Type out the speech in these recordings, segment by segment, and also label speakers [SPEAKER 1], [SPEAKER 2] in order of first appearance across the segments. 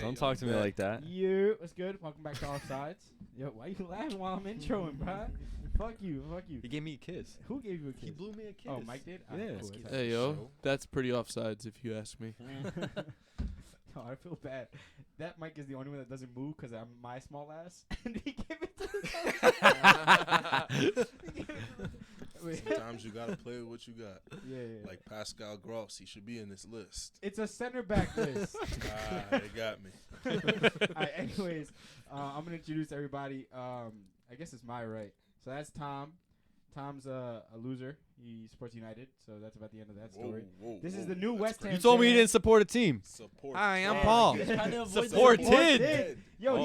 [SPEAKER 1] Don't talk to me like that.
[SPEAKER 2] You, what's good? Welcome back to Offsides. Yo, why you laughing while I'm introing, bro? Fuck you.
[SPEAKER 1] He gave me a kiss.
[SPEAKER 2] Who gave you a kiss?
[SPEAKER 1] He blew me a kiss.
[SPEAKER 2] Oh, Mike did?
[SPEAKER 1] Yeah.
[SPEAKER 2] Cool,
[SPEAKER 3] Hey, yo, that's pretty offsides if you ask me.
[SPEAKER 2] Oh, I feel bad. That Mike is the only one that doesn't move because I'm my small ass. And he gave it to the
[SPEAKER 4] Sometimes you gotta play with what you got.
[SPEAKER 2] Yeah.
[SPEAKER 4] Like Pascal Gross, he should be in this list.
[SPEAKER 2] It's a center back list.
[SPEAKER 4] They got me.
[SPEAKER 2] All right, anyways, I'm going to introduce everybody. I guess it's my right. So that's Tom. Tom's a loser. He supports United, so that's about the end of that story. This is the new West Ham.
[SPEAKER 1] You told me you didn't support a team.
[SPEAKER 3] Hi, I'm Paul.
[SPEAKER 1] Supported.
[SPEAKER 2] Yo,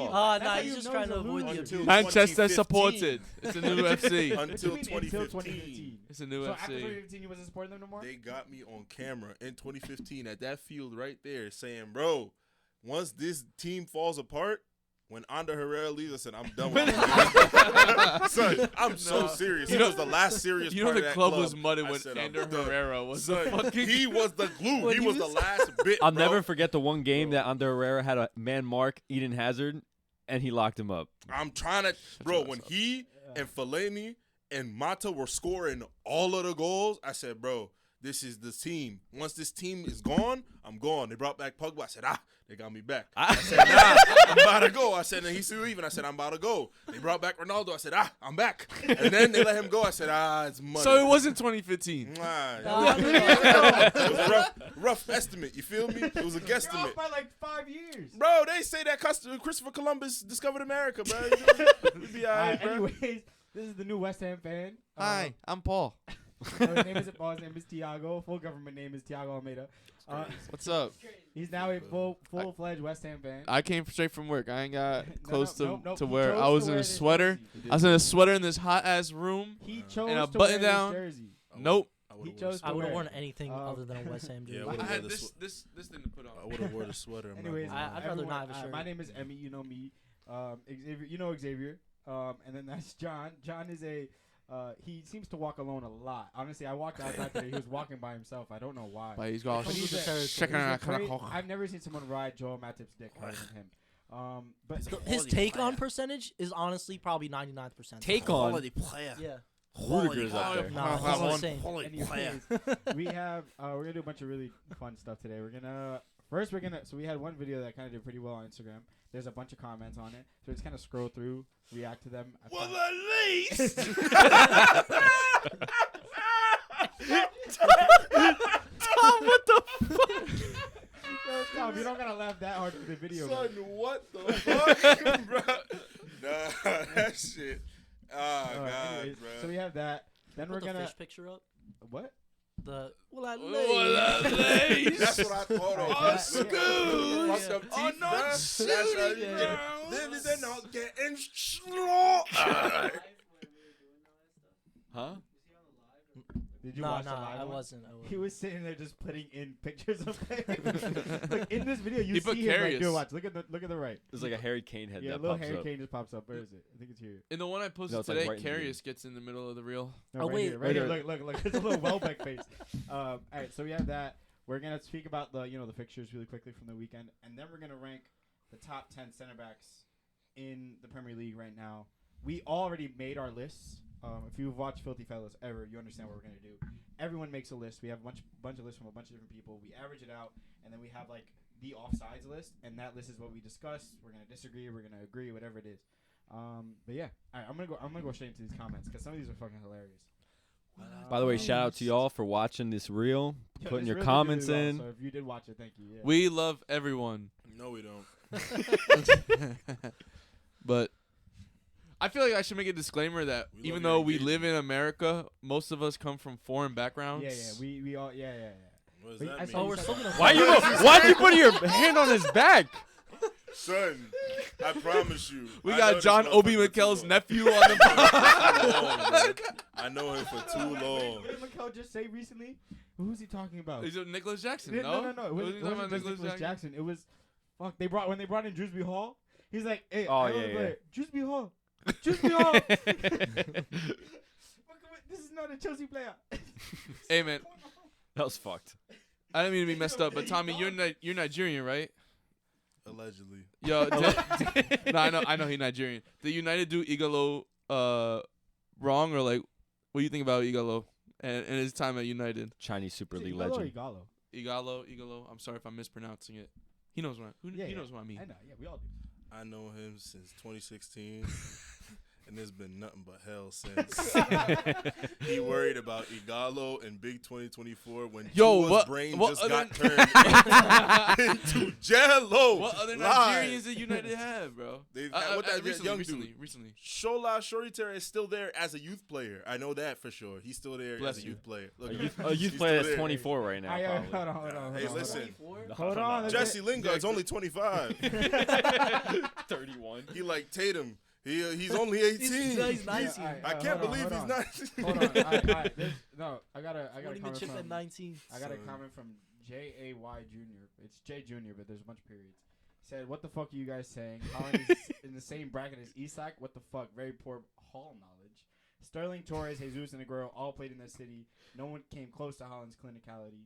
[SPEAKER 5] he's just trying to avoid the abuse.
[SPEAKER 3] Manchester supported. It's a new FC.
[SPEAKER 4] Until 2015.
[SPEAKER 3] It's a new
[SPEAKER 2] So
[SPEAKER 3] FC.
[SPEAKER 2] after 2015, you wasn't supporting them no more?
[SPEAKER 4] They got me on camera in 2015 at that field right there saying, bro, once this team falls apart, when Ander Herrera leaves, I said, I'm done with it. Son, I'm so serious. He was the last serious
[SPEAKER 3] You
[SPEAKER 4] part
[SPEAKER 3] know
[SPEAKER 4] of
[SPEAKER 3] the
[SPEAKER 4] that
[SPEAKER 3] club was muddy when
[SPEAKER 4] said,
[SPEAKER 3] Ander
[SPEAKER 4] I'm done.
[SPEAKER 3] Herrera was
[SPEAKER 4] Son,
[SPEAKER 3] the fucking...
[SPEAKER 4] he was the glue. He was the last bit,
[SPEAKER 1] I'll
[SPEAKER 4] bro.
[SPEAKER 1] never forget the one game that Ander Herrera had a man mark Eden Hazard, and he locked him up.
[SPEAKER 4] I'm trying to, bro, when he and Fellaini and Mata were scoring all of the goals, I said, bro, this is the team. Once this team is gone, I'm gone. They brought back Pogba. I said, they got me back. I said, nah, I'm about to go. I said, and he's still leaving. I said, I'm about to go. They brought back Ronaldo. I said, I'm back. And then they let him go. I said, it's money.
[SPEAKER 3] So it wasn't 2015.
[SPEAKER 4] It was a rough estimate. You feel me? It was a
[SPEAKER 2] You're
[SPEAKER 4] guesstimate.
[SPEAKER 2] off by like 5 years.
[SPEAKER 4] Bro, they say that Christopher Columbus discovered America, bro. We'll be all right, bro.
[SPEAKER 2] Anyways, this is the new West Ham fan.
[SPEAKER 3] Hi, I'm Paul.
[SPEAKER 2] His name isn't Paul. His name is Tiago. Full government name is Tiago Almeida.
[SPEAKER 3] What's up?
[SPEAKER 2] He's now a full-fledged West Ham fan.
[SPEAKER 3] I came straight from work. I ain't got close to
[SPEAKER 2] He
[SPEAKER 3] where
[SPEAKER 2] chose
[SPEAKER 3] I was
[SPEAKER 2] to
[SPEAKER 3] in
[SPEAKER 2] wear
[SPEAKER 3] a
[SPEAKER 2] this
[SPEAKER 3] sweater.
[SPEAKER 2] jersey.
[SPEAKER 3] I was in a sweater in this hot-ass room.
[SPEAKER 2] He chose
[SPEAKER 3] and a
[SPEAKER 2] to
[SPEAKER 3] button
[SPEAKER 2] wear
[SPEAKER 3] down.
[SPEAKER 2] this jersey.
[SPEAKER 3] Nope.
[SPEAKER 2] He chose
[SPEAKER 5] I
[SPEAKER 2] to
[SPEAKER 5] would have
[SPEAKER 2] wear
[SPEAKER 5] worn
[SPEAKER 2] it.
[SPEAKER 5] anything other than a West Ham jersey.
[SPEAKER 4] Yeah,
[SPEAKER 3] I
[SPEAKER 4] would've
[SPEAKER 3] had
[SPEAKER 4] worn
[SPEAKER 3] this thing to put on.
[SPEAKER 4] I would have worn a sweater.
[SPEAKER 2] Anyways,
[SPEAKER 5] I'd rather not have a shirt.
[SPEAKER 2] My name is Emmy. You know me. Xavier, you know Xavier. And then that's John. John is he seems to walk alone a lot. Honestly, I walked outside today. He was walking by himself. I don't know why.
[SPEAKER 3] But he's got
[SPEAKER 2] But he's
[SPEAKER 3] checking out kind of.
[SPEAKER 2] I've never seen someone ride Joel Matip's dick harder than him. But
[SPEAKER 5] His take on percentage is honestly probably 99%.
[SPEAKER 1] Take on.
[SPEAKER 4] Quality player.
[SPEAKER 5] Yeah.
[SPEAKER 1] Rudiger's up there.
[SPEAKER 5] No, that's what I'm saying.
[SPEAKER 2] anyways, we have we're gonna do a bunch of really fun stuff today. So we had one video that kind of did pretty well on Instagram. There's a bunch of comments on it, so we just kind of scroll through, react to them.
[SPEAKER 4] Well, at least.
[SPEAKER 1] Tom, what the fuck?
[SPEAKER 2] Yo, Tom, you don't gotta laugh that hard for the video.
[SPEAKER 4] Son,
[SPEAKER 2] man.
[SPEAKER 4] what the fuck, bro? Nah, that shit.
[SPEAKER 2] Alright,
[SPEAKER 4] God,
[SPEAKER 2] anyways,
[SPEAKER 4] bro.
[SPEAKER 2] So we have that. Then
[SPEAKER 5] Put
[SPEAKER 2] we're
[SPEAKER 5] the
[SPEAKER 2] gonna
[SPEAKER 5] fish picture up.
[SPEAKER 2] what?
[SPEAKER 5] The well, at
[SPEAKER 4] That's what I thought of.
[SPEAKER 2] Oh,
[SPEAKER 4] school.
[SPEAKER 5] yeah.
[SPEAKER 4] Fucked up teeth,
[SPEAKER 3] Oh, not
[SPEAKER 4] bruh.
[SPEAKER 3] shooting,
[SPEAKER 4] Yeah. Then they're not getting slaughtered.
[SPEAKER 1] Huh?
[SPEAKER 2] Did you
[SPEAKER 5] No,
[SPEAKER 2] watch
[SPEAKER 5] no,
[SPEAKER 2] the live
[SPEAKER 5] I
[SPEAKER 2] one?
[SPEAKER 5] wasn't.
[SPEAKER 2] He was sitting there just putting in pictures of players. Like in this video, you
[SPEAKER 3] He put
[SPEAKER 2] see him like,
[SPEAKER 3] Karius.
[SPEAKER 2] dude, watch. Look at the right.
[SPEAKER 1] There's like a Harry Kane head
[SPEAKER 2] Yeah,
[SPEAKER 1] that
[SPEAKER 2] little
[SPEAKER 1] pops
[SPEAKER 2] Harry
[SPEAKER 1] up.
[SPEAKER 2] Kane just pops up. Where is it? I think it's here.
[SPEAKER 3] In the one I posted
[SPEAKER 1] it's like
[SPEAKER 3] today,
[SPEAKER 1] right in the
[SPEAKER 3] Karius gets in the middle of the reel.
[SPEAKER 2] No,
[SPEAKER 5] Oh,
[SPEAKER 2] right
[SPEAKER 5] wait.
[SPEAKER 2] here, right here.
[SPEAKER 1] Right
[SPEAKER 2] Look. It's a little Welbeck face. All right, so we have that. We're gonna speak about the fixtures really quickly from the weekend, and then we're gonna rank the top 10 center backs in the Premier League right now. We already made our lists. If you've watched Filthy Fellas ever, you understand what we're gonna do. Everyone makes a list. We have a bunch of lists from a bunch of different people. We average it out, and then we have like the offsides list, and that list is what we discuss. We're gonna disagree. We're gonna agree. Whatever it is. But yeah, all right, I'm gonna go straight into these comments because some of these are fucking hilarious.
[SPEAKER 1] By the way, shout out to y'all for watching this reel,
[SPEAKER 2] Yeah,
[SPEAKER 1] putting
[SPEAKER 2] this
[SPEAKER 1] your
[SPEAKER 2] really
[SPEAKER 1] comments
[SPEAKER 2] well,
[SPEAKER 1] in.
[SPEAKER 2] So if you did watch it, thank you. Yeah.
[SPEAKER 3] We love everyone,
[SPEAKER 4] No, we don't.
[SPEAKER 3] but I feel like I should make a disclaimer that
[SPEAKER 4] We love
[SPEAKER 3] even
[SPEAKER 4] your
[SPEAKER 3] though we
[SPEAKER 4] engagement.
[SPEAKER 3] live in America, most of us come from foreign backgrounds.
[SPEAKER 2] Yeah, we all yeah.
[SPEAKER 4] What does
[SPEAKER 2] But
[SPEAKER 4] that
[SPEAKER 2] I
[SPEAKER 4] mean?
[SPEAKER 2] saw
[SPEAKER 5] Oh, we're still gonna.
[SPEAKER 1] Why'd you put your hand on his back?
[SPEAKER 4] Son, I promise you.
[SPEAKER 3] We
[SPEAKER 4] I know
[SPEAKER 3] got
[SPEAKER 4] this
[SPEAKER 3] John
[SPEAKER 4] motherfucker
[SPEAKER 3] Obi
[SPEAKER 4] for too
[SPEAKER 3] Mikel's
[SPEAKER 4] long.
[SPEAKER 3] nephew on the podcast.
[SPEAKER 4] I know him for too long.
[SPEAKER 2] What did Mikel just say recently? Who's he talking about?
[SPEAKER 3] Is it Nicholas Jackson?
[SPEAKER 2] No. It
[SPEAKER 3] Was he
[SPEAKER 2] wasn't
[SPEAKER 3] talking about
[SPEAKER 2] just Nicholas Jackson. It was when they brought in Drewsby Hall. He's like, hey,
[SPEAKER 1] Oh,
[SPEAKER 2] I know
[SPEAKER 1] yeah,
[SPEAKER 2] the
[SPEAKER 1] yeah.
[SPEAKER 2] player. Drewsby Hall. Drewsby Hall. This is not a Chelsea player.
[SPEAKER 3] Hey man,
[SPEAKER 1] That was fucked.
[SPEAKER 3] I didn't mean to be messed up, but Tommy, you're Nigerian, right?
[SPEAKER 4] Allegedly.
[SPEAKER 3] Yo, no, I know he's Nigerian. Did United do Igalo wrong, or like, what do you think about Igalo and his time at United?
[SPEAKER 1] Chinese Super
[SPEAKER 2] Is it
[SPEAKER 1] League
[SPEAKER 2] Igalo or
[SPEAKER 1] legend.
[SPEAKER 2] Igalo?
[SPEAKER 3] Igalo. I'm sorry if I'm mispronouncing it. He knows what he knows what I mean.
[SPEAKER 2] I know. Yeah, we all do.
[SPEAKER 4] I know him since 2016, and there's been nothing but hell since. He worried about Igalo and Big 2024 when Tua's brain just got turned into jello.
[SPEAKER 3] What other
[SPEAKER 4] Live.
[SPEAKER 3] Nigerians did United have, bro?
[SPEAKER 4] They've had, what that young
[SPEAKER 3] recently.
[SPEAKER 4] Shola Shoriter is still there as a youth player. I know that for sure. He's still there
[SPEAKER 3] Bless
[SPEAKER 4] as a
[SPEAKER 3] you.
[SPEAKER 4] youth player. Look,
[SPEAKER 1] A youth
[SPEAKER 4] he's
[SPEAKER 1] player
[SPEAKER 4] still
[SPEAKER 1] that's
[SPEAKER 4] there.
[SPEAKER 1] 24 right now.
[SPEAKER 2] Hold
[SPEAKER 1] probably.
[SPEAKER 2] on.
[SPEAKER 4] Hey, listen.
[SPEAKER 2] Hold on.
[SPEAKER 4] Jesse Lingard's only 25.
[SPEAKER 1] 31.
[SPEAKER 4] He like Tatum. He's only 18.
[SPEAKER 5] He's 19.
[SPEAKER 4] I can't believe he's not.
[SPEAKER 2] Hold on. All right. No, I got a
[SPEAKER 5] Winning the
[SPEAKER 2] comment
[SPEAKER 5] chip at
[SPEAKER 2] from.
[SPEAKER 5] 19.
[SPEAKER 2] I got a
[SPEAKER 4] Son.
[SPEAKER 2] comment from Jay Jr. It's J Jr. But there's a bunch of periods. He said, "What the fuck are you guys saying? Holland is in the same bracket as Isak. What the fuck? Very poor Hall knowledge. Sterling, Torres, Jesus, and Aguero all played in that city. No one came close to Holland's clinicality.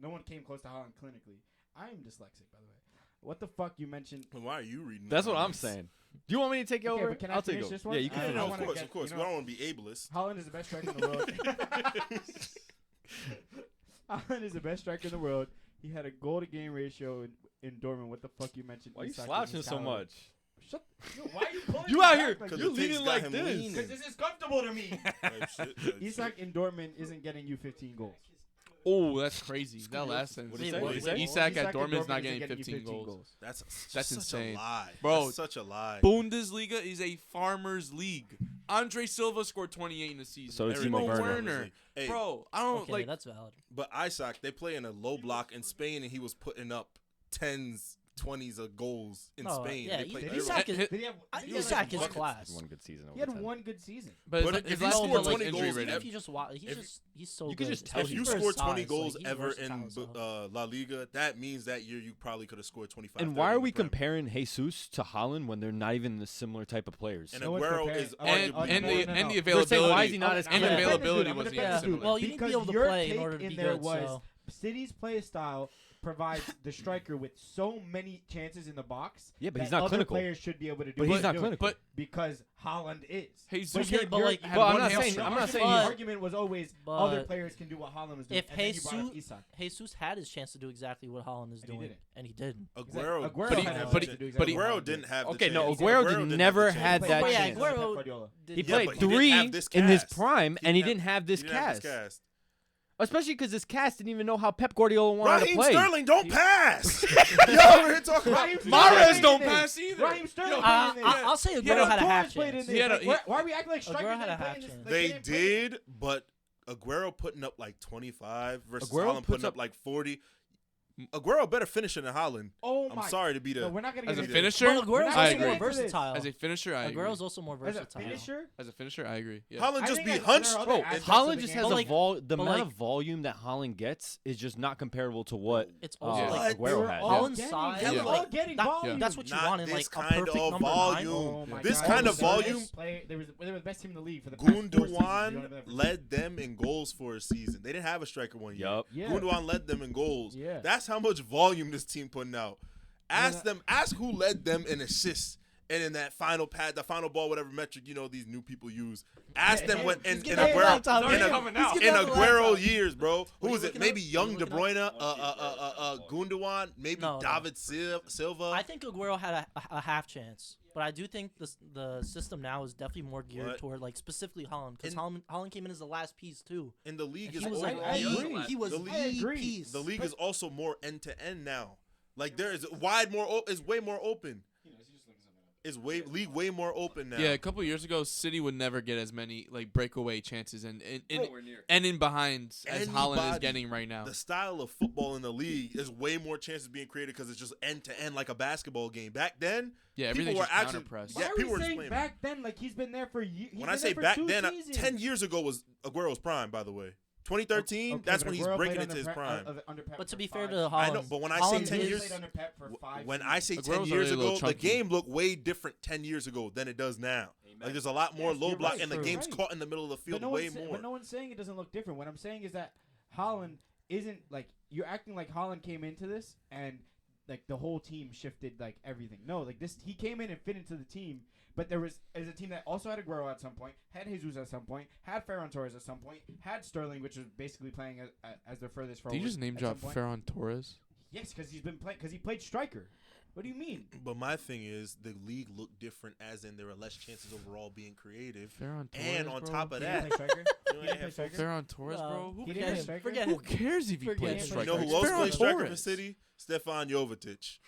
[SPEAKER 2] No one came close to Holland clinically. I am dyslexic, by the way. What the fuck you mentioned?
[SPEAKER 4] Why are you reading?
[SPEAKER 1] That's
[SPEAKER 4] the
[SPEAKER 1] what I'm
[SPEAKER 4] comments?
[SPEAKER 1] saying. Do you want me to take
[SPEAKER 2] Okay,
[SPEAKER 1] over?
[SPEAKER 2] but can I
[SPEAKER 1] I'll take
[SPEAKER 2] finish
[SPEAKER 1] over.
[SPEAKER 2] this one?
[SPEAKER 1] Yeah, you can.
[SPEAKER 2] I
[SPEAKER 1] finish.
[SPEAKER 4] No,
[SPEAKER 2] wanna
[SPEAKER 4] of course,
[SPEAKER 2] get-
[SPEAKER 4] of course.
[SPEAKER 2] you
[SPEAKER 4] We
[SPEAKER 2] know-
[SPEAKER 4] don't want to be ableist.
[SPEAKER 2] Holland is the best striker in the world. Holland is the best striker in the world. He had a goal-to-game ratio in Dortmund. What the fuck you mentioned?
[SPEAKER 1] Why are you
[SPEAKER 2] Isak
[SPEAKER 1] slouching
[SPEAKER 2] is
[SPEAKER 1] so
[SPEAKER 2] caliber.
[SPEAKER 1] much?
[SPEAKER 2] Shut. Yo, why are you pulling
[SPEAKER 1] You
[SPEAKER 2] me
[SPEAKER 1] out
[SPEAKER 2] back
[SPEAKER 1] here.
[SPEAKER 2] like
[SPEAKER 4] Because
[SPEAKER 1] You're
[SPEAKER 4] the things
[SPEAKER 1] leaning
[SPEAKER 4] got
[SPEAKER 1] like
[SPEAKER 4] him
[SPEAKER 1] this.
[SPEAKER 4] leaning.
[SPEAKER 2] Because this is comfortable to me.
[SPEAKER 4] Type shit.
[SPEAKER 2] Isak in Dortmund isn't getting you 15 goals.
[SPEAKER 3] Oh, that's crazy. That last sentence.
[SPEAKER 1] What'd he say? What'd he say?
[SPEAKER 3] Isak at
[SPEAKER 2] in
[SPEAKER 3] Dortmund's not
[SPEAKER 2] isn't
[SPEAKER 3] getting 15 goals.
[SPEAKER 4] That's
[SPEAKER 3] That's
[SPEAKER 4] such
[SPEAKER 3] insane.
[SPEAKER 4] a lie,
[SPEAKER 3] Bro.
[SPEAKER 4] That's such a lie.
[SPEAKER 3] Bundesliga is a farmers league. Andre Silva scored 28 in the season.
[SPEAKER 1] So did
[SPEAKER 4] Every
[SPEAKER 1] Timo
[SPEAKER 4] nigga's
[SPEAKER 1] Werner.
[SPEAKER 4] Werner. Hey,
[SPEAKER 3] Bro, I don't
[SPEAKER 5] Okay,
[SPEAKER 3] like.
[SPEAKER 5] that's valid.
[SPEAKER 4] but Isak, they play in a low block in Spain, and he was putting up 10s, 20s of goals in
[SPEAKER 5] No,
[SPEAKER 4] Spain.
[SPEAKER 5] yeah,
[SPEAKER 4] They play
[SPEAKER 5] Isak is-
[SPEAKER 2] Did he have?
[SPEAKER 5] I-
[SPEAKER 2] did he have
[SPEAKER 5] Isak
[SPEAKER 2] like
[SPEAKER 5] is
[SPEAKER 2] one-
[SPEAKER 5] class.
[SPEAKER 1] One good season.
[SPEAKER 2] He had
[SPEAKER 1] over 10.
[SPEAKER 2] one good season.
[SPEAKER 3] But
[SPEAKER 4] But
[SPEAKER 3] his
[SPEAKER 4] if he
[SPEAKER 3] last
[SPEAKER 4] scored
[SPEAKER 3] one was
[SPEAKER 4] 20
[SPEAKER 3] injury
[SPEAKER 4] goals,
[SPEAKER 3] ridden.
[SPEAKER 5] If you just watch, he's so
[SPEAKER 1] you
[SPEAKER 5] good.
[SPEAKER 1] could just tell
[SPEAKER 4] If you
[SPEAKER 1] he's
[SPEAKER 5] For his
[SPEAKER 4] score 20
[SPEAKER 5] size,
[SPEAKER 4] goals
[SPEAKER 5] like, he's
[SPEAKER 4] ever
[SPEAKER 5] versatile,
[SPEAKER 4] in
[SPEAKER 5] so.
[SPEAKER 4] La Liga, that means that year you probably could have scored 25.
[SPEAKER 1] And
[SPEAKER 4] 30
[SPEAKER 1] why are
[SPEAKER 4] in
[SPEAKER 1] we
[SPEAKER 4] the Prem.
[SPEAKER 1] comparing Jesus to Holland when they're not even the similar type of players?
[SPEAKER 4] And
[SPEAKER 2] No one's
[SPEAKER 4] Aguero
[SPEAKER 2] comparing-
[SPEAKER 4] is
[SPEAKER 3] And
[SPEAKER 4] arguably
[SPEAKER 3] and
[SPEAKER 4] more-
[SPEAKER 3] the and the
[SPEAKER 1] They're saying, why is he
[SPEAKER 3] availability
[SPEAKER 1] not as
[SPEAKER 3] and
[SPEAKER 1] good?
[SPEAKER 3] availability
[SPEAKER 2] I'm gonna
[SPEAKER 3] wasn't
[SPEAKER 2] defend
[SPEAKER 3] even
[SPEAKER 2] this dude.
[SPEAKER 3] similar.
[SPEAKER 5] Well, you need to be
[SPEAKER 2] Because
[SPEAKER 5] able to
[SPEAKER 2] your
[SPEAKER 5] play in
[SPEAKER 2] take
[SPEAKER 5] order to
[SPEAKER 2] in
[SPEAKER 5] be
[SPEAKER 2] there
[SPEAKER 5] good.
[SPEAKER 2] was
[SPEAKER 5] So.
[SPEAKER 2] City's play style provides the striker with so many chances in the box.
[SPEAKER 1] Yeah, but
[SPEAKER 2] that
[SPEAKER 1] he's not
[SPEAKER 2] other
[SPEAKER 1] clinical.
[SPEAKER 2] Players should be able to do.
[SPEAKER 1] But
[SPEAKER 2] what
[SPEAKER 1] he's not
[SPEAKER 2] they're doing.
[SPEAKER 1] clinical.
[SPEAKER 3] But
[SPEAKER 2] Because Holland is.
[SPEAKER 3] Jesus,
[SPEAKER 5] Okay, but like-
[SPEAKER 3] had
[SPEAKER 1] Well, I'm
[SPEAKER 3] one
[SPEAKER 1] not saying-
[SPEAKER 3] hamstring.
[SPEAKER 1] I'm not saying
[SPEAKER 2] The
[SPEAKER 5] he's-
[SPEAKER 2] argument was always
[SPEAKER 5] But
[SPEAKER 2] other players can do what Holland was doing.
[SPEAKER 5] if
[SPEAKER 2] and then you brought up
[SPEAKER 5] Jesus-
[SPEAKER 2] Isak.
[SPEAKER 5] Jesus had his chance to do exactly what Holland is
[SPEAKER 2] And he
[SPEAKER 5] doing,
[SPEAKER 2] didn't.
[SPEAKER 5] and he didn't.
[SPEAKER 4] Aguero,
[SPEAKER 2] Aguero
[SPEAKER 3] but he-
[SPEAKER 2] had a
[SPEAKER 3] but
[SPEAKER 2] chance
[SPEAKER 3] he-
[SPEAKER 2] to do
[SPEAKER 3] but
[SPEAKER 2] exactly
[SPEAKER 3] he-
[SPEAKER 2] what
[SPEAKER 4] Aguero
[SPEAKER 2] Holland
[SPEAKER 4] didn't
[SPEAKER 2] did.
[SPEAKER 4] have.
[SPEAKER 1] Okay,
[SPEAKER 4] the
[SPEAKER 1] no,
[SPEAKER 4] chance.
[SPEAKER 1] Aguero
[SPEAKER 4] didn't have
[SPEAKER 1] never
[SPEAKER 4] the
[SPEAKER 1] had
[SPEAKER 4] chance.
[SPEAKER 1] that
[SPEAKER 5] But yeah,
[SPEAKER 1] chance.
[SPEAKER 2] Pep
[SPEAKER 5] Aguero
[SPEAKER 2] Guardiola.
[SPEAKER 5] did
[SPEAKER 1] He
[SPEAKER 5] not.
[SPEAKER 4] Yeah,
[SPEAKER 1] played
[SPEAKER 4] but he didn't
[SPEAKER 1] 3
[SPEAKER 4] have this
[SPEAKER 1] in his
[SPEAKER 4] cast.
[SPEAKER 1] prime,
[SPEAKER 4] He
[SPEAKER 1] and he
[SPEAKER 4] didn't
[SPEAKER 1] didn't have this
[SPEAKER 4] He didn't have
[SPEAKER 1] cast.
[SPEAKER 4] this cast.
[SPEAKER 1] Especially because this cast didn't even know how Pep Guardiola wanted
[SPEAKER 4] Raheem
[SPEAKER 1] to play.
[SPEAKER 4] Sterling don't pass. Y'all over here talking about
[SPEAKER 2] Raheem Sterling
[SPEAKER 3] Mahrez
[SPEAKER 2] played
[SPEAKER 3] don't
[SPEAKER 2] in there.
[SPEAKER 3] pass either.
[SPEAKER 2] Raheem Sterling
[SPEAKER 3] Yo,
[SPEAKER 2] played in there.
[SPEAKER 5] I'll say
[SPEAKER 3] had
[SPEAKER 5] Aguero
[SPEAKER 3] a
[SPEAKER 5] had a
[SPEAKER 2] Torres
[SPEAKER 5] half
[SPEAKER 2] played in
[SPEAKER 5] chance.
[SPEAKER 2] there.
[SPEAKER 3] He had a-
[SPEAKER 2] Like, why are we acting like strikers
[SPEAKER 5] Aguero had a
[SPEAKER 2] didn't play
[SPEAKER 5] half
[SPEAKER 2] in this?
[SPEAKER 5] chance.
[SPEAKER 2] Like,
[SPEAKER 4] They
[SPEAKER 2] didn't play.
[SPEAKER 4] did, but Aguero putting up like 25 versus
[SPEAKER 1] Aguero
[SPEAKER 4] Holland
[SPEAKER 1] puts
[SPEAKER 4] putting up
[SPEAKER 1] up-
[SPEAKER 4] like 40. Aguero better finisher than Holland.
[SPEAKER 2] Oh
[SPEAKER 4] I'm
[SPEAKER 2] my.
[SPEAKER 4] sorry to be the.
[SPEAKER 2] No, we're not gonna
[SPEAKER 3] As
[SPEAKER 2] get
[SPEAKER 3] a
[SPEAKER 2] into
[SPEAKER 3] finisher,
[SPEAKER 5] But Aguero's
[SPEAKER 2] I
[SPEAKER 5] also
[SPEAKER 2] agree.
[SPEAKER 5] more versatile.
[SPEAKER 3] as a finisher, I agree.
[SPEAKER 5] Aguero's also more
[SPEAKER 2] As a
[SPEAKER 5] versatile.
[SPEAKER 2] finisher,
[SPEAKER 3] As a finisher, I agree. Yeah.
[SPEAKER 4] Holland
[SPEAKER 2] I
[SPEAKER 4] just
[SPEAKER 2] think
[SPEAKER 4] be
[SPEAKER 2] there are
[SPEAKER 4] hunched.
[SPEAKER 2] other
[SPEAKER 4] Bro,
[SPEAKER 2] aspects
[SPEAKER 1] Holland
[SPEAKER 2] of the
[SPEAKER 1] just
[SPEAKER 2] game.
[SPEAKER 1] has
[SPEAKER 5] But
[SPEAKER 1] a
[SPEAKER 5] like-
[SPEAKER 1] the
[SPEAKER 5] but
[SPEAKER 1] amount
[SPEAKER 5] like-
[SPEAKER 1] of volume that Holland gets is just not comparable to what
[SPEAKER 5] It's also
[SPEAKER 3] Yeah.
[SPEAKER 5] like
[SPEAKER 4] What?
[SPEAKER 1] Aguero
[SPEAKER 2] We're
[SPEAKER 1] had.
[SPEAKER 2] all
[SPEAKER 5] Holland's
[SPEAKER 2] getting-
[SPEAKER 5] size.
[SPEAKER 2] yeah, we're
[SPEAKER 3] Yeah.
[SPEAKER 2] all getting
[SPEAKER 5] That-
[SPEAKER 2] volume.
[SPEAKER 5] That's what you
[SPEAKER 4] Not
[SPEAKER 5] want in
[SPEAKER 4] this
[SPEAKER 5] like a
[SPEAKER 4] kind
[SPEAKER 5] perfect
[SPEAKER 4] of
[SPEAKER 5] number
[SPEAKER 4] volume.
[SPEAKER 5] 9.
[SPEAKER 2] Oh my
[SPEAKER 4] This
[SPEAKER 2] God.
[SPEAKER 4] kind
[SPEAKER 2] They
[SPEAKER 4] of
[SPEAKER 2] were the
[SPEAKER 4] volume-
[SPEAKER 2] best they were the best team in the league for the past 4 seasons. You
[SPEAKER 4] Gundogan
[SPEAKER 2] don't ever-
[SPEAKER 4] led them in goals for a season. They didn't have a striker one year.
[SPEAKER 1] Yup.
[SPEAKER 2] Yeah.
[SPEAKER 4] Gundogan led them in goals.
[SPEAKER 2] Yeah.
[SPEAKER 4] That's how much volume this team putting out. Ask who led them in assists and in that final pad, the final ball, whatever metric these new people use. Ask them what in
[SPEAKER 5] getting out the laptop.
[SPEAKER 3] Sorry,
[SPEAKER 4] in a-
[SPEAKER 3] coming out.
[SPEAKER 5] He's
[SPEAKER 4] in
[SPEAKER 5] getting out the
[SPEAKER 4] Aguero
[SPEAKER 5] laptop.
[SPEAKER 4] years, bro.
[SPEAKER 5] What
[SPEAKER 4] Who
[SPEAKER 5] are you
[SPEAKER 4] is it?
[SPEAKER 5] looking
[SPEAKER 4] Maybe
[SPEAKER 5] up?
[SPEAKER 4] young
[SPEAKER 5] What
[SPEAKER 4] De
[SPEAKER 5] are you
[SPEAKER 4] Bruyne,
[SPEAKER 5] looking
[SPEAKER 4] Gundogan, maybe
[SPEAKER 5] No, no.
[SPEAKER 4] David Silva.
[SPEAKER 5] I think Aguero had a half chance, but I do think the system now is definitely more geared
[SPEAKER 4] What?
[SPEAKER 5] toward like specifically Holland because
[SPEAKER 4] In-
[SPEAKER 5] Holland came in as the last piece too.
[SPEAKER 4] And the league
[SPEAKER 5] And
[SPEAKER 4] is
[SPEAKER 5] he was
[SPEAKER 4] over.
[SPEAKER 5] like
[SPEAKER 2] I
[SPEAKER 5] the-
[SPEAKER 2] agree.
[SPEAKER 5] he was
[SPEAKER 4] The
[SPEAKER 5] the
[SPEAKER 4] league-
[SPEAKER 2] agree.
[SPEAKER 5] piece.
[SPEAKER 4] The league is also more end to end now. Like there is wide more. It's way more open. Is way more open now.
[SPEAKER 3] Yeah, a couple years ago, City would never get as many like breakaway chances and
[SPEAKER 1] near.
[SPEAKER 3] in behinds as Holland is
[SPEAKER 4] Anybody-
[SPEAKER 3] getting right now.
[SPEAKER 4] The style of football in the league is way more chances being created because it's just end to end like a basketball game. Back then,
[SPEAKER 3] Yeah,
[SPEAKER 4] people
[SPEAKER 3] everything's
[SPEAKER 4] were
[SPEAKER 3] just
[SPEAKER 4] actually
[SPEAKER 3] counter press.
[SPEAKER 2] Why
[SPEAKER 4] Yeah,
[SPEAKER 2] are
[SPEAKER 4] people
[SPEAKER 2] we
[SPEAKER 4] were just
[SPEAKER 2] saying
[SPEAKER 4] playing.
[SPEAKER 2] back then like he's been there for years?
[SPEAKER 4] When I say back then, 10 years ago was Aguero's prime. By the way, 2013. That's when he's breaking into his prime.
[SPEAKER 5] But to be fair to Holland,
[SPEAKER 4] I know, but when I say
[SPEAKER 5] Holland
[SPEAKER 4] 10
[SPEAKER 5] is-
[SPEAKER 4] years,
[SPEAKER 2] played under Pep for 5
[SPEAKER 4] when I say
[SPEAKER 3] Aguero's
[SPEAKER 4] 10 years
[SPEAKER 3] already a little
[SPEAKER 4] ago, the
[SPEAKER 3] chunky.
[SPEAKER 4] game looked way different 10 years ago than it does now. Like there's a lot more
[SPEAKER 2] Yes,
[SPEAKER 4] low
[SPEAKER 2] you're
[SPEAKER 4] block,
[SPEAKER 2] right,
[SPEAKER 4] and the
[SPEAKER 2] you're
[SPEAKER 4] game's
[SPEAKER 2] right.
[SPEAKER 4] caught in the middle of the field way more.
[SPEAKER 2] But no one's saying it doesn't look different. What I'm saying is that Holland isn't like you're acting like Holland came into this and like the whole team shifted like everything. No, like this, he came in and fit into the team. But there was a team that also had Aguero at some point, had Jesus at some point, had Ferran Torres at some point, had Sterling, which was basically playing as their furthest forward.
[SPEAKER 3] Did you just name
[SPEAKER 2] at
[SPEAKER 3] drop
[SPEAKER 2] some point.
[SPEAKER 3] Ferran Torres?
[SPEAKER 2] Yes, because he's been playing. Because he played striker. What do you mean?
[SPEAKER 4] But my thing is, the league looked different, as in there were less chances overall being creative.
[SPEAKER 3] Ferran Torres,
[SPEAKER 4] And on
[SPEAKER 3] bro.
[SPEAKER 4] top of
[SPEAKER 2] He didn't
[SPEAKER 4] that,
[SPEAKER 2] play striker.
[SPEAKER 4] you
[SPEAKER 2] He
[SPEAKER 4] know,
[SPEAKER 2] didn't play striker.
[SPEAKER 3] Ferran Torres,
[SPEAKER 5] No.
[SPEAKER 3] bro. Who
[SPEAKER 2] He didn't
[SPEAKER 5] Forget
[SPEAKER 2] play
[SPEAKER 5] him.
[SPEAKER 2] striker.
[SPEAKER 5] Forget
[SPEAKER 3] Who
[SPEAKER 5] him.
[SPEAKER 3] cares if he
[SPEAKER 5] Forget
[SPEAKER 3] played
[SPEAKER 5] him.
[SPEAKER 3] striker?
[SPEAKER 4] you know who
[SPEAKER 3] It's
[SPEAKER 4] else
[SPEAKER 3] Ferran
[SPEAKER 4] played striker for
[SPEAKER 3] Torres.
[SPEAKER 4] City? Stefan Jovetic.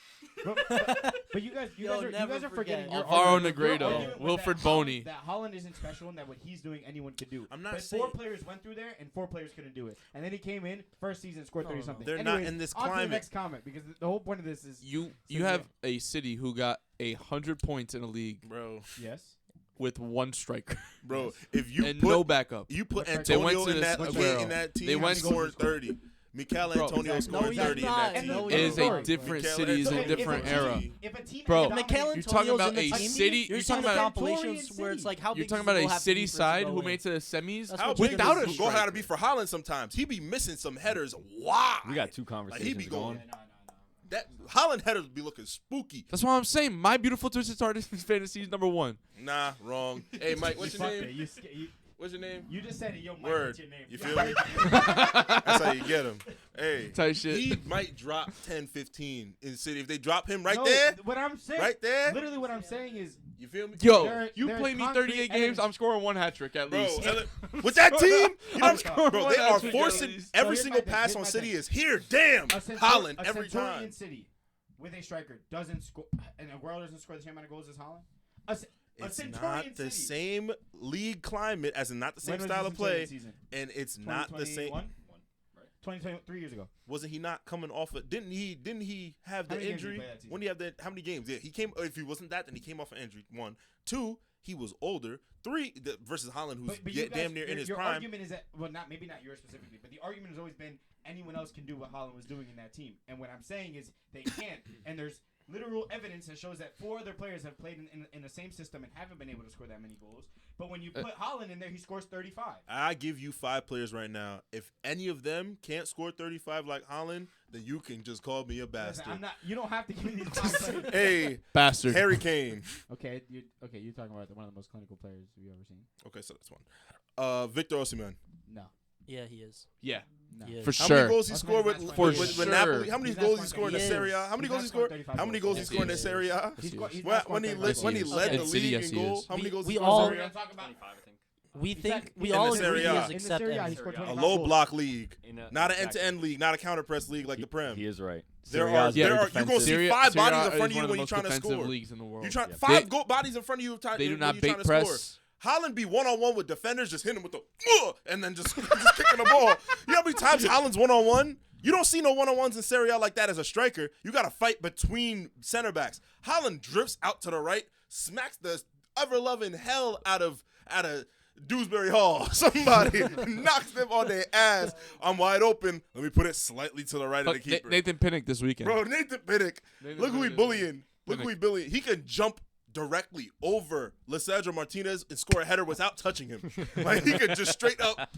[SPEAKER 2] But you guys
[SPEAKER 5] Yo,
[SPEAKER 2] are
[SPEAKER 5] never
[SPEAKER 2] forgetting.
[SPEAKER 5] forget.
[SPEAKER 2] your
[SPEAKER 3] Alvaro
[SPEAKER 2] argument- your
[SPEAKER 3] Negredo,
[SPEAKER 2] argument was
[SPEAKER 3] Wilfred
[SPEAKER 2] that
[SPEAKER 3] Boney.
[SPEAKER 2] That Haaland isn't special and that what he's doing, anyone could do.
[SPEAKER 4] I'm not
[SPEAKER 2] but
[SPEAKER 4] saying-
[SPEAKER 2] 4 players went through there and 4 players couldn't do it. And then he came in first season, scored
[SPEAKER 5] No,
[SPEAKER 2] 30
[SPEAKER 5] no.
[SPEAKER 2] something.
[SPEAKER 4] They're
[SPEAKER 2] Anyways,
[SPEAKER 4] not in this
[SPEAKER 2] on to the
[SPEAKER 4] climate.
[SPEAKER 2] next comment because the whole point of this is
[SPEAKER 3] You
[SPEAKER 2] So,
[SPEAKER 3] have
[SPEAKER 2] yeah.
[SPEAKER 3] a City who got 100 points in a league
[SPEAKER 4] Bro,
[SPEAKER 2] yes.
[SPEAKER 3] with 1 striker
[SPEAKER 4] bro, if you
[SPEAKER 3] and
[SPEAKER 4] put
[SPEAKER 3] no backup.
[SPEAKER 4] you put
[SPEAKER 2] They went
[SPEAKER 4] Antonio
[SPEAKER 3] to
[SPEAKER 4] in
[SPEAKER 3] the
[SPEAKER 4] that
[SPEAKER 3] Aguero.
[SPEAKER 4] in that team,
[SPEAKER 3] They went-
[SPEAKER 4] scoring 30. Mikel
[SPEAKER 3] Bro,
[SPEAKER 4] Antonio
[SPEAKER 2] exactly.
[SPEAKER 4] scoring
[SPEAKER 5] No, he's
[SPEAKER 4] 30 in
[SPEAKER 5] not.
[SPEAKER 4] that team.
[SPEAKER 5] No,
[SPEAKER 3] It
[SPEAKER 5] he's
[SPEAKER 3] is
[SPEAKER 5] not.
[SPEAKER 3] a different
[SPEAKER 4] Mikel
[SPEAKER 3] city, is a
[SPEAKER 4] Antonio-
[SPEAKER 3] different
[SPEAKER 2] if
[SPEAKER 3] era.
[SPEAKER 2] If a team
[SPEAKER 3] Bro,
[SPEAKER 2] has
[SPEAKER 5] Mikel
[SPEAKER 2] dominated-
[SPEAKER 3] You're talking
[SPEAKER 5] Antonio's
[SPEAKER 3] about
[SPEAKER 5] in the
[SPEAKER 3] a
[SPEAKER 5] team.
[SPEAKER 3] city.
[SPEAKER 5] You're
[SPEAKER 3] You're
[SPEAKER 5] seeing
[SPEAKER 3] talking
[SPEAKER 5] the
[SPEAKER 3] about.
[SPEAKER 5] compilations where it's like how
[SPEAKER 3] You're
[SPEAKER 5] big
[SPEAKER 3] talking
[SPEAKER 5] does the
[SPEAKER 3] about
[SPEAKER 5] goal
[SPEAKER 3] a
[SPEAKER 5] have to
[SPEAKER 3] City
[SPEAKER 5] be for it to
[SPEAKER 3] side
[SPEAKER 5] go
[SPEAKER 3] who
[SPEAKER 5] in?
[SPEAKER 3] made it to the semis.
[SPEAKER 5] That's
[SPEAKER 4] How
[SPEAKER 5] what
[SPEAKER 4] big
[SPEAKER 5] you
[SPEAKER 4] does
[SPEAKER 3] without
[SPEAKER 4] the
[SPEAKER 3] a
[SPEAKER 4] goal have to
[SPEAKER 3] striker.
[SPEAKER 4] be for Haaland sometimes? He be missing some headers. Why?
[SPEAKER 1] We got 2
[SPEAKER 4] Like,
[SPEAKER 1] conversations
[SPEAKER 4] he be going.
[SPEAKER 1] going.
[SPEAKER 2] No.
[SPEAKER 4] That Haaland headers be looking spooky.
[SPEAKER 3] That's what I'm saying. My beautiful twisted start is fantasy is number 1.
[SPEAKER 4] Nah, wrong. Hey, Mike, what's
[SPEAKER 2] You
[SPEAKER 4] your
[SPEAKER 2] fucked
[SPEAKER 4] name?
[SPEAKER 2] it. You
[SPEAKER 4] What's your name?
[SPEAKER 2] You just said it. Yo, Mike,
[SPEAKER 4] Word.
[SPEAKER 2] what's your name?
[SPEAKER 4] You feel me? That's how you get him. Hey,
[SPEAKER 3] Type shit.
[SPEAKER 4] he might drop 10, 15 in the City. If they drop him right
[SPEAKER 2] No,
[SPEAKER 4] there,
[SPEAKER 2] What I'm saying,
[SPEAKER 4] right there,
[SPEAKER 2] literally what I'm saying is,
[SPEAKER 4] you feel me?
[SPEAKER 3] Yo,
[SPEAKER 2] There-
[SPEAKER 3] you
[SPEAKER 2] there's
[SPEAKER 3] play me
[SPEAKER 2] concrete
[SPEAKER 3] 38 games,
[SPEAKER 2] evidence.
[SPEAKER 3] I'm scoring 1 hat trick at
[SPEAKER 4] Bro,
[SPEAKER 3] least.
[SPEAKER 4] with that team, you know,
[SPEAKER 3] I'm scoring
[SPEAKER 4] bro,
[SPEAKER 3] one
[SPEAKER 4] they are
[SPEAKER 3] hat trick at
[SPEAKER 4] forcing
[SPEAKER 3] least.
[SPEAKER 4] every
[SPEAKER 2] here's
[SPEAKER 4] single
[SPEAKER 2] my thing,
[SPEAKER 4] pass
[SPEAKER 2] here's
[SPEAKER 4] on
[SPEAKER 2] my
[SPEAKER 4] City
[SPEAKER 2] thing.
[SPEAKER 4] is here. Damn, Haaland every
[SPEAKER 2] Centurion
[SPEAKER 4] time.
[SPEAKER 2] City with a striker doesn't score, and Aguero doesn't score the same amount of goals as Haaland. A
[SPEAKER 4] It's
[SPEAKER 2] Centurion
[SPEAKER 4] not the
[SPEAKER 2] City.
[SPEAKER 4] same league climate, as in not the same
[SPEAKER 2] When was
[SPEAKER 4] style
[SPEAKER 2] the
[SPEAKER 4] of play,
[SPEAKER 2] Centurion season?
[SPEAKER 4] and it's not the same.
[SPEAKER 2] 2023 years ago.
[SPEAKER 4] Wasn't he not coming off of? Didn't he have
[SPEAKER 2] How
[SPEAKER 4] the
[SPEAKER 2] many games did he
[SPEAKER 4] injury?
[SPEAKER 2] play that season?
[SPEAKER 4] When he have that? How many games? Yeah, he came. If he wasn't that, then he came off an injury. 1, 2. He was older. 3 versus Haaland, who's
[SPEAKER 2] But you guys,
[SPEAKER 4] damn near in his
[SPEAKER 2] your
[SPEAKER 4] prime.
[SPEAKER 2] argument is that, well, maybe not yours specifically, but the argument has always been anyone else can do what Haaland was doing in that team. And what I'm saying is they can't. And there's literal evidence that shows that 4 other players have played in the same system and haven't been able to score that many goals. But when you put Haaland in there, he scores 35.
[SPEAKER 4] I give you 5 players right now. If any of them can't score 35 like Haaland, then you can just call me a
[SPEAKER 2] Listen,
[SPEAKER 4] bastard.
[SPEAKER 2] I'm not. You don't have to give me these 5 players.
[SPEAKER 4] Hey,
[SPEAKER 3] Bastard.
[SPEAKER 4] Harry Kane.
[SPEAKER 2] Okay, you're talking about one of the most clinical players you've ever seen.
[SPEAKER 4] Okay, so that's 1. Victor Osimhen.
[SPEAKER 2] No.
[SPEAKER 5] Yeah, he is.
[SPEAKER 3] Yeah,
[SPEAKER 2] No.
[SPEAKER 5] He is.
[SPEAKER 3] for
[SPEAKER 4] How
[SPEAKER 3] sure.
[SPEAKER 4] many goals he
[SPEAKER 2] Osimhen's
[SPEAKER 4] scored
[SPEAKER 2] not
[SPEAKER 4] with
[SPEAKER 2] scoring
[SPEAKER 3] For sure.
[SPEAKER 4] Napoli? How many
[SPEAKER 2] He's not
[SPEAKER 4] goals he
[SPEAKER 2] scoring
[SPEAKER 4] scored in the
[SPEAKER 5] 35
[SPEAKER 4] Serie A?
[SPEAKER 5] goals.
[SPEAKER 4] How many
[SPEAKER 2] He's
[SPEAKER 4] goals
[SPEAKER 2] not
[SPEAKER 4] he
[SPEAKER 2] scoring
[SPEAKER 4] scored?
[SPEAKER 2] 35
[SPEAKER 4] How many
[SPEAKER 2] goals.
[SPEAKER 4] goals he
[SPEAKER 3] Yes,
[SPEAKER 4] scored in
[SPEAKER 3] he
[SPEAKER 4] the
[SPEAKER 3] is.
[SPEAKER 4] Serie A?
[SPEAKER 3] Yes,
[SPEAKER 2] He's
[SPEAKER 3] he
[SPEAKER 2] sco-
[SPEAKER 3] is.
[SPEAKER 2] he's
[SPEAKER 4] When
[SPEAKER 2] not scoring
[SPEAKER 4] he
[SPEAKER 2] 35
[SPEAKER 4] led
[SPEAKER 2] goals.
[SPEAKER 4] when he led
[SPEAKER 3] In
[SPEAKER 4] the
[SPEAKER 3] City,
[SPEAKER 4] league
[SPEAKER 3] yes,
[SPEAKER 4] in
[SPEAKER 3] he
[SPEAKER 4] goal,
[SPEAKER 3] is.
[SPEAKER 4] how many goals he
[SPEAKER 5] We
[SPEAKER 4] scored
[SPEAKER 5] all-
[SPEAKER 4] in the Serie A?
[SPEAKER 2] Talk about-
[SPEAKER 5] We think we
[SPEAKER 2] In
[SPEAKER 5] all
[SPEAKER 4] the
[SPEAKER 5] agree
[SPEAKER 4] Serie
[SPEAKER 5] he
[SPEAKER 4] A.
[SPEAKER 5] is
[SPEAKER 2] In the
[SPEAKER 5] except
[SPEAKER 2] Serie A, he
[SPEAKER 5] Emmy.
[SPEAKER 2] scored
[SPEAKER 1] A
[SPEAKER 2] 25
[SPEAKER 4] A low
[SPEAKER 2] goals.
[SPEAKER 4] block league,
[SPEAKER 1] In a-
[SPEAKER 4] not an
[SPEAKER 1] exactly.
[SPEAKER 4] end-to-end league, not a counter-press league like the Prem.
[SPEAKER 1] He is right.
[SPEAKER 4] There
[SPEAKER 1] Serie A
[SPEAKER 4] are
[SPEAKER 1] is
[SPEAKER 4] there
[SPEAKER 1] very
[SPEAKER 4] are you gonna
[SPEAKER 1] defensive.
[SPEAKER 4] see
[SPEAKER 3] Serie-
[SPEAKER 4] 5
[SPEAKER 3] Serie
[SPEAKER 4] bodies
[SPEAKER 3] A
[SPEAKER 4] in front
[SPEAKER 3] is
[SPEAKER 4] of you
[SPEAKER 3] one of
[SPEAKER 4] when
[SPEAKER 3] the
[SPEAKER 4] you're
[SPEAKER 3] most
[SPEAKER 4] trying to
[SPEAKER 3] defensive
[SPEAKER 4] score.
[SPEAKER 3] leagues in the world.
[SPEAKER 4] You trying
[SPEAKER 3] Yeah.
[SPEAKER 4] 5
[SPEAKER 3] They-
[SPEAKER 4] bodies in front of you.
[SPEAKER 3] They do
[SPEAKER 4] when
[SPEAKER 3] not
[SPEAKER 4] you're
[SPEAKER 3] bait
[SPEAKER 4] trying to score.
[SPEAKER 3] press.
[SPEAKER 4] Haaland be 1-on-1 with defenders, just hitting him with the and then just kicking the ball. You know how many times Haaland's 1-on-1? You don't see no 1-on-1s in Serie A like that as a striker. You got to fight between center backs. Haaland drifts out to the right, smacks the ever-loving hell out of Dewsbury Hall. Somebody knocks them on their ass. I'm wide open. Let me put it slightly to the right of the
[SPEAKER 3] Look,
[SPEAKER 4] keeper.
[SPEAKER 3] Nathan Pinnock this weekend.
[SPEAKER 4] Bro, Nathan Pinnock.
[SPEAKER 3] Nathan
[SPEAKER 4] Look who he
[SPEAKER 3] Pinnock.
[SPEAKER 4] bullying. Look who he bullying. He can jump directly over Lisandro Martinez and score a header without touching him. Like, he could just straight up,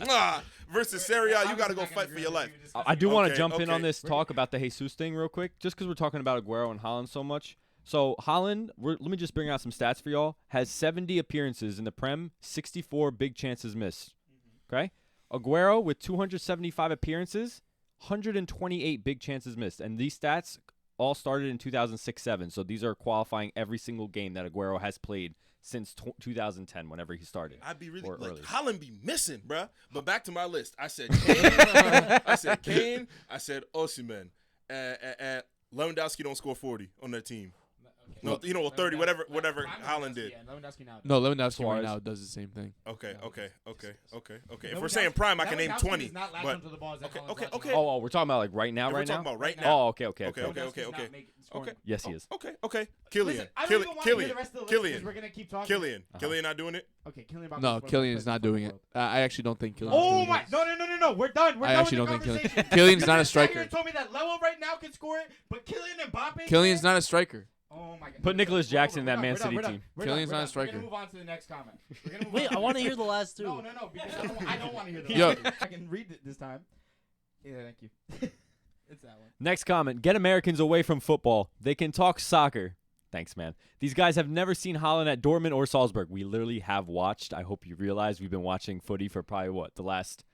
[SPEAKER 4] versus Serie A, you got to go fight for your life.
[SPEAKER 1] I do want to
[SPEAKER 4] Okay,
[SPEAKER 1] jump in
[SPEAKER 4] okay.
[SPEAKER 1] on this talk about the Jesus thing real quick, just because we're talking about Aguero and Haaland so much. So Haaland, let me just bring out some stats for y'all. Has 70 appearances in the Prem, 64 big chances missed. Okay? Aguero with 275 appearances, 128 big chances missed. And these stats all started in 2006-07. So these are qualifying every single game that Aguero has played since 2010, whenever he started.
[SPEAKER 4] I'd be really
[SPEAKER 1] Or
[SPEAKER 4] like
[SPEAKER 1] early.
[SPEAKER 4] Haaland be missing, bruh. But back to my list. I said Kane. I said Kane. I said Osimhen. And Lewandowski don't score 40 on their team. No, 30, whatever Haaland did.
[SPEAKER 2] Yeah, Lewandowski now.
[SPEAKER 3] No, Lewandowski right
[SPEAKER 1] Suarez.
[SPEAKER 3] now does the same thing.
[SPEAKER 4] Okay. If
[SPEAKER 2] Lewandowski-
[SPEAKER 4] we're saying prime, I can name
[SPEAKER 2] Lewandowski
[SPEAKER 4] 20.
[SPEAKER 2] does not latch
[SPEAKER 4] But
[SPEAKER 2] onto the balls that
[SPEAKER 4] okay,
[SPEAKER 2] Haaland's
[SPEAKER 4] okay,
[SPEAKER 2] latching
[SPEAKER 4] okay.
[SPEAKER 2] on.
[SPEAKER 1] Oh, we're talking about like right now,
[SPEAKER 4] If we're
[SPEAKER 1] right now?
[SPEAKER 4] talking about right
[SPEAKER 2] Right
[SPEAKER 4] now.
[SPEAKER 1] Oh, okay.
[SPEAKER 4] Okay.
[SPEAKER 2] Lewandowski's not scoring.
[SPEAKER 4] Okay.
[SPEAKER 1] Yes, he is.
[SPEAKER 4] Okay. Killian.
[SPEAKER 2] Listen, I don't even want to hear the rest of the list because
[SPEAKER 4] Killian.
[SPEAKER 2] we're gonna keep talking.
[SPEAKER 4] Killian not doing it?
[SPEAKER 2] Okay, Killian Mbappe.
[SPEAKER 3] No, Killian is not doing it. I actually don't think Killian's
[SPEAKER 2] Oh
[SPEAKER 3] doing
[SPEAKER 2] my!
[SPEAKER 3] it.
[SPEAKER 2] No! We're done. We're
[SPEAKER 3] I
[SPEAKER 2] done
[SPEAKER 3] actually
[SPEAKER 2] with
[SPEAKER 3] don't
[SPEAKER 2] the
[SPEAKER 3] think
[SPEAKER 2] conversation.
[SPEAKER 3] Killian's not a
[SPEAKER 2] You sat here
[SPEAKER 3] striker.
[SPEAKER 2] and told me that Leo right now can score it, but Kylian Mbappe.
[SPEAKER 3] Killian's
[SPEAKER 2] can't?
[SPEAKER 3] not a striker.
[SPEAKER 2] Oh my God!
[SPEAKER 1] Put Nicholas
[SPEAKER 2] We're
[SPEAKER 1] Jackson in
[SPEAKER 2] over.
[SPEAKER 1] that Man
[SPEAKER 2] We're done.
[SPEAKER 1] City
[SPEAKER 2] We're done.
[SPEAKER 1] team.
[SPEAKER 2] We're
[SPEAKER 3] Killian's
[SPEAKER 2] done.
[SPEAKER 3] not a striker.
[SPEAKER 2] We're gonna move on to the next comment. We're gonna move
[SPEAKER 5] Wait,
[SPEAKER 2] on
[SPEAKER 5] I want to hear the last two.
[SPEAKER 2] No, because I don't want to hear the
[SPEAKER 3] Yo.
[SPEAKER 2] last two. I can read it this time. Yeah, thank you. It's that one.
[SPEAKER 1] Next comment. Get Americans away from football. They can talk soccer. Thanks, man. These guys have never seen Haaland at Dortmund or Salzburg. We literally have watched. I hope you realize we've been watching footy for probably the last,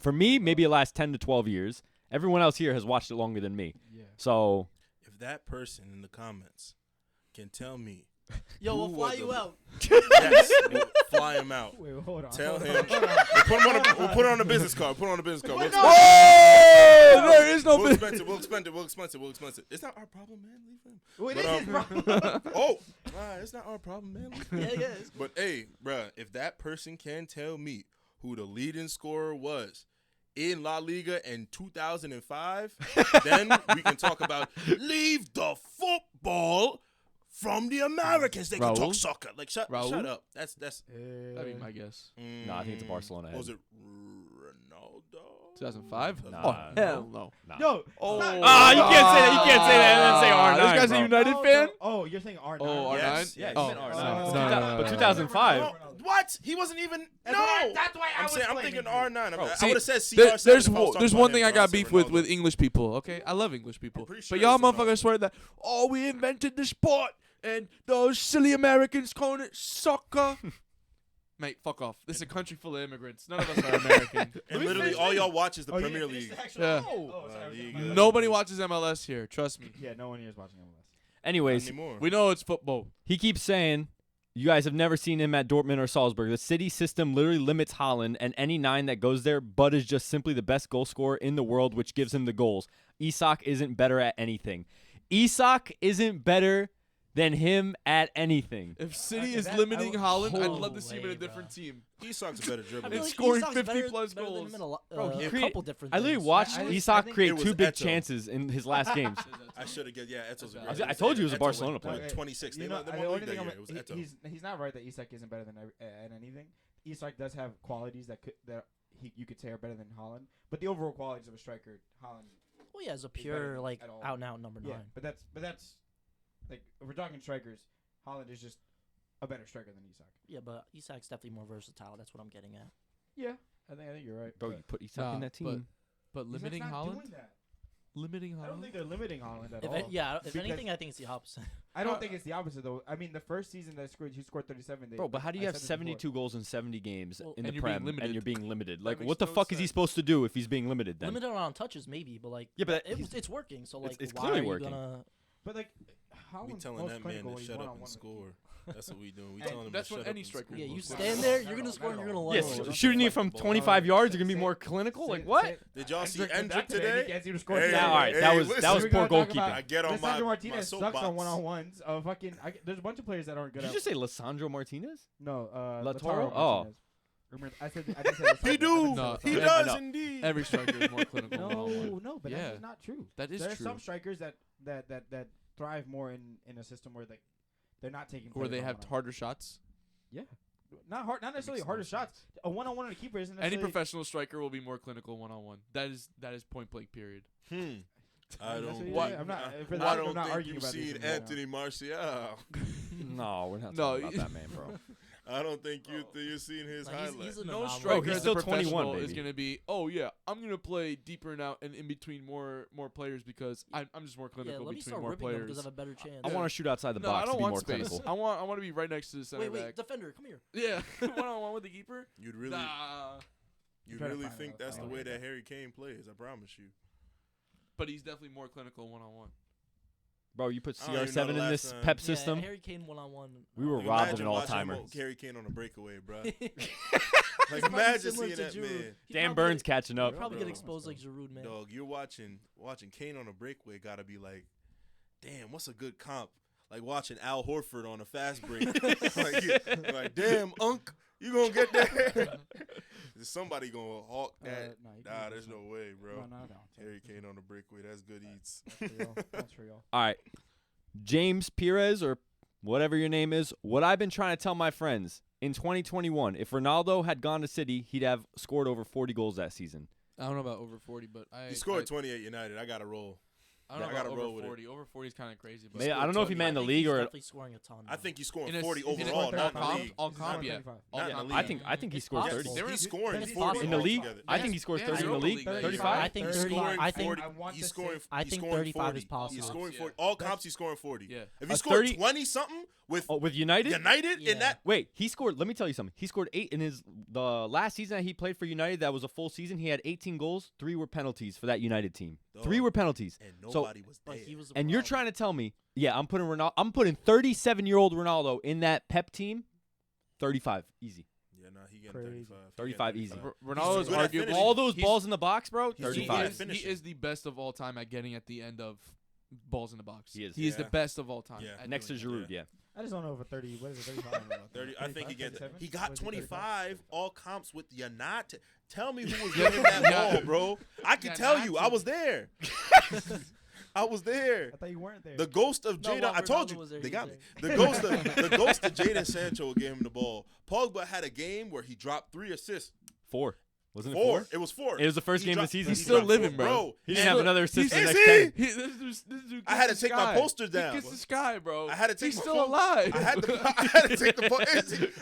[SPEAKER 1] for me, maybe the last 10 to 12 years. Everyone else here has watched it longer than me.
[SPEAKER 2] Yeah.
[SPEAKER 1] So.
[SPEAKER 4] If that person in the comments can tell me.
[SPEAKER 5] Yo, we'll
[SPEAKER 4] who
[SPEAKER 5] fly
[SPEAKER 4] was
[SPEAKER 5] you
[SPEAKER 4] the-
[SPEAKER 5] out.
[SPEAKER 4] Yes, we'll fly him out.
[SPEAKER 2] Wait, hold on.
[SPEAKER 4] Tell
[SPEAKER 2] hold
[SPEAKER 4] him.
[SPEAKER 2] on, hold on.
[SPEAKER 4] We'll put it on a business card. Put it on a business card.
[SPEAKER 2] Wait,
[SPEAKER 4] We'll
[SPEAKER 2] no.
[SPEAKER 3] Oh, there is no
[SPEAKER 4] We'll
[SPEAKER 3] business.
[SPEAKER 4] expense it. We'll expend it. We'll expense it. We'll expense it. It's not our problem, man. Leave him.
[SPEAKER 2] Wait,
[SPEAKER 4] But,
[SPEAKER 2] this is wrong.
[SPEAKER 4] Oh, it's not our problem, man. Leave him.
[SPEAKER 5] Yeah.
[SPEAKER 4] But hey, bruh, if that person can tell me who the leading scorer was in La Liga in 2005, then we can talk about leave the football from the Americans. They can
[SPEAKER 3] Raul?
[SPEAKER 4] talk soccer. Like shut
[SPEAKER 3] Raul?
[SPEAKER 4] up. That's
[SPEAKER 3] That'd be my guess.
[SPEAKER 1] No, I think it's a Barcelona head.
[SPEAKER 4] Was it Ronaldo?
[SPEAKER 3] 2005?
[SPEAKER 1] Nah.
[SPEAKER 3] Oh, hell no.
[SPEAKER 1] Nah.
[SPEAKER 2] Yo.
[SPEAKER 3] Oh,
[SPEAKER 2] stop.
[SPEAKER 1] Ah, you can't say that. You can't say that and then say R9.
[SPEAKER 3] This guy's a
[SPEAKER 1] bro.
[SPEAKER 3] United
[SPEAKER 2] No,
[SPEAKER 3] fan?
[SPEAKER 2] no. Oh, you're saying R9.
[SPEAKER 3] Oh, R9?
[SPEAKER 4] Yes,
[SPEAKER 1] Yeah,
[SPEAKER 4] yes.
[SPEAKER 1] you
[SPEAKER 3] Oh,
[SPEAKER 1] meant R9.
[SPEAKER 2] no,
[SPEAKER 1] But
[SPEAKER 2] no,
[SPEAKER 3] no, no,
[SPEAKER 1] but
[SPEAKER 3] no.
[SPEAKER 1] 2005.
[SPEAKER 4] No, what? He wasn't even.
[SPEAKER 2] That's
[SPEAKER 4] No.
[SPEAKER 2] why- that's why I
[SPEAKER 4] I'm
[SPEAKER 2] was
[SPEAKER 4] saying I'm
[SPEAKER 2] blaming
[SPEAKER 4] thinking
[SPEAKER 2] you.
[SPEAKER 4] R9. I
[SPEAKER 3] See,
[SPEAKER 4] would have said CR7.
[SPEAKER 3] There's
[SPEAKER 4] if I was talking
[SPEAKER 3] there's
[SPEAKER 4] about
[SPEAKER 3] one
[SPEAKER 4] him,
[SPEAKER 3] thing I
[SPEAKER 4] but
[SPEAKER 3] got
[SPEAKER 4] said
[SPEAKER 3] beef with
[SPEAKER 4] Ronaldo.
[SPEAKER 3] English people. Okay, I love English people,
[SPEAKER 4] pretty
[SPEAKER 3] but
[SPEAKER 4] sure
[SPEAKER 3] y'all
[SPEAKER 4] it's Ronaldo.
[SPEAKER 3] motherfuckers swear that we invented the sport and those silly Americans calling it soccer. Mate, fuck off. This is a country full of immigrants. None of us are American.
[SPEAKER 4] And literally all y'all watch is the
[SPEAKER 2] Oh, you
[SPEAKER 4] Premier
[SPEAKER 2] didn't finish
[SPEAKER 4] League.
[SPEAKER 2] the actual-
[SPEAKER 3] Yeah.
[SPEAKER 2] Oh, sorry.
[SPEAKER 4] Liga.
[SPEAKER 3] Nobody watches MLS here. Trust me.
[SPEAKER 2] Yeah, no one here is watching MLS.
[SPEAKER 1] Anyways,
[SPEAKER 4] Anymore.
[SPEAKER 3] We know it's football.
[SPEAKER 1] he keeps saying, you guys have never seen him at Dortmund or Salzburg. The city system literally limits Haaland, and any 9 that goes there, Bud is just simply the best goal scorer in the world, which gives him the goals. Isak isn't better at anything. Isak isn't better than him at anything.
[SPEAKER 3] If City
[SPEAKER 2] Okay,
[SPEAKER 3] is
[SPEAKER 2] that-
[SPEAKER 3] limiting
[SPEAKER 2] I
[SPEAKER 3] Haaland, I'd
[SPEAKER 5] no
[SPEAKER 3] love to see him in a
[SPEAKER 5] way,
[SPEAKER 3] different
[SPEAKER 5] bro.
[SPEAKER 3] team.
[SPEAKER 4] Isak's a better
[SPEAKER 5] I
[SPEAKER 4] dribbler.
[SPEAKER 5] feel
[SPEAKER 3] It's
[SPEAKER 5] like
[SPEAKER 3] scoring
[SPEAKER 5] Isak's
[SPEAKER 3] 50
[SPEAKER 5] better-
[SPEAKER 3] plus
[SPEAKER 5] better than
[SPEAKER 3] goals.
[SPEAKER 5] him in a,
[SPEAKER 1] Bro, he
[SPEAKER 5] a
[SPEAKER 1] create-
[SPEAKER 5] couple different
[SPEAKER 1] I literally
[SPEAKER 5] things.
[SPEAKER 1] watched
[SPEAKER 2] I
[SPEAKER 1] Isak
[SPEAKER 2] think
[SPEAKER 1] create
[SPEAKER 4] it was
[SPEAKER 1] 2 big
[SPEAKER 4] Eto.
[SPEAKER 1] chances in his last games.
[SPEAKER 4] I should have guessed. Yeah, Eto's a
[SPEAKER 3] I
[SPEAKER 4] great.
[SPEAKER 3] was- I
[SPEAKER 1] told you he was a
[SPEAKER 4] Eto
[SPEAKER 1] Barcelona
[SPEAKER 4] went
[SPEAKER 1] player.
[SPEAKER 4] 26. They
[SPEAKER 2] You know,
[SPEAKER 4] won
[SPEAKER 2] the
[SPEAKER 4] the
[SPEAKER 2] only
[SPEAKER 4] league that
[SPEAKER 2] thing
[SPEAKER 4] year. It was Eto.
[SPEAKER 2] he's not right that Isak isn't better than at anything. Isak does have qualities that you could say are better than Haaland, but the overall qualities of a striker, Haaland.
[SPEAKER 5] Well, yeah, as a
[SPEAKER 2] better
[SPEAKER 5] pure
[SPEAKER 2] than
[SPEAKER 5] like
[SPEAKER 2] at all.
[SPEAKER 5] out and out number 9.
[SPEAKER 2] Yeah, but that's like if we're talking strikers, Haaland is just a better striker than Isak.
[SPEAKER 5] Yeah, but Isak's definitely more versatile. That's what I'm getting at.
[SPEAKER 2] Yeah, I think you're right.
[SPEAKER 1] Bro,
[SPEAKER 2] but
[SPEAKER 1] you put Isak
[SPEAKER 3] Nah,
[SPEAKER 1] in that team.
[SPEAKER 3] But
[SPEAKER 2] Isak's
[SPEAKER 3] limiting
[SPEAKER 2] not
[SPEAKER 3] Haaland?
[SPEAKER 2] doing that.
[SPEAKER 3] Limiting
[SPEAKER 2] I don't think
[SPEAKER 3] Haaland?
[SPEAKER 2] they're limiting Haaland at
[SPEAKER 5] If
[SPEAKER 2] all.
[SPEAKER 5] if
[SPEAKER 2] Because-
[SPEAKER 5] anything, I think it's the opposite.
[SPEAKER 2] I don't think it's the opposite though. I mean, the first season that he scored 37.
[SPEAKER 1] Bro, but how do you
[SPEAKER 2] I
[SPEAKER 1] have
[SPEAKER 2] said this
[SPEAKER 1] 72 goals in 70 games
[SPEAKER 5] Well,
[SPEAKER 1] in
[SPEAKER 3] and
[SPEAKER 1] the
[SPEAKER 3] you're being
[SPEAKER 1] Prem,
[SPEAKER 3] limited.
[SPEAKER 1] and you're being limited?
[SPEAKER 3] That
[SPEAKER 1] Like,
[SPEAKER 3] makes
[SPEAKER 1] what the
[SPEAKER 3] no
[SPEAKER 1] fuck is he
[SPEAKER 3] sense.
[SPEAKER 1] supposed to do if he's being limited then?
[SPEAKER 5] Limited on touches, maybe, but like
[SPEAKER 1] Yeah, but he's-
[SPEAKER 5] it's working. So like,
[SPEAKER 1] it's
[SPEAKER 5] why
[SPEAKER 1] clearly
[SPEAKER 5] are you
[SPEAKER 1] working.
[SPEAKER 5] gonna?
[SPEAKER 2] But like,
[SPEAKER 4] We
[SPEAKER 2] Haaland's
[SPEAKER 4] telling
[SPEAKER 2] most
[SPEAKER 4] that man
[SPEAKER 2] clinical
[SPEAKER 4] to
[SPEAKER 2] when he's
[SPEAKER 4] shut up
[SPEAKER 2] one-on-one
[SPEAKER 4] and
[SPEAKER 2] with
[SPEAKER 4] score. That's what we doing. We
[SPEAKER 2] And
[SPEAKER 4] telling him
[SPEAKER 3] that's
[SPEAKER 4] to
[SPEAKER 3] what
[SPEAKER 4] shut
[SPEAKER 3] any
[SPEAKER 4] up and
[SPEAKER 3] striker
[SPEAKER 4] score.
[SPEAKER 5] Yeah, you
[SPEAKER 3] Not
[SPEAKER 5] stand
[SPEAKER 3] at
[SPEAKER 5] there,
[SPEAKER 2] all.
[SPEAKER 5] you're gonna
[SPEAKER 2] Not
[SPEAKER 5] score,
[SPEAKER 2] at
[SPEAKER 5] and you're gonna
[SPEAKER 2] all.
[SPEAKER 5] love
[SPEAKER 1] Yes,
[SPEAKER 5] it.
[SPEAKER 1] shooting you from 25 yards, you're gonna be more clinical. Like what?
[SPEAKER 4] Did y'all see
[SPEAKER 2] Hendrick did
[SPEAKER 4] Hendrick
[SPEAKER 2] that today.
[SPEAKER 4] today?
[SPEAKER 2] He gets you to score
[SPEAKER 4] Hey,
[SPEAKER 2] today.
[SPEAKER 1] Yeah, all right, that
[SPEAKER 4] hey,
[SPEAKER 1] was
[SPEAKER 4] listen,
[SPEAKER 1] poor
[SPEAKER 2] We're gonna talk
[SPEAKER 1] goalkeeping.
[SPEAKER 2] about-
[SPEAKER 4] I get on
[SPEAKER 2] Lisandro
[SPEAKER 4] my
[SPEAKER 2] Martinez sucks on
[SPEAKER 4] soapbox.
[SPEAKER 2] one-on-ones. Fucking, there's a bunch of players that aren't good.
[SPEAKER 1] Did you just say Lisandro Martinez?
[SPEAKER 2] No,
[SPEAKER 1] Latoro?
[SPEAKER 2] Lautaro
[SPEAKER 1] Oh.
[SPEAKER 2] Martinez. I did say Lisandro.
[SPEAKER 4] He do.
[SPEAKER 3] No,
[SPEAKER 4] He
[SPEAKER 3] I
[SPEAKER 4] does
[SPEAKER 1] know.
[SPEAKER 4] indeed.
[SPEAKER 3] Every striker is more clinical.
[SPEAKER 2] No,
[SPEAKER 3] one-on-one.
[SPEAKER 2] no, but
[SPEAKER 3] Yeah.
[SPEAKER 2] that's not true.
[SPEAKER 3] That is
[SPEAKER 2] There are
[SPEAKER 3] true.
[SPEAKER 2] some strikers that thrive more in a system where they're not taking.
[SPEAKER 3] Where they
[SPEAKER 2] players
[SPEAKER 3] have
[SPEAKER 2] on-one-on.
[SPEAKER 3] harder shots.
[SPEAKER 2] not necessarily
[SPEAKER 3] makes no
[SPEAKER 2] harder
[SPEAKER 3] sense.
[SPEAKER 2] shots. A one-on-one on a keeper isn't
[SPEAKER 3] Any
[SPEAKER 2] necessarily.
[SPEAKER 3] professional striker will be more clinical one-on-one. That is point blank. Period.
[SPEAKER 4] I
[SPEAKER 2] That's
[SPEAKER 4] don't.
[SPEAKER 2] what
[SPEAKER 4] think,
[SPEAKER 2] it is. I'm not- for that,
[SPEAKER 4] I
[SPEAKER 2] I'm
[SPEAKER 4] don't
[SPEAKER 2] not
[SPEAKER 4] think
[SPEAKER 2] arguing
[SPEAKER 4] you've
[SPEAKER 2] about these
[SPEAKER 4] seen
[SPEAKER 2] things right now.
[SPEAKER 4] Anthony Martial.
[SPEAKER 1] No, we're not
[SPEAKER 3] No,
[SPEAKER 1] talking about
[SPEAKER 3] you-
[SPEAKER 1] that man, bro.
[SPEAKER 4] I don't think you've seen his
[SPEAKER 5] Like,
[SPEAKER 4] highlights.
[SPEAKER 5] he's an
[SPEAKER 3] No
[SPEAKER 5] anomaly.
[SPEAKER 3] striker
[SPEAKER 1] Bro, he's
[SPEAKER 3] as
[SPEAKER 1] still
[SPEAKER 3] a
[SPEAKER 1] 21,
[SPEAKER 3] professional is
[SPEAKER 1] baby.
[SPEAKER 3] going to be, oh yeah, I'm going to play deeper and out and in between more players because I'm just more
[SPEAKER 5] Yeah,
[SPEAKER 3] clinical
[SPEAKER 5] let me
[SPEAKER 3] between
[SPEAKER 5] start
[SPEAKER 3] more
[SPEAKER 5] ripping them
[SPEAKER 3] players.
[SPEAKER 5] because I have a better chance.
[SPEAKER 1] I want to shoot outside the
[SPEAKER 3] No,
[SPEAKER 1] box
[SPEAKER 3] I don't
[SPEAKER 1] to be
[SPEAKER 3] want
[SPEAKER 1] more
[SPEAKER 3] space.
[SPEAKER 1] clinical.
[SPEAKER 3] I want to be right next to the center
[SPEAKER 5] Wait,
[SPEAKER 3] back.
[SPEAKER 5] defender, come here.
[SPEAKER 3] Yeah, one-on-one with the keeper.
[SPEAKER 4] You'd really,
[SPEAKER 3] Nah,
[SPEAKER 4] you
[SPEAKER 2] Try to
[SPEAKER 4] really
[SPEAKER 2] find
[SPEAKER 4] think
[SPEAKER 2] out.
[SPEAKER 4] that's the
[SPEAKER 2] I
[SPEAKER 4] way
[SPEAKER 2] like
[SPEAKER 4] that
[SPEAKER 2] that.
[SPEAKER 4] Harry Kane plays? I promise you.
[SPEAKER 3] but he's definitely more clinical one-on-one.
[SPEAKER 1] Bro, you put
[SPEAKER 4] I don't even know
[SPEAKER 1] CR7
[SPEAKER 4] the
[SPEAKER 1] in
[SPEAKER 4] last
[SPEAKER 1] this
[SPEAKER 4] time.
[SPEAKER 1] Pep
[SPEAKER 5] Yeah,
[SPEAKER 1] system.
[SPEAKER 5] Harry Kane one-on-one.
[SPEAKER 1] We were
[SPEAKER 4] Like,
[SPEAKER 1] robbed of
[SPEAKER 4] imagine
[SPEAKER 1] an
[SPEAKER 4] watching
[SPEAKER 1] all-timer.
[SPEAKER 4] Harry Kane on a breakaway, bro.
[SPEAKER 5] He's
[SPEAKER 4] Like
[SPEAKER 5] probably
[SPEAKER 4] imagine
[SPEAKER 5] similar
[SPEAKER 4] seeing
[SPEAKER 5] to
[SPEAKER 4] that
[SPEAKER 5] Giroud.
[SPEAKER 4] man.
[SPEAKER 5] He'd
[SPEAKER 1] Dan
[SPEAKER 5] probably
[SPEAKER 1] Burns
[SPEAKER 5] get-
[SPEAKER 1] catching
[SPEAKER 5] he'd
[SPEAKER 1] up.
[SPEAKER 5] probably get
[SPEAKER 4] Bro.
[SPEAKER 5] exposed like Giroud, man.
[SPEAKER 4] Dog, you're watching Kane on a breakaway. Gotta be like, damn, what's a good comp? Like watching Al Horford on a fast break. like, damn, Unc, you gonna get there? Is somebody gonna hawk that?
[SPEAKER 2] No, you
[SPEAKER 4] Nah,
[SPEAKER 2] can't do
[SPEAKER 4] there's
[SPEAKER 2] that.
[SPEAKER 4] no way, bro.
[SPEAKER 2] No.
[SPEAKER 4] Harry Kane on a breakaway. That's good eats.
[SPEAKER 2] That's real. That's real.
[SPEAKER 1] All right. James Perez or whatever your name is, what I've been trying to tell my friends, in 2021, if Ronaldo had gone to City, he'd have scored over 40 goals that season.
[SPEAKER 3] I don't know about over 40, but
[SPEAKER 4] He scored 28 United. I got to roll.
[SPEAKER 3] I don't
[SPEAKER 4] Yeah,
[SPEAKER 3] know
[SPEAKER 4] I gotta
[SPEAKER 3] about
[SPEAKER 4] roll
[SPEAKER 3] over
[SPEAKER 4] with it.
[SPEAKER 3] 40. Over 40 is kind of crazy. But
[SPEAKER 1] Maybe, I don't know if he
[SPEAKER 4] ton,
[SPEAKER 1] meant in the
[SPEAKER 5] I think
[SPEAKER 1] league
[SPEAKER 5] he's
[SPEAKER 1] or.
[SPEAKER 5] definitely scoring a ton.
[SPEAKER 4] I think he's scoring
[SPEAKER 3] In a
[SPEAKER 4] 40
[SPEAKER 3] s- in a
[SPEAKER 4] overall, not in the
[SPEAKER 3] comp-
[SPEAKER 4] league.
[SPEAKER 3] all
[SPEAKER 2] He's
[SPEAKER 3] comp,
[SPEAKER 2] scoring
[SPEAKER 3] yeah.
[SPEAKER 2] 35.
[SPEAKER 3] All
[SPEAKER 4] Not in the
[SPEAKER 3] comp.
[SPEAKER 4] league.
[SPEAKER 1] I think he
[SPEAKER 5] It's
[SPEAKER 1] scores
[SPEAKER 5] possible.
[SPEAKER 1] 30.
[SPEAKER 3] They were-
[SPEAKER 4] He's
[SPEAKER 3] he-
[SPEAKER 4] scoring
[SPEAKER 2] Then it's
[SPEAKER 4] 40
[SPEAKER 1] In the league,
[SPEAKER 4] together.
[SPEAKER 1] I think he scores
[SPEAKER 3] Yeah,
[SPEAKER 1] 30 in the
[SPEAKER 3] Europa
[SPEAKER 1] league.
[SPEAKER 3] League, yeah.
[SPEAKER 1] 35.
[SPEAKER 5] I think
[SPEAKER 4] He's
[SPEAKER 5] 30.
[SPEAKER 4] scoring
[SPEAKER 5] I think
[SPEAKER 4] 40.
[SPEAKER 2] I want
[SPEAKER 4] He's
[SPEAKER 2] to
[SPEAKER 4] scoring.
[SPEAKER 2] say-
[SPEAKER 5] I
[SPEAKER 4] he's
[SPEAKER 5] think
[SPEAKER 4] scoring
[SPEAKER 5] 35
[SPEAKER 4] 40.
[SPEAKER 5] is possible.
[SPEAKER 4] He's scoring
[SPEAKER 3] Yeah.
[SPEAKER 4] 40. All comps, he's scoring 40.
[SPEAKER 3] Yeah.
[SPEAKER 4] If he
[SPEAKER 1] A
[SPEAKER 4] scored
[SPEAKER 1] 30
[SPEAKER 4] 20 something with
[SPEAKER 1] Oh, with United.
[SPEAKER 4] United
[SPEAKER 5] Yeah.
[SPEAKER 4] in that,
[SPEAKER 1] Wait, he scored. Let me tell you something. He scored 8 in the last season that he played for United. That was a full season. He had 18 goals. 3 were penalties for that United team. 3 were penalties.
[SPEAKER 4] and
[SPEAKER 1] So-
[SPEAKER 4] nobody was there.
[SPEAKER 5] But he was.
[SPEAKER 1] And you're trying to tell me, yeah, I'm putting 37-year-old Ronaldo in that Pep team. 35 easy.
[SPEAKER 4] Yeah, nah, he getting
[SPEAKER 2] Crazy.
[SPEAKER 4] 35. He
[SPEAKER 1] 35
[SPEAKER 4] getting
[SPEAKER 1] easy.
[SPEAKER 4] 35.
[SPEAKER 3] Ronaldo's
[SPEAKER 4] good at
[SPEAKER 3] arguably
[SPEAKER 4] finishing.
[SPEAKER 1] All those
[SPEAKER 3] he's-
[SPEAKER 1] balls in the box, bro.
[SPEAKER 4] He's-
[SPEAKER 3] He
[SPEAKER 1] 35.
[SPEAKER 3] is,
[SPEAKER 4] Finishing.
[SPEAKER 3] he is the best of all time at getting at the end of balls in the box.
[SPEAKER 1] He is.
[SPEAKER 3] He is the
[SPEAKER 4] Yeah.
[SPEAKER 3] best of all time.
[SPEAKER 4] Yeah.
[SPEAKER 3] at
[SPEAKER 1] Next to
[SPEAKER 3] doing it.
[SPEAKER 1] Giroud, yeah.
[SPEAKER 2] I just don't know if a 30. What is it? 35? I don't know.
[SPEAKER 4] 30. I think
[SPEAKER 2] 37?
[SPEAKER 4] he
[SPEAKER 2] What
[SPEAKER 4] got
[SPEAKER 2] is it,
[SPEAKER 4] 25 all comps with United. Tell me who was
[SPEAKER 3] Yeah.
[SPEAKER 4] getting that
[SPEAKER 3] Yeah.
[SPEAKER 4] ball, bro. I can tell you, I
[SPEAKER 3] United.
[SPEAKER 4] was there. I was there.
[SPEAKER 2] I thought you weren't there.
[SPEAKER 4] The ghost of
[SPEAKER 5] No,
[SPEAKER 4] Jadon.
[SPEAKER 5] while
[SPEAKER 4] I told
[SPEAKER 5] Ronaldo
[SPEAKER 4] you
[SPEAKER 5] was there,
[SPEAKER 4] they
[SPEAKER 5] he
[SPEAKER 4] got
[SPEAKER 5] was
[SPEAKER 4] me. The ghost of Jadon Sancho gave him the ball. Pogba had a game where he dropped 3 assists.
[SPEAKER 1] 4. Wasn't it
[SPEAKER 4] 4.
[SPEAKER 1] 4?
[SPEAKER 4] It was 4.
[SPEAKER 1] It was the first
[SPEAKER 4] He
[SPEAKER 1] game of the
[SPEAKER 4] dropped-
[SPEAKER 1] season.
[SPEAKER 3] He's
[SPEAKER 4] he
[SPEAKER 3] still
[SPEAKER 4] dropped
[SPEAKER 3] living,
[SPEAKER 4] 4.
[SPEAKER 3] bro.
[SPEAKER 1] He didn't have another assist
[SPEAKER 4] Is
[SPEAKER 1] the next
[SPEAKER 4] he?
[SPEAKER 1] 10.
[SPEAKER 3] This dude
[SPEAKER 4] I had to
[SPEAKER 3] gets the
[SPEAKER 4] take my
[SPEAKER 3] sky.
[SPEAKER 4] posters down.
[SPEAKER 3] He gets the sky, bro.
[SPEAKER 4] I had to take
[SPEAKER 3] He's
[SPEAKER 4] my
[SPEAKER 3] still
[SPEAKER 4] phone-
[SPEAKER 3] alive.
[SPEAKER 4] I had to take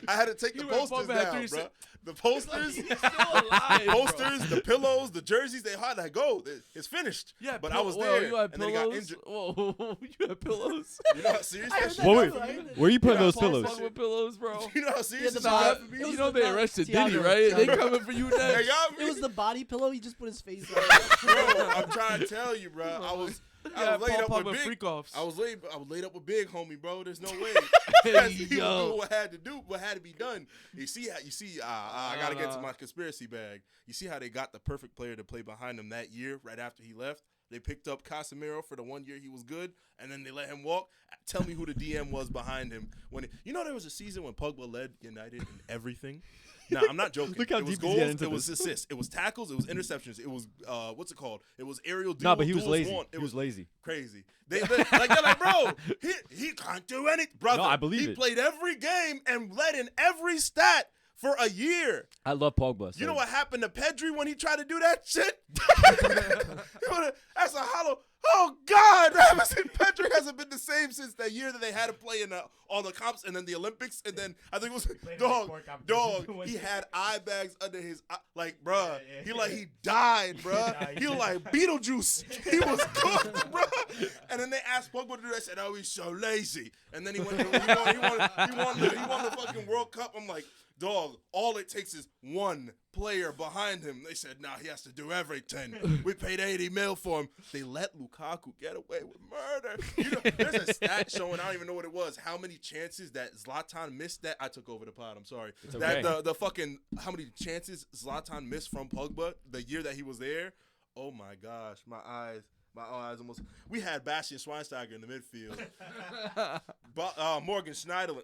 [SPEAKER 4] I had to take the
[SPEAKER 3] You went
[SPEAKER 4] posters
[SPEAKER 3] Pogba had
[SPEAKER 4] down,
[SPEAKER 3] 3
[SPEAKER 4] bro. The posters,
[SPEAKER 3] He's still alive, bro.
[SPEAKER 4] posters, the pillows, the jerseys. They had to go. It's finished.
[SPEAKER 3] Yeah,
[SPEAKER 4] but I was
[SPEAKER 3] whoa,
[SPEAKER 4] there,
[SPEAKER 3] You had
[SPEAKER 4] and then he got
[SPEAKER 3] pillows.
[SPEAKER 4] injured.
[SPEAKER 3] Whoa, you had pillows.
[SPEAKER 4] You know how serious that shit
[SPEAKER 1] What
[SPEAKER 4] got
[SPEAKER 1] were-
[SPEAKER 4] for me?
[SPEAKER 1] Where are you putting
[SPEAKER 4] Yeah,
[SPEAKER 1] those
[SPEAKER 3] Paul
[SPEAKER 1] pillows?
[SPEAKER 3] Pogba with pillows, bro.
[SPEAKER 4] You know how serious
[SPEAKER 5] the
[SPEAKER 4] this
[SPEAKER 5] body-
[SPEAKER 4] got for me?
[SPEAKER 5] it was
[SPEAKER 3] You know
[SPEAKER 5] the
[SPEAKER 3] they
[SPEAKER 5] body-
[SPEAKER 3] arrested
[SPEAKER 5] Tiago,
[SPEAKER 3] Diddy, right? They
[SPEAKER 5] Tiago.
[SPEAKER 3] coming for you
[SPEAKER 4] They
[SPEAKER 3] next.
[SPEAKER 4] got me.
[SPEAKER 5] It was the body pillow. He just put his face on.
[SPEAKER 4] Bro, I'm trying to tell you, bro. I was
[SPEAKER 3] Yeah,
[SPEAKER 4] laid
[SPEAKER 3] Paul
[SPEAKER 4] up
[SPEAKER 3] Pogba
[SPEAKER 4] with big.
[SPEAKER 3] freak-offs.
[SPEAKER 4] I was laid up with big homie, bro. There's no way.
[SPEAKER 3] Hey,
[SPEAKER 4] he was
[SPEAKER 3] yo.
[SPEAKER 4] doing what had to do, what had to be done. You see, I gotta get to my conspiracy bag. You see how they got the perfect player to play behind him that year, right after he left. They picked up Casemiro for the 1 year he was good, and then they let him walk. Tell me who the DM was behind him. There was a season when Pogba led United in everything. Nah, I'm not joking.
[SPEAKER 1] Look how
[SPEAKER 4] it was
[SPEAKER 1] deep he's getting
[SPEAKER 4] goals,
[SPEAKER 1] into
[SPEAKER 4] it was
[SPEAKER 1] this.
[SPEAKER 4] assists, it was tackles, it was interceptions, it was what's it called? It was aerial duels.
[SPEAKER 1] No, but he was
[SPEAKER 4] duels
[SPEAKER 1] lazy.
[SPEAKER 4] won.
[SPEAKER 1] He was lazy.
[SPEAKER 4] Crazy. They're like, bro, he can't do anything, brother.
[SPEAKER 1] No, I believe
[SPEAKER 4] he
[SPEAKER 1] it.
[SPEAKER 4] played every game and led in every stat for a year.
[SPEAKER 1] I love Pogba.
[SPEAKER 4] You know
[SPEAKER 1] so-
[SPEAKER 4] what happened to Pedri when he tried to do that shit? That's a hollow. Oh God, Pedri hasn't been the same since that year that they had to play in all the comps and then the Olympics and then I think it was
[SPEAKER 2] Played in
[SPEAKER 4] dog.
[SPEAKER 2] sport competition.
[SPEAKER 4] He had eye bags under his eye, like, bruh. He died, bruh. He was like Beetlejuice. He was cooked, bruh. And then they asked Pogba to do that. I said, "Oh, he's so lazy." And then he won the fucking World Cup. I'm like, dog, all it takes is one player behind him. They said, nah, he has to do everything. We paid 80 mil for him. They let Lukaku get away with murder. There's a stat showing, I don't even know what it was, how many chances that Zlatan missed that. I took over the pod, I'm sorry.
[SPEAKER 1] It's okay.
[SPEAKER 4] That the fucking, how many chances Zlatan missed from Pogba the year that he was there. Oh my gosh, my eyes almost. We had Bastian Schweinsteiger in the midfield. Morgan Schneiderlin.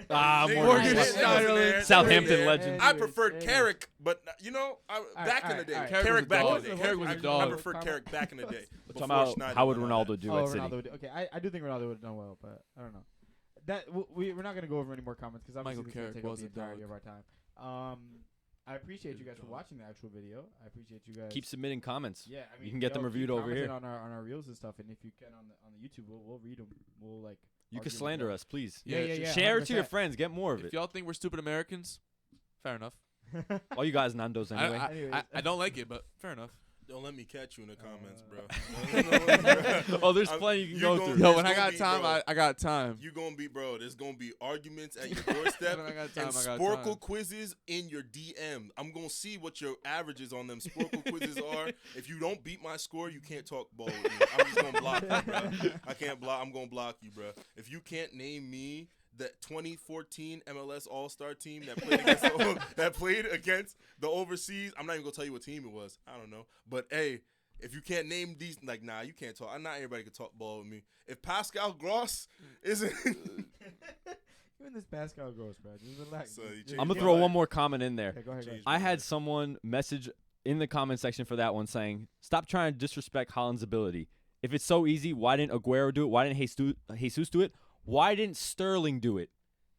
[SPEAKER 1] Morgan
[SPEAKER 3] Schneiderlin.
[SPEAKER 1] Southampton
[SPEAKER 2] Yeah.
[SPEAKER 1] legend.
[SPEAKER 4] I preferred
[SPEAKER 2] Anyways.
[SPEAKER 4] Carrick, but back in the day.
[SPEAKER 2] alright.
[SPEAKER 4] Carrick back in the day.
[SPEAKER 3] Carrick was a
[SPEAKER 4] I
[SPEAKER 3] dog.
[SPEAKER 4] preferred Carrick back in the day.
[SPEAKER 1] We're
[SPEAKER 4] before
[SPEAKER 1] talking about
[SPEAKER 4] Schneiderlin
[SPEAKER 1] how would
[SPEAKER 4] and all
[SPEAKER 1] Ronaldo
[SPEAKER 4] that.
[SPEAKER 1] do
[SPEAKER 2] Oh,
[SPEAKER 1] at City?
[SPEAKER 2] Ronaldo would. Okay, I do think Ronaldo would have done well, but I don't know. We're not gonna go over any more comments because obviously
[SPEAKER 3] Michael
[SPEAKER 2] this is gonna
[SPEAKER 3] Carrick
[SPEAKER 2] take up
[SPEAKER 3] was
[SPEAKER 2] the
[SPEAKER 3] a
[SPEAKER 2] entirety
[SPEAKER 3] dog.
[SPEAKER 2] of our time. I appreciate you guys for watching the actual video. I appreciate you guys.
[SPEAKER 1] Keep submitting comments.
[SPEAKER 2] Yeah, I mean,
[SPEAKER 1] You can get them
[SPEAKER 2] keep
[SPEAKER 1] reviewed over
[SPEAKER 2] commenting
[SPEAKER 1] here.
[SPEAKER 2] on our reels and stuff. And if you can on the YouTube, we'll read them. We'll like.
[SPEAKER 1] You
[SPEAKER 2] argue
[SPEAKER 1] can
[SPEAKER 2] with
[SPEAKER 1] slander
[SPEAKER 2] them.
[SPEAKER 1] us, please.
[SPEAKER 2] Yeah.
[SPEAKER 1] Share it to your
[SPEAKER 2] 100%.
[SPEAKER 1] friends. Get more of
[SPEAKER 3] If
[SPEAKER 1] it.
[SPEAKER 3] y'all think we're stupid Americans, fair enough.
[SPEAKER 1] All you guys Nando's anyway.
[SPEAKER 2] Anyways.
[SPEAKER 3] I don't like it, but fair enough.
[SPEAKER 4] Don't let me catch you in the comments, bro.
[SPEAKER 1] Oh, there's plenty you can go through.
[SPEAKER 3] Yo,
[SPEAKER 4] It's
[SPEAKER 3] when I
[SPEAKER 4] gonna
[SPEAKER 3] got
[SPEAKER 4] be,
[SPEAKER 3] time,
[SPEAKER 4] bro.
[SPEAKER 3] I got time.
[SPEAKER 4] You gonna be, bro. There's gonna be arguments at your doorstep
[SPEAKER 3] When I got
[SPEAKER 4] and
[SPEAKER 3] time, I got
[SPEAKER 4] Sporkle
[SPEAKER 3] time.
[SPEAKER 4] quizzes in your DM. I'm gonna see what your averages on them Sporkle quizzes are. If you don't beat my score, you can't talk ball with me. I'm just gonna block you, bro. I can't block. I'm gonna block you, bro. If you can't name me the 2014 MLS All-Star team that played against the overseas, I'm not even gonna tell you what team it was. I don't know, but hey. If you can't name these, like, nah, you can't talk. Not everybody can talk ball with me. If Pascal Gross isn't,
[SPEAKER 2] Even this Pascal Gross, bro. Just relax.
[SPEAKER 4] So you
[SPEAKER 2] Just-
[SPEAKER 4] change
[SPEAKER 1] I'm gonna
[SPEAKER 4] my
[SPEAKER 1] throw
[SPEAKER 4] life.
[SPEAKER 1] one more comment in there.
[SPEAKER 2] Okay, go ahead.
[SPEAKER 4] Change
[SPEAKER 1] I had someone message in the comment section for that one saying, "Stop trying to disrespect Haaland's ability. If it's so easy, why didn't Aguero do it? Why didn't Jesus do it? Why didn't Sterling do it?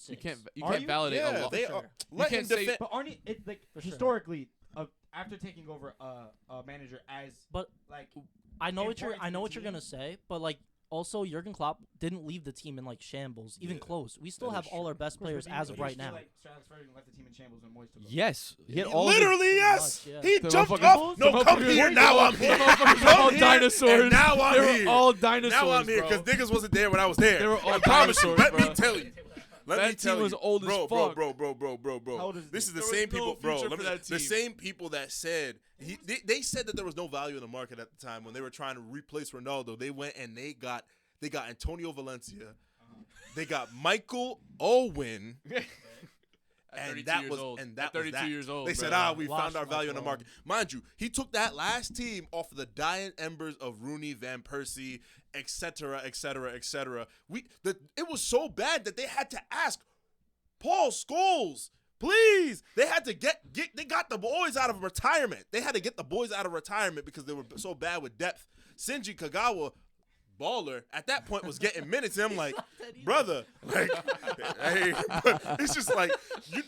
[SPEAKER 5] six.
[SPEAKER 3] You
[SPEAKER 2] Are
[SPEAKER 3] can't
[SPEAKER 2] you?
[SPEAKER 3] validate a
[SPEAKER 4] Yeah,
[SPEAKER 3] lot.
[SPEAKER 4] they
[SPEAKER 5] sure.
[SPEAKER 4] are.
[SPEAKER 3] You
[SPEAKER 4] Let him
[SPEAKER 3] can't say-
[SPEAKER 4] defend.
[SPEAKER 2] But aren't it like
[SPEAKER 5] For sure.
[SPEAKER 2] historically, after taking over a manager as
[SPEAKER 5] But
[SPEAKER 2] like
[SPEAKER 5] I know what you're
[SPEAKER 2] important to the
[SPEAKER 5] gonna say, but like also Jurgen Klopp didn't leave the team in like shambles, even
[SPEAKER 4] Yeah,
[SPEAKER 5] close. We still
[SPEAKER 4] that
[SPEAKER 5] have
[SPEAKER 4] is
[SPEAKER 5] all
[SPEAKER 4] true.
[SPEAKER 5] our best players as of right now.
[SPEAKER 2] Like Sir Alex Ferguson left the team in shambles when Moyes took over.
[SPEAKER 1] Yes, he had
[SPEAKER 4] He
[SPEAKER 1] all the-
[SPEAKER 4] literally, yes.
[SPEAKER 5] much, yeah.
[SPEAKER 4] He
[SPEAKER 3] The
[SPEAKER 4] jumped
[SPEAKER 3] motherfuckers-
[SPEAKER 4] off.
[SPEAKER 3] the
[SPEAKER 4] No, come
[SPEAKER 3] motherfuckers-
[SPEAKER 4] here. Now I'm
[SPEAKER 3] the
[SPEAKER 4] here.
[SPEAKER 3] motherfuckers were all
[SPEAKER 4] Come here,
[SPEAKER 3] dinosaurs.
[SPEAKER 4] and now I'm
[SPEAKER 3] They were
[SPEAKER 4] here.
[SPEAKER 3] all dinosaurs.
[SPEAKER 4] Now I'm here
[SPEAKER 3] bro.
[SPEAKER 4] because niggas wasn't there when I was there.
[SPEAKER 3] They were all
[SPEAKER 4] I promise you.
[SPEAKER 3] dinosaurs,
[SPEAKER 4] Let
[SPEAKER 3] bro.
[SPEAKER 4] me tell you. Let
[SPEAKER 3] That
[SPEAKER 4] me tell
[SPEAKER 3] team was
[SPEAKER 4] you,
[SPEAKER 3] old as
[SPEAKER 4] bro,
[SPEAKER 3] fuck.
[SPEAKER 4] bro.
[SPEAKER 2] How old is
[SPEAKER 4] This
[SPEAKER 2] he?
[SPEAKER 4] is the
[SPEAKER 3] There
[SPEAKER 4] same
[SPEAKER 3] was no
[SPEAKER 4] people, bro.
[SPEAKER 3] future
[SPEAKER 4] Let
[SPEAKER 3] for
[SPEAKER 4] me,
[SPEAKER 3] that
[SPEAKER 4] the
[SPEAKER 3] team.
[SPEAKER 4] same people that said they said that there was no value in the market at the time when they were trying to replace Ronaldo. They went and they got Antonio Valencia, they got Michael Owen. And that was
[SPEAKER 3] At 32 years old.
[SPEAKER 4] They said,
[SPEAKER 3] bro.
[SPEAKER 4] we
[SPEAKER 5] Watch
[SPEAKER 4] found our value in the
[SPEAKER 5] Michael
[SPEAKER 4] market. Mind you, he took that last team off of the dying embers of Rooney, Van Persie, etc., etc., etc. It was so bad that they had to ask Paul Scholes, please. They had to they got the boys out of retirement. They had to get the boys out of retirement because they were so bad with depth. Shinji Kagawa, baller, at that point was getting minutes. And I'm like, brother, like, hey, but it's just like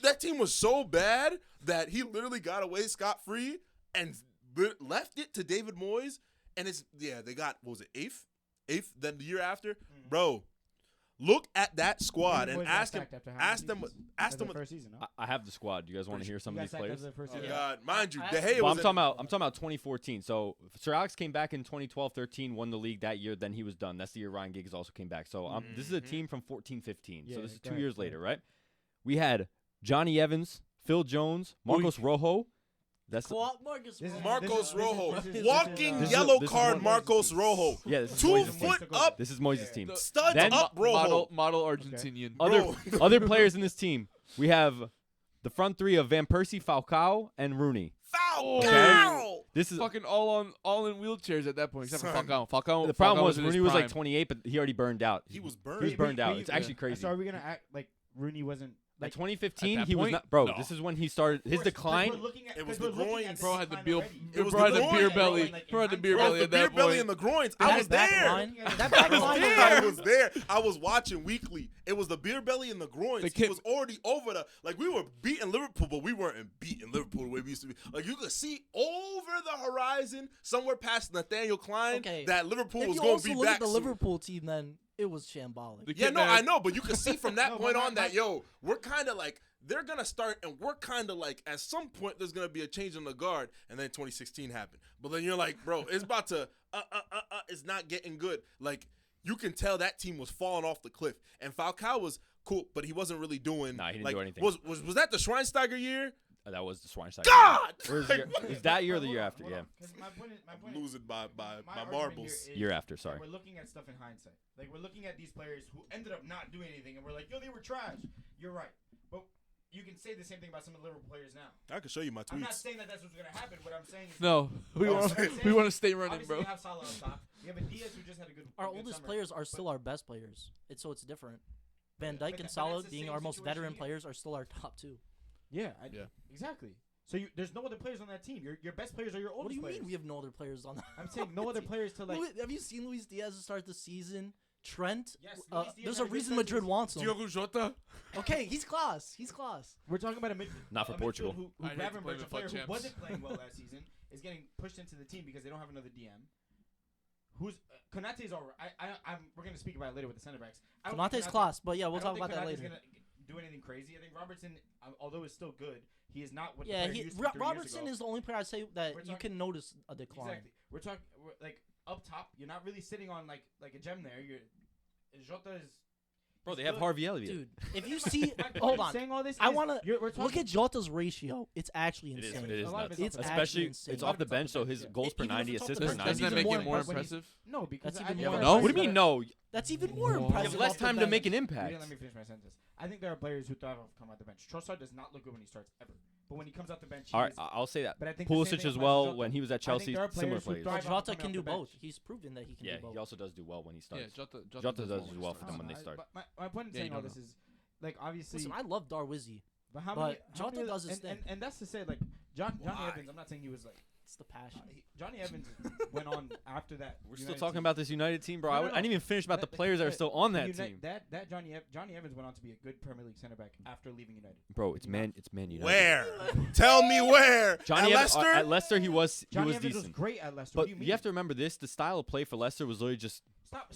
[SPEAKER 4] that team was so bad that he literally got away scot-free and left it to David Moyes. And they got, what was it, eighth? Then the year after, bro. Look at that squad
[SPEAKER 2] David
[SPEAKER 4] and
[SPEAKER 2] Moyes got
[SPEAKER 4] ask them.
[SPEAKER 2] sacked after how many seasons?
[SPEAKER 4] Ask
[SPEAKER 2] After
[SPEAKER 4] them.
[SPEAKER 2] the first season, no?
[SPEAKER 1] I have the squad. Do you guys want to hear some
[SPEAKER 2] He
[SPEAKER 1] of
[SPEAKER 2] got
[SPEAKER 1] these
[SPEAKER 2] sacked
[SPEAKER 1] players?
[SPEAKER 2] after the first
[SPEAKER 4] Oh
[SPEAKER 2] season.
[SPEAKER 4] God, mind you,
[SPEAKER 5] I
[SPEAKER 4] De
[SPEAKER 5] asked-
[SPEAKER 4] Gea
[SPEAKER 1] Well,
[SPEAKER 4] was.
[SPEAKER 1] I'm talking about 2014. So Sir Alex came back in 2012-13, won the league that year. Then he was done. That's the year Ryan Giggs also came back. So this is a team from 14-15.
[SPEAKER 2] Yeah,
[SPEAKER 1] so this is
[SPEAKER 2] go
[SPEAKER 1] 2
[SPEAKER 2] ahead,
[SPEAKER 1] years
[SPEAKER 2] go
[SPEAKER 1] later,
[SPEAKER 2] ahead.
[SPEAKER 1] right? We had Johnny Evans, Phil Jones, Marcos Rojo. That's
[SPEAKER 5] Marcus.
[SPEAKER 2] This is-
[SPEAKER 4] Marcos Rojo,
[SPEAKER 2] this is-
[SPEAKER 4] walking
[SPEAKER 2] this is-
[SPEAKER 4] yellow
[SPEAKER 1] this is
[SPEAKER 4] card.
[SPEAKER 1] one-
[SPEAKER 4] Marcos Rojo,
[SPEAKER 1] yeah. This is
[SPEAKER 4] 2
[SPEAKER 1] Moyes'
[SPEAKER 4] foot
[SPEAKER 1] team.
[SPEAKER 4] up,
[SPEAKER 1] This is Moyes' team.
[SPEAKER 4] studs
[SPEAKER 1] Then-
[SPEAKER 4] up, Rojo.
[SPEAKER 3] Model Argentinian.
[SPEAKER 4] Bro.
[SPEAKER 1] Other players in this team. We have the front three of Van Persie, Falcao, and Rooney.
[SPEAKER 4] Falcao.
[SPEAKER 1] This is
[SPEAKER 3] Fucking all in wheelchairs at that point, except for
[SPEAKER 4] Son.
[SPEAKER 3] Falcao.
[SPEAKER 1] the problem
[SPEAKER 3] Falcao
[SPEAKER 1] was
[SPEAKER 3] in his
[SPEAKER 1] Rooney was like
[SPEAKER 3] prime.
[SPEAKER 1] 28, but he already burned out.
[SPEAKER 4] He was
[SPEAKER 1] He was
[SPEAKER 4] burned.
[SPEAKER 1] burned out.
[SPEAKER 2] But
[SPEAKER 1] It's
[SPEAKER 2] you-
[SPEAKER 1] actually crazy.
[SPEAKER 2] So are we gonna act like Rooney wasn't
[SPEAKER 1] At
[SPEAKER 2] like
[SPEAKER 1] 2015,
[SPEAKER 3] At that
[SPEAKER 1] he was
[SPEAKER 3] point?
[SPEAKER 1] not. Bro,
[SPEAKER 4] No.
[SPEAKER 1] this is when he started his
[SPEAKER 2] Of course, 'cause
[SPEAKER 1] decline.
[SPEAKER 2] we're looking at-
[SPEAKER 4] It was
[SPEAKER 2] 'cause we're
[SPEAKER 4] the
[SPEAKER 2] looking
[SPEAKER 4] groins.
[SPEAKER 2] at
[SPEAKER 3] Bro
[SPEAKER 2] this
[SPEAKER 3] had the
[SPEAKER 2] decline
[SPEAKER 3] beer.
[SPEAKER 2] already.
[SPEAKER 4] It was
[SPEAKER 3] Bro had
[SPEAKER 4] the
[SPEAKER 3] the beer
[SPEAKER 4] groins.
[SPEAKER 3] belly.
[SPEAKER 2] Like,
[SPEAKER 3] Bro had the beer
[SPEAKER 4] Bro,
[SPEAKER 3] belly
[SPEAKER 4] the
[SPEAKER 3] at
[SPEAKER 4] beer
[SPEAKER 3] that
[SPEAKER 4] belly
[SPEAKER 3] point.
[SPEAKER 4] and the groins.
[SPEAKER 5] That
[SPEAKER 4] I was
[SPEAKER 5] back
[SPEAKER 4] there.
[SPEAKER 5] line- that
[SPEAKER 4] I
[SPEAKER 5] back
[SPEAKER 4] was
[SPEAKER 5] line
[SPEAKER 4] there.
[SPEAKER 5] was
[SPEAKER 4] I
[SPEAKER 5] there.
[SPEAKER 4] was there. I was watching weekly. It was the beer belly and the groins.
[SPEAKER 3] They
[SPEAKER 4] He
[SPEAKER 3] kept-
[SPEAKER 4] was already over the we were beating Liverpool, but we weren't beating Liverpool the way we used to be. Like you could see over the horizon, somewhere past Nathaniel Klein,
[SPEAKER 5] Okay.
[SPEAKER 4] that Liverpool
[SPEAKER 5] If
[SPEAKER 4] was
[SPEAKER 5] you
[SPEAKER 4] going to
[SPEAKER 5] also
[SPEAKER 4] be
[SPEAKER 5] look
[SPEAKER 4] back
[SPEAKER 5] at the
[SPEAKER 4] soon.
[SPEAKER 5] Liverpool team, then it was shambolic.
[SPEAKER 3] The
[SPEAKER 4] Yeah,
[SPEAKER 3] kid
[SPEAKER 4] no,
[SPEAKER 3] that
[SPEAKER 4] I
[SPEAKER 3] had-
[SPEAKER 4] know, but you could see from that
[SPEAKER 2] No,
[SPEAKER 4] point
[SPEAKER 2] but
[SPEAKER 4] on that, we're kind of like, they're going to start, and we're kind of like, at some point, there's going to be a change in the guard, and then 2016 happened. But then you're like, bro, it's about to, it's not getting good. Like, you can tell that team was falling off the cliff. And Falcao was cool, but he wasn't really doing.
[SPEAKER 1] Nah, he didn't
[SPEAKER 4] like,
[SPEAKER 1] do anything.
[SPEAKER 4] Was that the Schweinsteiger year?
[SPEAKER 1] That was the Schweinsteiger.
[SPEAKER 4] God!
[SPEAKER 1] Or is,
[SPEAKER 4] Like,
[SPEAKER 1] is that year or the year
[SPEAKER 2] Hold on,
[SPEAKER 1] after?
[SPEAKER 2] hold
[SPEAKER 1] Yeah.
[SPEAKER 2] on, 'cause my point
[SPEAKER 4] I'm losing by
[SPEAKER 2] argument
[SPEAKER 4] marbles.
[SPEAKER 2] here is
[SPEAKER 1] Year after,
[SPEAKER 2] that
[SPEAKER 1] sorry.
[SPEAKER 2] We're looking at stuff in hindsight. Like we're looking at these players who ended up not doing anything, and we're like, yo, they were trash. You're right, but you can say the same thing about some of the Liverpool players now.
[SPEAKER 4] I can show you my
[SPEAKER 2] I'm not
[SPEAKER 4] tweets.
[SPEAKER 2] saying that that's what's gonna happen. What I'm saying is,
[SPEAKER 3] No, we
[SPEAKER 2] Oh,
[SPEAKER 3] want
[SPEAKER 2] so I'm saying-
[SPEAKER 3] we want to stay running,
[SPEAKER 2] obviously
[SPEAKER 3] bro.
[SPEAKER 2] you have Salah on top. You have a Diaz who just had a good.
[SPEAKER 5] Our
[SPEAKER 2] a good
[SPEAKER 5] oldest
[SPEAKER 2] summer.
[SPEAKER 5] players are still our best players. It's different. Van
[SPEAKER 2] But
[SPEAKER 5] Dijk and
[SPEAKER 2] that's
[SPEAKER 5] Salah
[SPEAKER 2] the
[SPEAKER 5] being
[SPEAKER 2] same
[SPEAKER 5] our most
[SPEAKER 2] situation
[SPEAKER 5] veteran
[SPEAKER 2] here.
[SPEAKER 5] players are still our top two.
[SPEAKER 2] Yeah,
[SPEAKER 3] Yeah.
[SPEAKER 2] exactly. So there's no other players on that team. Your best players are your oldest
[SPEAKER 5] What do you
[SPEAKER 2] players.
[SPEAKER 5] mean we have no other players on that?
[SPEAKER 2] I'm saying no other players to like.
[SPEAKER 5] Have you seen Luis Diaz to start the season? Trent?
[SPEAKER 2] Yes, Luis Diaz
[SPEAKER 5] There's
[SPEAKER 2] had
[SPEAKER 5] a
[SPEAKER 2] a good
[SPEAKER 5] reason
[SPEAKER 2] start to
[SPEAKER 5] Madrid
[SPEAKER 2] the
[SPEAKER 5] wants him.
[SPEAKER 3] Tiago Jota.
[SPEAKER 5] Okay, he's class. He's class.
[SPEAKER 2] We're talking about a mid.
[SPEAKER 1] Not for
[SPEAKER 2] a midfield
[SPEAKER 1] Portugal.
[SPEAKER 2] Who
[SPEAKER 3] I'd hate to play
[SPEAKER 2] Gravenberch,
[SPEAKER 3] the
[SPEAKER 2] a player
[SPEAKER 3] FUT
[SPEAKER 2] who
[SPEAKER 3] champs.
[SPEAKER 2] wasn't playing well last season, is getting pushed into the team because they don't have another DM. Who's Konate's all right. We're gonna speak about it later with the center backs. I don't think
[SPEAKER 5] Konate's class, but yeah, we'll
[SPEAKER 2] I don't
[SPEAKER 5] talk about
[SPEAKER 2] think
[SPEAKER 5] that
[SPEAKER 2] Konate's
[SPEAKER 5] later.
[SPEAKER 2] Gonna do anything crazy. I think Robertson, although is still good, he is not what
[SPEAKER 5] Yeah,
[SPEAKER 2] the player he used to be 3 years
[SPEAKER 5] Robertson
[SPEAKER 2] ago.
[SPEAKER 5] is the only player I'd say that
[SPEAKER 2] We're
[SPEAKER 5] you
[SPEAKER 2] talking-
[SPEAKER 5] can notice a decline.
[SPEAKER 2] Exactly. We're talking like up top. You're not really sitting on like a gem there. Jota is.
[SPEAKER 1] Bro, they
[SPEAKER 2] he's
[SPEAKER 1] have
[SPEAKER 2] good.
[SPEAKER 1] Harvey Elliott.
[SPEAKER 5] Dude, if you see,
[SPEAKER 2] My point
[SPEAKER 5] hold
[SPEAKER 2] in
[SPEAKER 5] on,
[SPEAKER 2] Saying all this
[SPEAKER 5] I
[SPEAKER 2] is
[SPEAKER 5] want to
[SPEAKER 2] we're talking-
[SPEAKER 5] look at Jota's ratio. It's actually
[SPEAKER 1] It is.
[SPEAKER 5] insane.
[SPEAKER 1] It is
[SPEAKER 2] A lot of
[SPEAKER 1] nuts.
[SPEAKER 2] it's
[SPEAKER 5] It's
[SPEAKER 1] Especially,
[SPEAKER 5] insane.
[SPEAKER 1] it's
[SPEAKER 2] A lot
[SPEAKER 1] off
[SPEAKER 2] of
[SPEAKER 1] the
[SPEAKER 2] it's
[SPEAKER 1] bench, so
[SPEAKER 2] the
[SPEAKER 1] his
[SPEAKER 2] bench, yeah.
[SPEAKER 1] goals per
[SPEAKER 5] Even if
[SPEAKER 1] 90,
[SPEAKER 5] it's off the
[SPEAKER 1] assists per
[SPEAKER 5] bench,
[SPEAKER 1] 90.
[SPEAKER 3] Doesn't that
[SPEAKER 5] even
[SPEAKER 3] make
[SPEAKER 5] more
[SPEAKER 3] it more
[SPEAKER 2] impressive.
[SPEAKER 3] impressive?
[SPEAKER 2] No, because
[SPEAKER 5] That's
[SPEAKER 2] I
[SPEAKER 5] even
[SPEAKER 2] think
[SPEAKER 5] more
[SPEAKER 2] there are
[SPEAKER 3] No?
[SPEAKER 2] players
[SPEAKER 1] What do you mean
[SPEAKER 2] that-
[SPEAKER 1] no?
[SPEAKER 5] That's even more
[SPEAKER 3] You have
[SPEAKER 1] You
[SPEAKER 5] impressive.
[SPEAKER 1] have less
[SPEAKER 5] off the
[SPEAKER 1] time to
[SPEAKER 5] bench.
[SPEAKER 1] make an
[SPEAKER 2] You didn't
[SPEAKER 1] impact.
[SPEAKER 2] let me finish my sentence. I think there are players who thrive off come out the bench. Trossard does not look good when he starts ever, but when he comes out the bench, he
[SPEAKER 1] All right,
[SPEAKER 2] is.
[SPEAKER 1] I'll say that.
[SPEAKER 2] But I think the same
[SPEAKER 1] Pulisic
[SPEAKER 2] thing
[SPEAKER 1] as
[SPEAKER 2] applies to
[SPEAKER 1] well
[SPEAKER 2] Jota.
[SPEAKER 1] when he was at
[SPEAKER 2] I think
[SPEAKER 1] Chelsea,
[SPEAKER 2] there are
[SPEAKER 1] similar
[SPEAKER 2] players who
[SPEAKER 1] players.
[SPEAKER 2] thrive
[SPEAKER 5] But
[SPEAKER 2] off
[SPEAKER 5] Jota
[SPEAKER 2] coming
[SPEAKER 5] can
[SPEAKER 2] off
[SPEAKER 5] do
[SPEAKER 2] the bench.
[SPEAKER 5] both. He's proven that he can
[SPEAKER 1] Yeah,
[SPEAKER 5] do both.
[SPEAKER 1] he also does do well when he starts.
[SPEAKER 3] Yeah, Jota
[SPEAKER 1] Jota does do well for them
[SPEAKER 2] I
[SPEAKER 1] when they
[SPEAKER 2] don't know.
[SPEAKER 1] start.
[SPEAKER 2] But my point in
[SPEAKER 3] Yeah,
[SPEAKER 2] saying
[SPEAKER 3] you
[SPEAKER 2] all
[SPEAKER 3] don't
[SPEAKER 2] this is, like, obviously,
[SPEAKER 5] Listen, I love Darwizzi.
[SPEAKER 2] but how
[SPEAKER 5] but
[SPEAKER 2] many? how
[SPEAKER 5] Jota
[SPEAKER 2] many
[SPEAKER 5] does his
[SPEAKER 2] and,
[SPEAKER 5] thing.
[SPEAKER 2] and that's to say, like, Johnny
[SPEAKER 4] Why?
[SPEAKER 2] Evans. I'm not saying he was like
[SPEAKER 5] It's the passion.
[SPEAKER 2] Johnny Evans went on after that.
[SPEAKER 1] We're still
[SPEAKER 2] United
[SPEAKER 1] talking
[SPEAKER 2] team.
[SPEAKER 1] about this United team, bro.
[SPEAKER 2] No,
[SPEAKER 1] I
[SPEAKER 2] no,
[SPEAKER 1] didn't even finish about the
[SPEAKER 2] That-
[SPEAKER 1] players that are
[SPEAKER 2] that-
[SPEAKER 1] still on
[SPEAKER 2] the
[SPEAKER 1] that
[SPEAKER 2] Uni-
[SPEAKER 1] team.
[SPEAKER 2] That Johnny Evans went on to be a good Premier League center back after leaving United.
[SPEAKER 1] Bro, it's Man United.
[SPEAKER 4] Where? Tell me where.
[SPEAKER 1] Johnny
[SPEAKER 4] At
[SPEAKER 1] Evans,
[SPEAKER 4] Leicester?
[SPEAKER 1] at Leicester, he was
[SPEAKER 2] Johnny Evans
[SPEAKER 1] decent.
[SPEAKER 2] was great at Leicester. What
[SPEAKER 1] But
[SPEAKER 2] do you mean?
[SPEAKER 1] you have to remember this: the style of play for Leicester was literally just
[SPEAKER 2] Stop.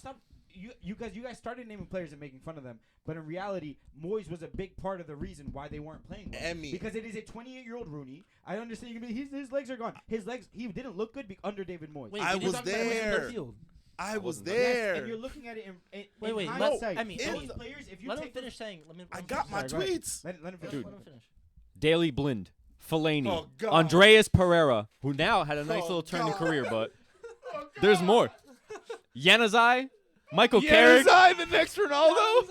[SPEAKER 2] You guys started naming players and making fun of them, but in reality, Moyes was a big part of the reason why they weren't playing well.
[SPEAKER 4] Emmy.
[SPEAKER 2] Because it is a 28-year-old Rooney. I understand you can be his legs are gone. His legs he didn't look good under David Moyes.
[SPEAKER 5] Wait,
[SPEAKER 4] I
[SPEAKER 5] we
[SPEAKER 4] was
[SPEAKER 5] didn't talk about him in
[SPEAKER 4] there.
[SPEAKER 5] midfield.
[SPEAKER 4] I was
[SPEAKER 1] wasn't
[SPEAKER 2] Yes,
[SPEAKER 4] there.
[SPEAKER 2] and you're looking at it in
[SPEAKER 5] Wait,
[SPEAKER 2] hindsight.
[SPEAKER 5] Emmy,
[SPEAKER 2] Those
[SPEAKER 5] Emmy.
[SPEAKER 2] players, if you
[SPEAKER 5] Let him
[SPEAKER 2] take
[SPEAKER 5] finish saying.
[SPEAKER 4] I got my
[SPEAKER 2] Sorry, go ahead.
[SPEAKER 4] tweets.
[SPEAKER 2] Let him finish.
[SPEAKER 1] Dude.
[SPEAKER 5] Let him finish.
[SPEAKER 1] Daily Blind, Fellaini,
[SPEAKER 4] Oh, God.
[SPEAKER 1] Andreas Pereira, who now had a nice
[SPEAKER 4] Oh,
[SPEAKER 1] little turn in
[SPEAKER 4] God.
[SPEAKER 1] career, but there's more. Januzaj, Michael Carrick.
[SPEAKER 3] Januzaj, the next Ronaldo.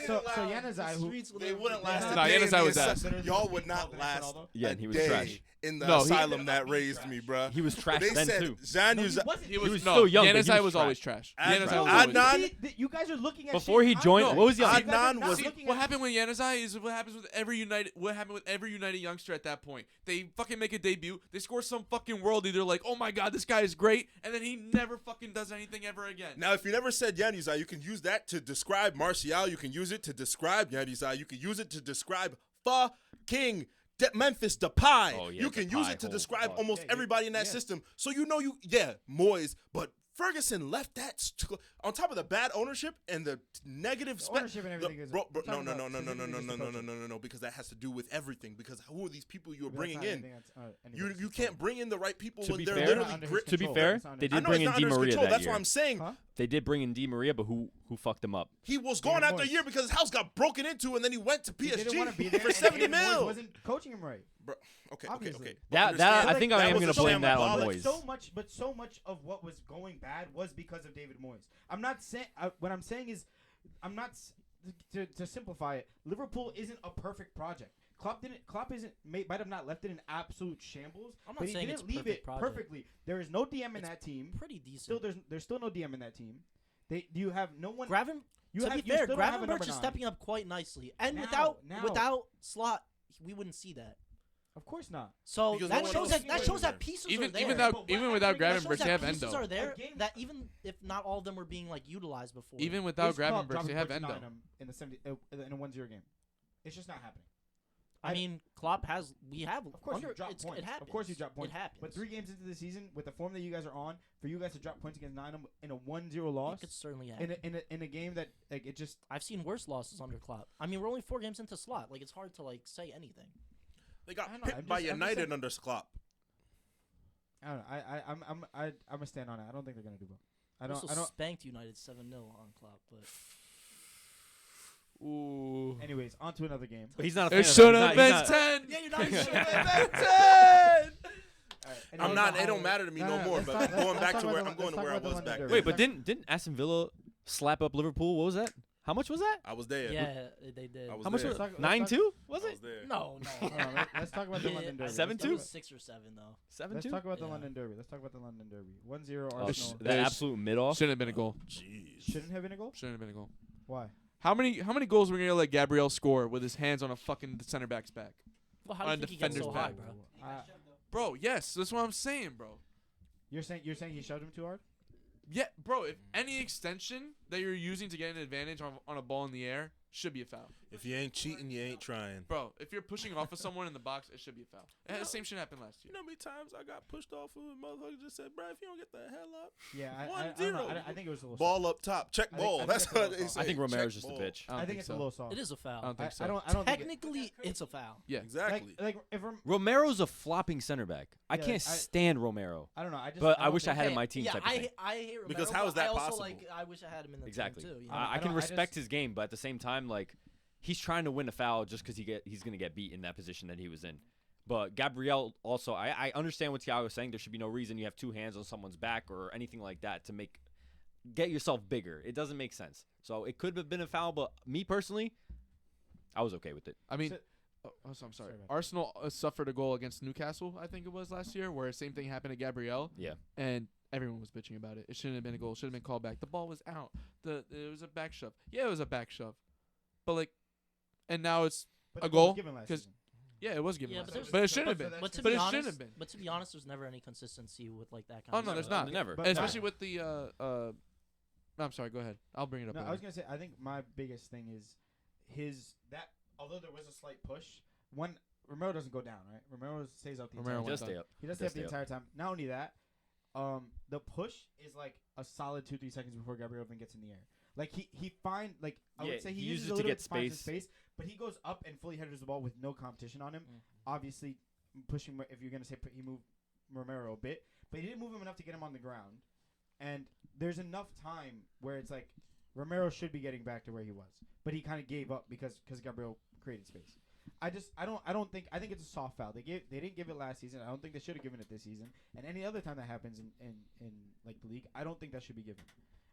[SPEAKER 2] So Januzaj, who
[SPEAKER 4] They wouldn't last a
[SPEAKER 3] Nah,
[SPEAKER 4] day.
[SPEAKER 3] Januzaj
[SPEAKER 4] in
[SPEAKER 3] was
[SPEAKER 4] the
[SPEAKER 3] ass.
[SPEAKER 4] asy- Y'all would not last
[SPEAKER 1] Yeah,
[SPEAKER 4] a
[SPEAKER 1] and he was
[SPEAKER 4] day
[SPEAKER 1] trash.
[SPEAKER 4] in the
[SPEAKER 3] No, he-
[SPEAKER 4] asylum that raised me, bruh.
[SPEAKER 1] He was trash
[SPEAKER 4] They
[SPEAKER 1] then
[SPEAKER 4] said
[SPEAKER 1] too.
[SPEAKER 4] Januzaj.
[SPEAKER 3] He
[SPEAKER 1] was
[SPEAKER 3] no,
[SPEAKER 1] still young, but he
[SPEAKER 3] Januzaj
[SPEAKER 1] was
[SPEAKER 3] was
[SPEAKER 1] trash.
[SPEAKER 3] always trash.
[SPEAKER 4] Ad-
[SPEAKER 3] Januzaj was always
[SPEAKER 4] Adnan-
[SPEAKER 2] you guys are looking at
[SPEAKER 1] Before
[SPEAKER 2] shit
[SPEAKER 1] he
[SPEAKER 2] in
[SPEAKER 1] joined,
[SPEAKER 2] hindsight.
[SPEAKER 1] what was he on?
[SPEAKER 2] You guys are
[SPEAKER 4] Adnan
[SPEAKER 2] not
[SPEAKER 4] was-
[SPEAKER 2] looking
[SPEAKER 3] What
[SPEAKER 2] at-
[SPEAKER 3] happened with Januzaj is what happens with every United. What happened with every United youngster at that point? They fucking make a debut. They score some fucking worldie. They're like, oh my god, this guy is great, and then he never fucking does anything ever again.
[SPEAKER 4] Now, if you never said Januzaj, you can use that to describe Martial. You can use it to describe Januzaj. You can use it to describe fucking Memphis Depay.
[SPEAKER 1] Oh, yeah,
[SPEAKER 4] You can use
[SPEAKER 1] Depay,
[SPEAKER 4] it to
[SPEAKER 1] oh,
[SPEAKER 4] describe
[SPEAKER 1] God.
[SPEAKER 4] almost
[SPEAKER 2] Yeah,
[SPEAKER 4] everybody in that
[SPEAKER 2] yeah.
[SPEAKER 4] system. So Moyes, but Ferguson left that on top of the bad ownership and the negative
[SPEAKER 2] ownership and everything is-
[SPEAKER 4] no,
[SPEAKER 2] we're talking
[SPEAKER 4] no,
[SPEAKER 2] about
[SPEAKER 4] no, no, no, no,
[SPEAKER 2] specifically
[SPEAKER 4] no,
[SPEAKER 2] just
[SPEAKER 4] no,
[SPEAKER 2] the
[SPEAKER 4] no,
[SPEAKER 2] coaching.
[SPEAKER 4] no, no, no, because that has to do with everything. Because who are these people you're
[SPEAKER 2] That's
[SPEAKER 4] bringing
[SPEAKER 2] not
[SPEAKER 4] in?
[SPEAKER 2] anything that's,
[SPEAKER 4] You can't bring in the right people
[SPEAKER 1] To
[SPEAKER 4] when
[SPEAKER 1] be
[SPEAKER 4] they're
[SPEAKER 1] fair-
[SPEAKER 4] literally
[SPEAKER 2] Under his
[SPEAKER 4] grit.
[SPEAKER 1] To be
[SPEAKER 2] control.
[SPEAKER 1] fair,
[SPEAKER 2] It's not
[SPEAKER 1] they
[SPEAKER 2] under
[SPEAKER 4] I
[SPEAKER 1] did
[SPEAKER 4] know
[SPEAKER 1] bring
[SPEAKER 4] it's
[SPEAKER 1] in
[SPEAKER 4] not
[SPEAKER 1] Di
[SPEAKER 4] under his
[SPEAKER 1] Maria
[SPEAKER 4] control.
[SPEAKER 1] that
[SPEAKER 4] That's
[SPEAKER 1] year.
[SPEAKER 4] what I'm saying.
[SPEAKER 2] Huh?
[SPEAKER 1] They did bring in Di Maria, but who fucked him up?
[SPEAKER 4] He was gone
[SPEAKER 2] David
[SPEAKER 4] after a
[SPEAKER 2] Moyes.
[SPEAKER 4] year because his house got broken into, and then he went to
[SPEAKER 2] He didn't want to be
[SPEAKER 4] PSG
[SPEAKER 2] there.
[SPEAKER 4] for
[SPEAKER 2] and
[SPEAKER 4] 70
[SPEAKER 2] David Moyes
[SPEAKER 4] mil.
[SPEAKER 2] wasn't coaching him right.
[SPEAKER 4] Bro, okay.
[SPEAKER 2] Obviously.
[SPEAKER 1] That
[SPEAKER 4] Understand.
[SPEAKER 1] I think I
[SPEAKER 4] That
[SPEAKER 1] am
[SPEAKER 4] was
[SPEAKER 1] gonna
[SPEAKER 4] a
[SPEAKER 1] blame that on
[SPEAKER 4] shambolic.
[SPEAKER 1] Moyes.
[SPEAKER 2] But so much of what was going bad was because of David Moyes. I'm not saying what I'm saying is, I'm not to simplify it. Liverpool isn't a perfect project. Klopp might have not left it in absolute shambles,
[SPEAKER 5] I'm not
[SPEAKER 2] but he
[SPEAKER 5] saying it's
[SPEAKER 2] didn't
[SPEAKER 5] a
[SPEAKER 2] leave
[SPEAKER 5] perfect
[SPEAKER 2] it
[SPEAKER 5] project.
[SPEAKER 2] perfectly. There is no DM in
[SPEAKER 5] It's
[SPEAKER 2] that team.
[SPEAKER 5] Pretty decent.
[SPEAKER 2] Still, there's still no DM in that team. You have no one.
[SPEAKER 5] Graven,
[SPEAKER 2] You
[SPEAKER 5] to
[SPEAKER 2] have,
[SPEAKER 5] be
[SPEAKER 2] you
[SPEAKER 5] fair,
[SPEAKER 2] still don't have a
[SPEAKER 5] Gravenberch
[SPEAKER 2] number
[SPEAKER 5] is
[SPEAKER 2] 9.
[SPEAKER 5] stepping up quite nicely, and
[SPEAKER 2] Now.
[SPEAKER 5] without Slot, we wouldn't see that.
[SPEAKER 2] Of course not.
[SPEAKER 5] So
[SPEAKER 4] Because
[SPEAKER 5] that
[SPEAKER 4] no one
[SPEAKER 5] shows
[SPEAKER 4] else
[SPEAKER 5] that
[SPEAKER 4] is
[SPEAKER 5] shows that
[SPEAKER 4] there.
[SPEAKER 5] pieces
[SPEAKER 3] Even
[SPEAKER 5] are there.
[SPEAKER 3] even
[SPEAKER 2] But what
[SPEAKER 3] without
[SPEAKER 2] happened
[SPEAKER 5] that shows
[SPEAKER 3] Gravenberch, they
[SPEAKER 5] that
[SPEAKER 3] have
[SPEAKER 5] pieces
[SPEAKER 3] Endo.
[SPEAKER 5] are there.
[SPEAKER 2] A game-
[SPEAKER 5] That even if not all of them were being like utilized before.
[SPEAKER 3] Even without
[SPEAKER 2] This club
[SPEAKER 3] Gravenberch,
[SPEAKER 2] dropping
[SPEAKER 3] they have
[SPEAKER 2] points
[SPEAKER 3] Endo.
[SPEAKER 2] on him in the 70 in a 1-0 game. It's just not happening.
[SPEAKER 5] I mean, Klopp has. We have.
[SPEAKER 2] Of course, you drop
[SPEAKER 5] It
[SPEAKER 2] points.
[SPEAKER 5] happens.
[SPEAKER 2] Of course, you drop points.
[SPEAKER 5] It happens.
[SPEAKER 2] But 3 games into the season, with the form that you guys are on, for you guys to drop points against Nottingham in a 1-0
[SPEAKER 5] It
[SPEAKER 2] loss,
[SPEAKER 5] could certainly happen.
[SPEAKER 2] in a game that like it just
[SPEAKER 5] I've seen worse losses under Klopp. I mean, we're only 4 games into Slot. Like, it's hard to like say anything.
[SPEAKER 4] They got
[SPEAKER 2] I don't know,
[SPEAKER 4] picked
[SPEAKER 2] I'm
[SPEAKER 4] by
[SPEAKER 2] just
[SPEAKER 4] United
[SPEAKER 2] saying-
[SPEAKER 4] under Klopp.
[SPEAKER 2] I don't know. I'm gonna stand on it. I don't think they're gonna do well. I
[SPEAKER 5] Also
[SPEAKER 2] don't.
[SPEAKER 5] spanked United 7-0 on Klopp, but
[SPEAKER 3] Ooh.
[SPEAKER 2] Anyways, on to another game.
[SPEAKER 1] But he's not a fan
[SPEAKER 3] It
[SPEAKER 1] of that.
[SPEAKER 3] should
[SPEAKER 1] He's
[SPEAKER 3] have
[SPEAKER 1] not-
[SPEAKER 3] been
[SPEAKER 1] he's not-
[SPEAKER 3] 10.
[SPEAKER 5] yeah, you're not.
[SPEAKER 3] It should have been 10.
[SPEAKER 2] All right,
[SPEAKER 4] I'm
[SPEAKER 2] anyways,
[SPEAKER 4] not. It don't matter to me no more.
[SPEAKER 2] let's
[SPEAKER 4] But
[SPEAKER 2] talk-
[SPEAKER 4] I'm going
[SPEAKER 2] let's
[SPEAKER 4] back
[SPEAKER 2] talk
[SPEAKER 4] to
[SPEAKER 2] about
[SPEAKER 4] where
[SPEAKER 2] the-
[SPEAKER 4] I'm going
[SPEAKER 2] let's
[SPEAKER 4] to where I
[SPEAKER 2] talk about the
[SPEAKER 4] was
[SPEAKER 2] London
[SPEAKER 4] back
[SPEAKER 2] Derby.
[SPEAKER 4] then.
[SPEAKER 1] Wait, but didn't Aston Villa slap up Liverpool? What was that? How much was that?
[SPEAKER 4] I was there.
[SPEAKER 5] Yeah, they did.
[SPEAKER 4] I was
[SPEAKER 1] How much
[SPEAKER 4] there.
[SPEAKER 1] was
[SPEAKER 2] Let's talk-
[SPEAKER 1] 9-2? Was
[SPEAKER 4] I
[SPEAKER 1] it?
[SPEAKER 4] was there.
[SPEAKER 5] No.
[SPEAKER 2] Let's talk about the
[SPEAKER 5] Yeah,
[SPEAKER 2] London Derby.
[SPEAKER 5] I
[SPEAKER 1] 7-2?
[SPEAKER 5] think it was 6 or 7 though.
[SPEAKER 2] Let's
[SPEAKER 1] 7-2?
[SPEAKER 2] talk about the
[SPEAKER 5] Yeah.
[SPEAKER 2] London Derby. Let's talk about the London Derby. 1-0
[SPEAKER 1] Oh,
[SPEAKER 2] Arsenal.
[SPEAKER 1] that
[SPEAKER 3] There's-
[SPEAKER 1] absolute mid-off.
[SPEAKER 3] Shouldn't have been a goal.
[SPEAKER 4] Jeez.
[SPEAKER 2] Shouldn't have been a goal.
[SPEAKER 3] Shouldn't have been a goal.
[SPEAKER 2] Why?
[SPEAKER 3] How many goals were we gonna let Gabriel score with his hands on a fucking center back's back?
[SPEAKER 5] Well, how do you
[SPEAKER 3] On
[SPEAKER 5] think he gets so
[SPEAKER 3] defender's
[SPEAKER 5] high,
[SPEAKER 3] back.
[SPEAKER 5] bro?
[SPEAKER 3] Bro, yes, that's what I'm saying, bro.
[SPEAKER 2] You're saying he shoved him too hard?
[SPEAKER 3] Yeah, bro, if any extension that you're using to get an advantage on a ball in the air should be a foul.
[SPEAKER 4] If you ain't cheating, you ain't trying.
[SPEAKER 3] Bro, if you're pushing off of someone in the box, it should be a foul. And the same shit happened last
[SPEAKER 4] You
[SPEAKER 3] year.
[SPEAKER 4] know how many times I got pushed off of a motherfucker just said, bro, if you don't get the hell up.
[SPEAKER 2] Yeah, I don't
[SPEAKER 4] 1-0.
[SPEAKER 2] know. I think it was a little
[SPEAKER 4] Ball up top. Check
[SPEAKER 2] I think-
[SPEAKER 4] ball.
[SPEAKER 2] I think
[SPEAKER 4] That's
[SPEAKER 2] it's a
[SPEAKER 4] what
[SPEAKER 2] little
[SPEAKER 4] they
[SPEAKER 2] soft.
[SPEAKER 4] say.
[SPEAKER 1] I think
[SPEAKER 4] Check
[SPEAKER 1] Romero's just a
[SPEAKER 4] ball.
[SPEAKER 1] bitch.
[SPEAKER 2] I think it's a little soft.
[SPEAKER 5] It is a foul.
[SPEAKER 3] I don't think so.
[SPEAKER 2] I don't think
[SPEAKER 5] Technically, it's a foul.
[SPEAKER 3] Yeah.
[SPEAKER 4] Exactly.
[SPEAKER 2] like if
[SPEAKER 1] Romero's a flopping center back. I
[SPEAKER 2] Yeah,
[SPEAKER 1] can't
[SPEAKER 2] like,
[SPEAKER 1] stand Romero.
[SPEAKER 2] I don't know. I just
[SPEAKER 1] But I
[SPEAKER 2] don't
[SPEAKER 1] wish I
[SPEAKER 2] think-
[SPEAKER 1] had him on my team
[SPEAKER 5] Yeah,
[SPEAKER 1] type of thing.
[SPEAKER 5] I hate Romero.
[SPEAKER 4] Because how is
[SPEAKER 5] but
[SPEAKER 4] that
[SPEAKER 5] I also,
[SPEAKER 4] possible?
[SPEAKER 5] like, I wish I had him in the
[SPEAKER 1] Exactly.
[SPEAKER 5] team too. You know?
[SPEAKER 1] I
[SPEAKER 2] I
[SPEAKER 1] can
[SPEAKER 2] don't- I
[SPEAKER 1] respect
[SPEAKER 2] just-
[SPEAKER 1] his game, but at the same time, like, he's trying to win a foul just because he's gonna get beat in that position that he was in. But Gabriel also, I understand what Tiago is saying. There should be no reason you have 2 hands on someone's back or anything like that to get yourself bigger. It doesn't make sense. So it could have been a foul, but me personally, I was okay with it.
[SPEAKER 3] I mean,
[SPEAKER 2] So-
[SPEAKER 3] I'm sorry.
[SPEAKER 2] Sorry, man.
[SPEAKER 3] Arsenal suffered a goal against Newcastle, I think it was last year, where the same thing happened to Gabriel.
[SPEAKER 1] Yeah.
[SPEAKER 3] And everyone was bitching about it. It shouldn't have been a goal. It should have been called back. The ball was out. It was a back shove. Yeah, it was a back shove. But like, and now it's
[SPEAKER 2] But
[SPEAKER 3] a
[SPEAKER 2] the goal was
[SPEAKER 3] goal,
[SPEAKER 2] given last
[SPEAKER 3] 'cause-
[SPEAKER 2] season.
[SPEAKER 3] yeah, it was given.
[SPEAKER 5] Yeah,
[SPEAKER 3] last
[SPEAKER 5] but
[SPEAKER 3] year.
[SPEAKER 5] there's-
[SPEAKER 3] But it shouldn't have
[SPEAKER 2] but
[SPEAKER 3] been.
[SPEAKER 2] that's-
[SPEAKER 5] But to
[SPEAKER 3] But
[SPEAKER 5] be
[SPEAKER 3] it
[SPEAKER 5] honest,
[SPEAKER 3] shouldn't have been.
[SPEAKER 5] But to be honest, there's never any consistency with like that kind
[SPEAKER 3] Oh
[SPEAKER 5] of
[SPEAKER 3] no, there's
[SPEAKER 5] stuff.
[SPEAKER 3] not.
[SPEAKER 1] Never.
[SPEAKER 2] But-
[SPEAKER 3] And especially with the I'm sorry. Go ahead. I'll bring it up.
[SPEAKER 2] No,
[SPEAKER 3] later.
[SPEAKER 2] I was gonna say I think my biggest thing is although there was a slight push, Romero doesn't go down, right? Romero stays out the
[SPEAKER 3] Romero
[SPEAKER 2] entire
[SPEAKER 3] went
[SPEAKER 1] Just
[SPEAKER 2] time.
[SPEAKER 1] stay up.
[SPEAKER 2] He does stay up the entire time. Not only that, the push is like a solid 2-3 seconds before Gabriel even gets in the air. Like he find like I
[SPEAKER 1] Yeah,
[SPEAKER 2] would say
[SPEAKER 1] he
[SPEAKER 2] he
[SPEAKER 1] uses
[SPEAKER 2] uses
[SPEAKER 1] it
[SPEAKER 2] a
[SPEAKER 1] to
[SPEAKER 2] little
[SPEAKER 1] get
[SPEAKER 2] bit to find some
[SPEAKER 1] space.
[SPEAKER 2] space, but he goes up and fully headers the ball with no competition on him. Obviously, pushing if you're gonna say he moved Romero a bit, but he didn't move him enough to get him on the ground. And there's enough time where it's like Romero should be getting back to where he was, but he kind of gave up because Gabriel created space. I think it's a soft foul. They didn't give it last season. I don't think they should have given it this season. And any other time that happens in like the league, I don't think that should be given.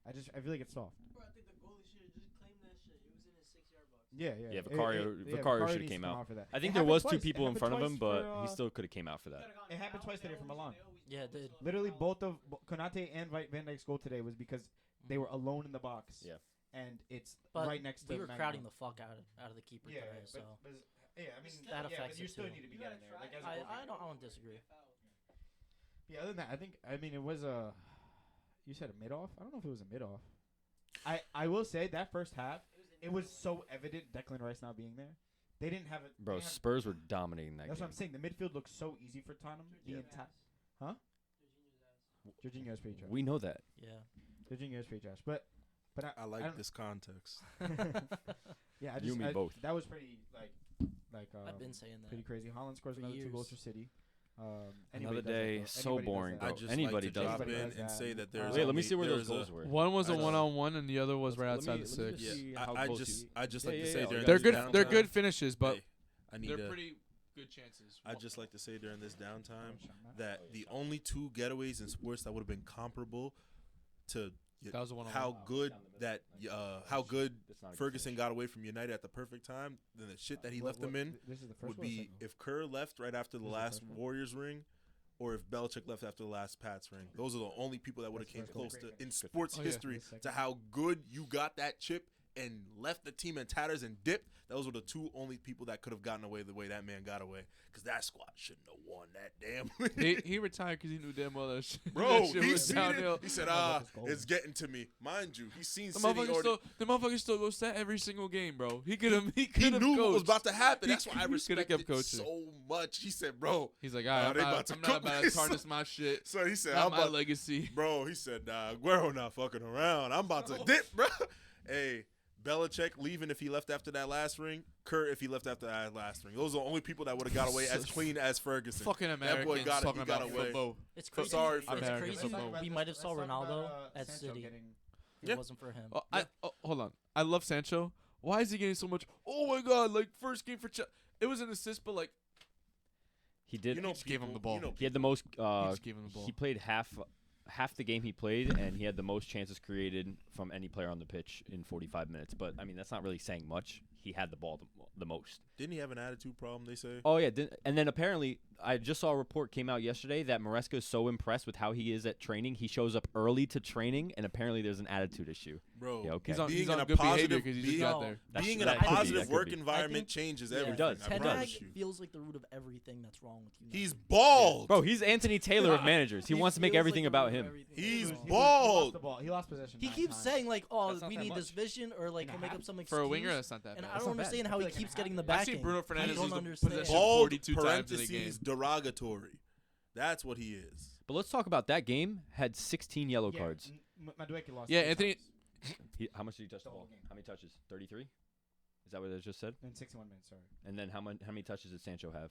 [SPEAKER 2] I feel like it's soft.
[SPEAKER 5] Bro, I think the goalie should have just claimed that shit. It was in his 6-yard box.
[SPEAKER 1] Yeah, Vicario should have came out.
[SPEAKER 2] For that.
[SPEAKER 1] I think
[SPEAKER 2] It
[SPEAKER 1] there was
[SPEAKER 2] happened
[SPEAKER 1] two
[SPEAKER 2] twice.
[SPEAKER 1] people
[SPEAKER 2] It
[SPEAKER 1] in front of
[SPEAKER 2] happened
[SPEAKER 1] him,
[SPEAKER 2] twice
[SPEAKER 1] but
[SPEAKER 2] for,
[SPEAKER 1] he still could have came out for that.
[SPEAKER 2] It happened twice today for Milan.
[SPEAKER 5] Yeah, it did.
[SPEAKER 2] Literally, both of Konate and Van Dijk's goal today was because they were alone in the box.
[SPEAKER 1] Yeah.
[SPEAKER 2] And it's
[SPEAKER 5] But
[SPEAKER 2] right next to
[SPEAKER 5] we were
[SPEAKER 2] Magno.
[SPEAKER 5] crowding the fuck out of the keeper
[SPEAKER 2] Yeah,
[SPEAKER 5] today. So
[SPEAKER 2] but yeah, I mean,
[SPEAKER 5] That
[SPEAKER 2] yeah,
[SPEAKER 5] affects
[SPEAKER 2] but you
[SPEAKER 5] it
[SPEAKER 2] still
[SPEAKER 5] too.
[SPEAKER 2] need to be getting there. Like, as a
[SPEAKER 5] I
[SPEAKER 2] goalkeeper.
[SPEAKER 5] don't disagree.
[SPEAKER 2] Yeah, other than that, I mean, it was a. You said a mid-off? I don't know if it was a mid-off. I will say that first half, it was so evident Declan Rice not being there. They didn't have it.
[SPEAKER 1] Bro, Spurs were dominating that
[SPEAKER 2] That's
[SPEAKER 1] game.
[SPEAKER 2] what I'm saying. The midfield looks so easy for Tottenham. The entire. Huh? Jorginho's pretty trash.
[SPEAKER 1] We know that.
[SPEAKER 5] Yeah.
[SPEAKER 2] Jorginho's pretty trash. But
[SPEAKER 4] I like this context.
[SPEAKER 2] yeah,
[SPEAKER 1] You and me both.
[SPEAKER 2] That was pretty
[SPEAKER 5] I've been saying that.
[SPEAKER 2] pretty crazy. Holland scores
[SPEAKER 5] For
[SPEAKER 2] another 2 goals for
[SPEAKER 5] years.
[SPEAKER 2] City.
[SPEAKER 1] Another
[SPEAKER 2] Anybody does
[SPEAKER 1] day,
[SPEAKER 2] that, though.
[SPEAKER 1] so
[SPEAKER 2] Anybody does
[SPEAKER 1] boring,
[SPEAKER 2] that.
[SPEAKER 1] bro.
[SPEAKER 4] I just
[SPEAKER 1] Anybody
[SPEAKER 4] like to
[SPEAKER 1] does
[SPEAKER 4] drop
[SPEAKER 2] that.
[SPEAKER 4] in
[SPEAKER 2] Anybody
[SPEAKER 4] and
[SPEAKER 2] does
[SPEAKER 4] say
[SPEAKER 2] that.
[SPEAKER 4] that there's.
[SPEAKER 1] Wait, let me see where
[SPEAKER 4] there's
[SPEAKER 1] those goals were.
[SPEAKER 6] One was a
[SPEAKER 4] I just-
[SPEAKER 6] one-on-one, and the other was right
[SPEAKER 1] Let me-
[SPEAKER 6] outside the
[SPEAKER 1] let me
[SPEAKER 6] 6.
[SPEAKER 1] just see
[SPEAKER 4] Yeah,
[SPEAKER 1] how
[SPEAKER 4] I
[SPEAKER 1] close
[SPEAKER 4] just
[SPEAKER 1] he-
[SPEAKER 4] like to
[SPEAKER 1] yeah,
[SPEAKER 4] say
[SPEAKER 1] yeah,
[SPEAKER 4] during
[SPEAKER 1] yeah.
[SPEAKER 6] They're
[SPEAKER 4] this
[SPEAKER 6] good.
[SPEAKER 4] downtime,
[SPEAKER 6] They're good finishes, but
[SPEAKER 4] hey, I need
[SPEAKER 3] They're
[SPEAKER 4] to.
[SPEAKER 3] pretty good chances.
[SPEAKER 4] I just like to say during this downtime that the only 2 getaways in sports that would have been comparable to
[SPEAKER 6] that was a one-on-one.
[SPEAKER 4] how good that how good
[SPEAKER 1] That's not a good
[SPEAKER 4] Ferguson got away from United at the perfect time, then the shit that he left them in
[SPEAKER 2] This is the first
[SPEAKER 4] would
[SPEAKER 2] one or
[SPEAKER 4] be
[SPEAKER 2] second one?
[SPEAKER 4] if Kerr left right after the
[SPEAKER 2] This is the
[SPEAKER 4] last
[SPEAKER 2] first one?
[SPEAKER 4] Warriors ring, or if Belichick left after the last Pats ring. Those are the only people that would have
[SPEAKER 2] That's
[SPEAKER 4] came
[SPEAKER 2] first one.
[SPEAKER 4] close to
[SPEAKER 2] Great
[SPEAKER 4] in
[SPEAKER 2] pick.
[SPEAKER 4] sports
[SPEAKER 6] Oh, yeah.
[SPEAKER 4] history
[SPEAKER 2] This second
[SPEAKER 4] to
[SPEAKER 2] one.
[SPEAKER 4] how good you got that chip and left the team in tatters and dipped. Those were the 2 only people that could have gotten away the way that man got away. Because that squad shouldn't have won that damn.
[SPEAKER 6] He retired because he knew damn well that shit,
[SPEAKER 4] Bro,
[SPEAKER 6] that shit
[SPEAKER 4] he
[SPEAKER 6] was
[SPEAKER 4] seen
[SPEAKER 6] downhill.
[SPEAKER 4] it. He said,
[SPEAKER 2] about this goal.
[SPEAKER 4] it's getting to me. Mind you, he's seen
[SPEAKER 6] The
[SPEAKER 4] City
[SPEAKER 6] motherfucker still goes set every single game, bro. He could have. He
[SPEAKER 4] he knew what was
[SPEAKER 6] coached.
[SPEAKER 4] about to happen.
[SPEAKER 6] He
[SPEAKER 4] That's why I
[SPEAKER 6] coulda
[SPEAKER 4] respect
[SPEAKER 6] kept
[SPEAKER 4] it
[SPEAKER 6] coaching.
[SPEAKER 4] so much. He said, bro.
[SPEAKER 6] He's like, all right,
[SPEAKER 4] they
[SPEAKER 6] I'm
[SPEAKER 4] about
[SPEAKER 6] not,
[SPEAKER 4] to
[SPEAKER 6] I'm not
[SPEAKER 4] cook
[SPEAKER 6] about to
[SPEAKER 4] this.
[SPEAKER 6] tarnish my shit.
[SPEAKER 4] So he said,
[SPEAKER 6] Not
[SPEAKER 4] I'm
[SPEAKER 6] my
[SPEAKER 4] about,
[SPEAKER 6] legacy.
[SPEAKER 4] bro, he said, nah, Aguero not fucking around. I'm about to dip, bro. Hey, Belichick leaving if he left after that last ring. Kerr if he left after that last ring. Those are the only people that would have got away as clean as Ferguson.
[SPEAKER 6] Fucking
[SPEAKER 4] That boy
[SPEAKER 6] Americans
[SPEAKER 4] got it.
[SPEAKER 6] talking
[SPEAKER 4] He got
[SPEAKER 6] about
[SPEAKER 4] away.
[SPEAKER 6] football.
[SPEAKER 5] It's crazy.
[SPEAKER 4] sorry
[SPEAKER 5] it's
[SPEAKER 4] for
[SPEAKER 6] American
[SPEAKER 5] crazy.
[SPEAKER 6] football.
[SPEAKER 5] We might have saw Ronaldo at
[SPEAKER 2] Sancho
[SPEAKER 5] City.
[SPEAKER 2] getting-
[SPEAKER 5] If
[SPEAKER 4] Yeah.
[SPEAKER 5] it wasn't for him.
[SPEAKER 6] Hold on. I love Sancho. Why is he getting so much? Oh my god! Like first game for it was an assist, but like
[SPEAKER 1] He did.
[SPEAKER 4] You know,
[SPEAKER 6] just gave him the ball.
[SPEAKER 4] You know,
[SPEAKER 1] He had the most.
[SPEAKER 6] he just gave him the ball.
[SPEAKER 1] He played half the game he played, and he had the most chances created from any player on the pitch in 45 minutes. But I mean, that's not really saying much. He had the ball the most.
[SPEAKER 4] didn't he have an attitude problem? They say.
[SPEAKER 1] Oh yeah, and then apparently I just saw a report came out yesterday that Maresca is so impressed with how he is at training. He shows up early to training, and apparently there's an attitude issue.
[SPEAKER 4] Bro,
[SPEAKER 1] Yeah, okay.
[SPEAKER 6] He's on,
[SPEAKER 4] Being
[SPEAKER 6] he's
[SPEAKER 4] in
[SPEAKER 6] on
[SPEAKER 4] a
[SPEAKER 6] good behavior
[SPEAKER 4] positive-
[SPEAKER 6] because he just
[SPEAKER 4] being-
[SPEAKER 6] got there.
[SPEAKER 4] being in
[SPEAKER 1] that
[SPEAKER 4] a
[SPEAKER 1] could be,
[SPEAKER 4] positive
[SPEAKER 1] that could
[SPEAKER 4] work
[SPEAKER 1] be.
[SPEAKER 4] environment
[SPEAKER 5] think-
[SPEAKER 4] changes
[SPEAKER 5] Yeah.
[SPEAKER 4] everything.
[SPEAKER 1] does,
[SPEAKER 4] I
[SPEAKER 1] it
[SPEAKER 5] Ten
[SPEAKER 1] does.
[SPEAKER 4] promise
[SPEAKER 5] Hag
[SPEAKER 4] you.
[SPEAKER 5] feels like the root of everything that's wrong with you.
[SPEAKER 4] He's bald.
[SPEAKER 1] Bro, he's Anthony Taylor of managers. He wants to make
[SPEAKER 5] feels like
[SPEAKER 1] everything
[SPEAKER 5] the
[SPEAKER 1] about
[SPEAKER 5] root of
[SPEAKER 1] him.
[SPEAKER 5] everything that's
[SPEAKER 4] He's
[SPEAKER 5] wrong.
[SPEAKER 2] He
[SPEAKER 4] bald.
[SPEAKER 2] lost the ball. He lost possession.
[SPEAKER 5] He
[SPEAKER 2] 9
[SPEAKER 5] keeps
[SPEAKER 2] times.
[SPEAKER 5] saying like, "Oh,
[SPEAKER 1] That's not
[SPEAKER 5] we
[SPEAKER 1] that
[SPEAKER 5] need this
[SPEAKER 1] much.
[SPEAKER 5] vision," or like
[SPEAKER 2] In a
[SPEAKER 5] he'll make
[SPEAKER 2] half.
[SPEAKER 5] up some excuse.
[SPEAKER 6] For a winger, that's not that
[SPEAKER 5] And
[SPEAKER 6] bad.
[SPEAKER 5] I
[SPEAKER 2] That's
[SPEAKER 5] don't
[SPEAKER 2] not bad.
[SPEAKER 5] understand
[SPEAKER 2] I
[SPEAKER 5] how
[SPEAKER 2] feel
[SPEAKER 5] he
[SPEAKER 2] like in
[SPEAKER 5] keeps
[SPEAKER 2] a
[SPEAKER 5] getting the
[SPEAKER 6] I've
[SPEAKER 5] backing.
[SPEAKER 6] seen Bruno Fernandes
[SPEAKER 5] don't
[SPEAKER 6] use the
[SPEAKER 5] understand.
[SPEAKER 6] possession
[SPEAKER 4] Bald
[SPEAKER 6] 42 times in a game.
[SPEAKER 4] parentheses derogatory. That's what he is.
[SPEAKER 1] But let's talk about that game. Had 16 yellow
[SPEAKER 2] Yeah,
[SPEAKER 1] cards.
[SPEAKER 2] Madueke lost.
[SPEAKER 6] Yeah,
[SPEAKER 2] 3
[SPEAKER 6] Anthony-
[SPEAKER 2] times
[SPEAKER 1] How much did he touch the
[SPEAKER 2] The whole
[SPEAKER 1] ball?
[SPEAKER 2] game.
[SPEAKER 1] How many touches? 33. Is that what I just said?
[SPEAKER 2] in 61 minutes. Sorry.
[SPEAKER 1] And then how many touches did Sancho have?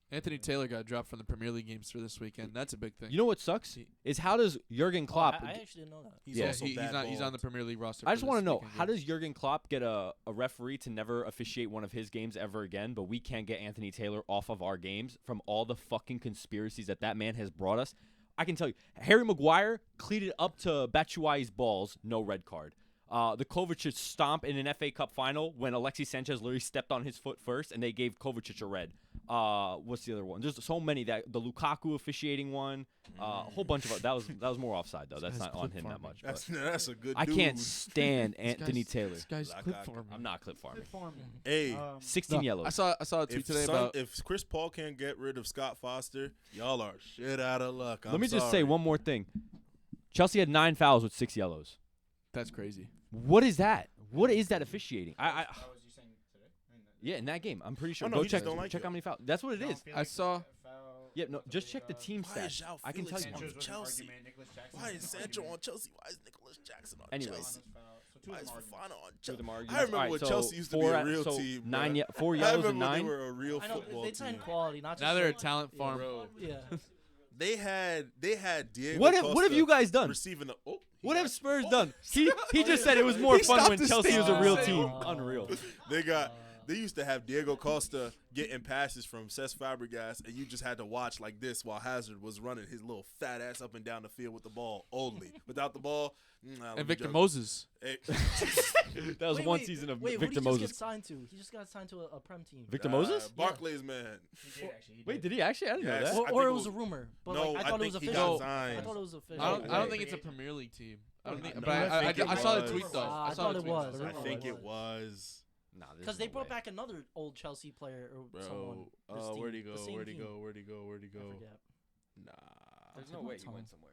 [SPEAKER 6] Anthony Taylor got dropped from the Premier League games for this weekend. That's a big thing.
[SPEAKER 1] You know what sucks is how does Jurgen
[SPEAKER 5] Oh,
[SPEAKER 1] Klopp?
[SPEAKER 5] I actually didn't know that.
[SPEAKER 4] He's
[SPEAKER 1] Yeah,
[SPEAKER 4] also
[SPEAKER 6] he's
[SPEAKER 4] bad
[SPEAKER 6] not. He's on the
[SPEAKER 4] bald.
[SPEAKER 6] Premier League roster.
[SPEAKER 1] I
[SPEAKER 6] for
[SPEAKER 1] just
[SPEAKER 6] this
[SPEAKER 1] want to know
[SPEAKER 6] weekend
[SPEAKER 1] how
[SPEAKER 6] game.
[SPEAKER 1] does Jurgen Klopp get a referee to never officiate one of his games ever again, but we can't get Anthony Taylor off of our games from all the fucking conspiracies that man has brought us. I can tell you, Harry Maguire cleated up to Batshuayi's balls, no red card. The Kovacic stomp in an FA Cup final when Alexis Sanchez literally stepped on his foot first, and they gave Kovacic a red. What's the other one? There's so many that the Lukaku officiating one, a whole bunch of that was more offside though. That's
[SPEAKER 6] guy's
[SPEAKER 1] not on
[SPEAKER 6] clip
[SPEAKER 1] him that
[SPEAKER 6] farming.
[SPEAKER 1] much.
[SPEAKER 4] That's
[SPEAKER 1] But
[SPEAKER 4] that's a good.
[SPEAKER 1] I
[SPEAKER 4] dude.
[SPEAKER 1] can't stand Anthony
[SPEAKER 6] This
[SPEAKER 1] Taylor.
[SPEAKER 6] This guy's
[SPEAKER 4] Like,
[SPEAKER 6] clip
[SPEAKER 4] I-
[SPEAKER 6] farming.
[SPEAKER 1] I'm not clip farming.
[SPEAKER 2] Good form.
[SPEAKER 4] Hey,
[SPEAKER 1] 16 yellows.
[SPEAKER 6] I saw a tweet today about.
[SPEAKER 4] if Chris Paul can't get rid of Scott Foster, y'all are shit out of luck.
[SPEAKER 1] Let me just say one more thing. Chelsea had 9 fouls with 6 yellows.
[SPEAKER 6] That's crazy.
[SPEAKER 1] What is that? What is that officiating?
[SPEAKER 2] That was you saying today?
[SPEAKER 1] Yeah, in that game, I'm pretty sure.
[SPEAKER 4] Oh, no,
[SPEAKER 1] Go
[SPEAKER 4] he
[SPEAKER 1] check.
[SPEAKER 4] just don't like
[SPEAKER 1] check
[SPEAKER 4] it.
[SPEAKER 1] how many fouls. That's what it is.
[SPEAKER 6] I saw-
[SPEAKER 1] Yeah, no, just check the team
[SPEAKER 4] Why is
[SPEAKER 1] stats.
[SPEAKER 4] João
[SPEAKER 1] I can tell
[SPEAKER 4] Felix
[SPEAKER 1] you.
[SPEAKER 4] on Chelsea? Why is Sancho on Chelsea? Why is Nicholas Jackson on
[SPEAKER 1] Anyways.
[SPEAKER 4] Chelsea? Why is Fofana on
[SPEAKER 1] Two of them
[SPEAKER 4] Chelsea?
[SPEAKER 1] arguments.
[SPEAKER 4] I remember
[SPEAKER 1] Alright,
[SPEAKER 4] when
[SPEAKER 1] so
[SPEAKER 4] Chelsea used to be
[SPEAKER 1] 4
[SPEAKER 4] a real
[SPEAKER 1] so
[SPEAKER 4] team.
[SPEAKER 1] 9
[SPEAKER 4] bruh.
[SPEAKER 1] 4
[SPEAKER 4] I
[SPEAKER 1] yellows
[SPEAKER 4] remember
[SPEAKER 1] and
[SPEAKER 4] when
[SPEAKER 1] 9.
[SPEAKER 4] they were a real
[SPEAKER 5] I know
[SPEAKER 4] football
[SPEAKER 5] they
[SPEAKER 4] team.
[SPEAKER 5] signed quality, not just
[SPEAKER 6] Now they're a
[SPEAKER 5] like-
[SPEAKER 6] talent farm.
[SPEAKER 4] Bro,
[SPEAKER 5] Yeah.
[SPEAKER 4] They had Diego.
[SPEAKER 1] What have
[SPEAKER 4] Costa
[SPEAKER 1] you guys done?
[SPEAKER 4] receiving the? Oh,
[SPEAKER 1] What have Spurs done? He just said it was more
[SPEAKER 6] He
[SPEAKER 1] fun
[SPEAKER 6] stopped
[SPEAKER 1] when
[SPEAKER 6] his
[SPEAKER 1] Chelsea was a
[SPEAKER 6] statement.
[SPEAKER 1] real
[SPEAKER 5] Oh.
[SPEAKER 1] team. Unreal.
[SPEAKER 4] They used to have Diego Costa getting passes from Cesc Fabregas, and you just had to watch like this while Hazard was running his little fat ass up and down the field with the ball only. Without the ball,
[SPEAKER 6] And Victor Moses.
[SPEAKER 4] Hey,
[SPEAKER 1] That was one season of
[SPEAKER 5] wait,
[SPEAKER 1] Victor
[SPEAKER 5] who did he just
[SPEAKER 1] Moses.
[SPEAKER 5] get signed to? He just got signed to a Prem team.
[SPEAKER 1] Victor Moses?
[SPEAKER 4] Barclays man.
[SPEAKER 2] He did actually.
[SPEAKER 1] Wait, did he actually? I didn't
[SPEAKER 4] Yes.
[SPEAKER 1] know that.
[SPEAKER 4] I
[SPEAKER 5] Or,
[SPEAKER 4] think
[SPEAKER 5] or
[SPEAKER 4] it
[SPEAKER 5] it was
[SPEAKER 4] was-
[SPEAKER 5] a rumor. But
[SPEAKER 4] No,
[SPEAKER 5] like, I
[SPEAKER 4] I
[SPEAKER 5] thought it
[SPEAKER 4] think
[SPEAKER 5] was
[SPEAKER 4] he
[SPEAKER 5] official.
[SPEAKER 4] got
[SPEAKER 5] I
[SPEAKER 4] signed.
[SPEAKER 5] thought it was official.
[SPEAKER 6] I don't
[SPEAKER 2] Okay.
[SPEAKER 6] think it's a Premier League team. I don't think,
[SPEAKER 2] No,
[SPEAKER 6] but
[SPEAKER 2] I think
[SPEAKER 6] I
[SPEAKER 2] it
[SPEAKER 6] saw the
[SPEAKER 2] was.
[SPEAKER 6] tweet though.
[SPEAKER 5] I
[SPEAKER 6] I saw
[SPEAKER 5] thought
[SPEAKER 6] the
[SPEAKER 5] it
[SPEAKER 6] tweet.
[SPEAKER 5] was.
[SPEAKER 4] I think
[SPEAKER 5] it
[SPEAKER 4] it was.
[SPEAKER 1] Nah, there's
[SPEAKER 5] Because they
[SPEAKER 1] no
[SPEAKER 5] brought
[SPEAKER 1] way.
[SPEAKER 5] back another old Chelsea player or someone.
[SPEAKER 4] Bro,
[SPEAKER 5] this
[SPEAKER 4] where'd he
[SPEAKER 5] team,
[SPEAKER 4] go?
[SPEAKER 5] the same
[SPEAKER 4] Where'd he
[SPEAKER 5] team.
[SPEAKER 4] go? Where'd he go? Where'd he
[SPEAKER 5] I
[SPEAKER 4] go?
[SPEAKER 5] forget.
[SPEAKER 4] Nah.
[SPEAKER 1] There's no way he went somewhere.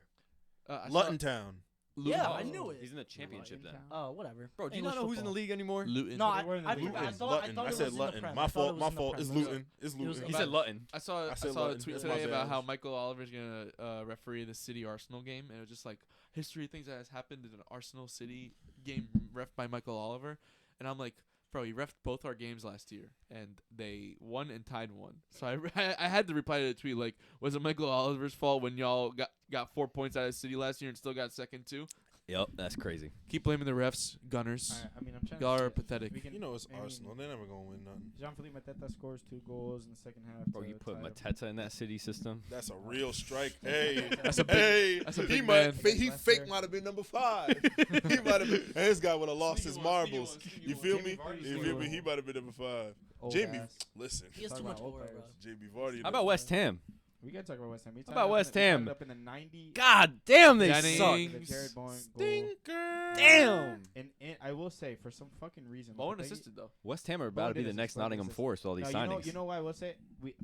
[SPEAKER 4] Luton Town.
[SPEAKER 5] Yeah, I knew it.
[SPEAKER 1] He's in the championship then.
[SPEAKER 5] Oh, whatever.
[SPEAKER 1] Bro, do you
[SPEAKER 5] English
[SPEAKER 1] not know who's in the
[SPEAKER 5] football.
[SPEAKER 1] league anymore?
[SPEAKER 6] Luton.
[SPEAKER 5] No, I
[SPEAKER 2] They were in the
[SPEAKER 5] I
[SPEAKER 2] league.
[SPEAKER 5] thought
[SPEAKER 4] Luton.
[SPEAKER 5] it
[SPEAKER 4] I
[SPEAKER 5] was
[SPEAKER 4] said
[SPEAKER 5] in the
[SPEAKER 4] Luton.
[SPEAKER 5] Prem.
[SPEAKER 4] My
[SPEAKER 5] I thought
[SPEAKER 4] fault.
[SPEAKER 5] it was
[SPEAKER 4] My
[SPEAKER 5] in the
[SPEAKER 4] fault.
[SPEAKER 5] Prem.
[SPEAKER 4] It's
[SPEAKER 5] It was
[SPEAKER 4] Luton. It's
[SPEAKER 5] it was
[SPEAKER 4] Luton.
[SPEAKER 1] He
[SPEAKER 5] in
[SPEAKER 1] said Luton.
[SPEAKER 6] I saw
[SPEAKER 4] I said
[SPEAKER 6] a
[SPEAKER 4] Luton.
[SPEAKER 6] tweet
[SPEAKER 4] That's my
[SPEAKER 6] today about
[SPEAKER 4] bad.
[SPEAKER 6] how Michael Oliver's gonna referee the City Arsenal game, and it was just like history of things that has happened in an Arsenal City game ref by Michael Oliver, and I'm like, bro, he refed both our games last year, and they won and tied one. So I had to reply to the tweet like, was it Michael Oliver's fault when y'all got 4 points out of City last year and still got second too?
[SPEAKER 1] Yep, that's crazy.
[SPEAKER 6] Keep blaming the refs, Gunners.
[SPEAKER 2] I mean, I'm trying
[SPEAKER 6] Y'all
[SPEAKER 2] to
[SPEAKER 6] are
[SPEAKER 2] see-
[SPEAKER 6] pathetic.
[SPEAKER 2] we can-
[SPEAKER 4] You know it's
[SPEAKER 2] I mean,
[SPEAKER 4] Arsenal. They're never gonna win nothing.
[SPEAKER 2] Jean-Philippe Mateta scores 2 goals in the second half.
[SPEAKER 1] Bro,
[SPEAKER 2] to
[SPEAKER 1] you put
[SPEAKER 2] tie it.
[SPEAKER 1] Mateta in that City system.
[SPEAKER 4] That's a real strike. Hey,
[SPEAKER 6] That's a big-
[SPEAKER 4] hey,
[SPEAKER 6] that's a
[SPEAKER 4] he
[SPEAKER 6] big
[SPEAKER 4] might
[SPEAKER 6] man.
[SPEAKER 4] he
[SPEAKER 2] Lester.
[SPEAKER 4] fake might have been number 5. He might have been. And this guy would have lost his marbles. You feel me?
[SPEAKER 2] Jamie Vardy's
[SPEAKER 4] You feel me?
[SPEAKER 2] still
[SPEAKER 4] He might have been number 5.
[SPEAKER 2] Old
[SPEAKER 4] Jamie,
[SPEAKER 2] ass.
[SPEAKER 4] listen.
[SPEAKER 5] He has
[SPEAKER 2] Talk
[SPEAKER 5] too much
[SPEAKER 2] about old
[SPEAKER 5] aura, bro.
[SPEAKER 2] players.
[SPEAKER 4] Jamie Vardy.
[SPEAKER 1] How about West Ham?
[SPEAKER 2] We gotta talk about West Ham.
[SPEAKER 1] How about West Ham?
[SPEAKER 2] Up in the 90.
[SPEAKER 1] God damn, they
[SPEAKER 6] Jennings.
[SPEAKER 1] suck.
[SPEAKER 2] The Jared Bowen goal.
[SPEAKER 4] Stinker?
[SPEAKER 1] Damn.
[SPEAKER 2] And I will say, for some fucking reason,
[SPEAKER 6] Bowen
[SPEAKER 2] they-
[SPEAKER 6] assisted though.
[SPEAKER 1] West Ham are about
[SPEAKER 2] Bowen
[SPEAKER 1] to be
[SPEAKER 2] did
[SPEAKER 1] the
[SPEAKER 2] assist,
[SPEAKER 1] next
[SPEAKER 2] Bowen
[SPEAKER 1] Nottingham
[SPEAKER 2] assist.
[SPEAKER 1] Forest with all these
[SPEAKER 2] No,
[SPEAKER 1] signings.
[SPEAKER 2] you know why I will say?